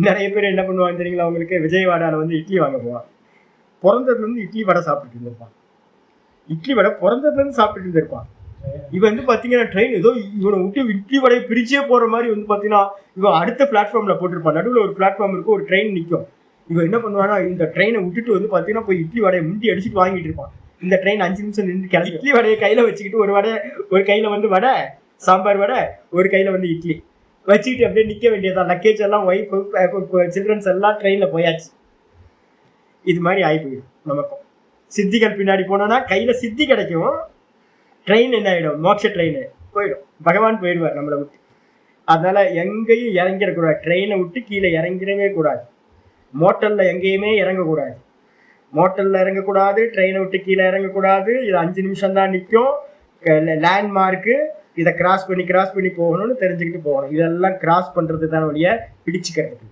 நிறைய பேர் என்ன பண்ணுவாங்க தெரியுங்களா? அவங்களுக்கு விஜயவாடாவில் வந்து இட்லி வாங்க போவான். பிறந்ததுலேருந்து இட்லி வடை சாப்பிட்டுட்டு இருந்திருப்பான். இட்லி வடை பிறந்ததுலேருந்து சாப்பிட்டுட்டு இருந்திருப்பான். இவன் வந்து பார்த்தீங்கன்னா ட்ரெயின் ஏதோ இவனை விட்டு இட்லி வடையை பிரிச்சே போகிற மாதிரி வந்து பார்த்தீங்கன்னா இவன் அடுத்த பிளாட்ஃபார்மில் போட்டிருப்பான். நடுவில் ஒரு பிளாட்ஃபார்ம் இருக்கும், ஒரு ட்ரெயின் நிற்கும். இவன் என்ன பண்ணுவானா, இந்த ட்ரெயினை விட்டுட்டு வந்து பார்த்தீங்கன்னா போய் இட்லி வடையை முண்டி அடிச்சுட்டு வாங்கிட்டு இருப்பான். இந்த ட்ரெயின் 5 நிமிஷம் நின்று கிளம்பி இட்லி வடையை கையில் வச்சுக்கிட்டு ஒரு கையில் வந்து வடை, சாம்பார் வடை, ஒரு கையில் வந்து இட்லி வச்சுக்கிட்டு அப்படியே நிற்க வேண்டியதான். லக்கேஜ் எல்லாம் ஒய்ஃப் சில்ட்ரன்ஸ் எல்லாம் ட்ரெயினில் போயாச்சு. இது மாதிரி ஆகி போயிடும் நமக்கும். சித்திகள் பின்னாடி போனோன்னா கையில் சித்தி கிடைக்கும், ட்ரெயின் என்ன ஆகிடும்? மோட்ச ட்ரெயின் போயிடும், பகவான் போயிடுவார் நம்மளை விட்டு. அதனால எங்கேயும் இறங்கிடக்கூடாது, ட்ரெயினை விட்டு கீழே இறங்கிடவே கூடாது. மோட்டலில் எங்கேயுமே இறங்கக்கூடாது, மோட்டலில் இறங்கக்கூடாது, ட்ரெயினை விட்டு கீழே இறங்கக்கூடாது. இது 5 நிமிஷம் தான் நிற்கும், லேண்ட்மார்க்கு, இதை கிராஸ் பண்ணி போகணும்னு தெரிஞ்சுக்கிட்டு போகணும். இதெல்லாம் கிராஸ் பண்ணுறது தான் வழியாக பிடிச்சிக்கிறதுக்கு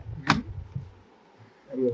இல்லை.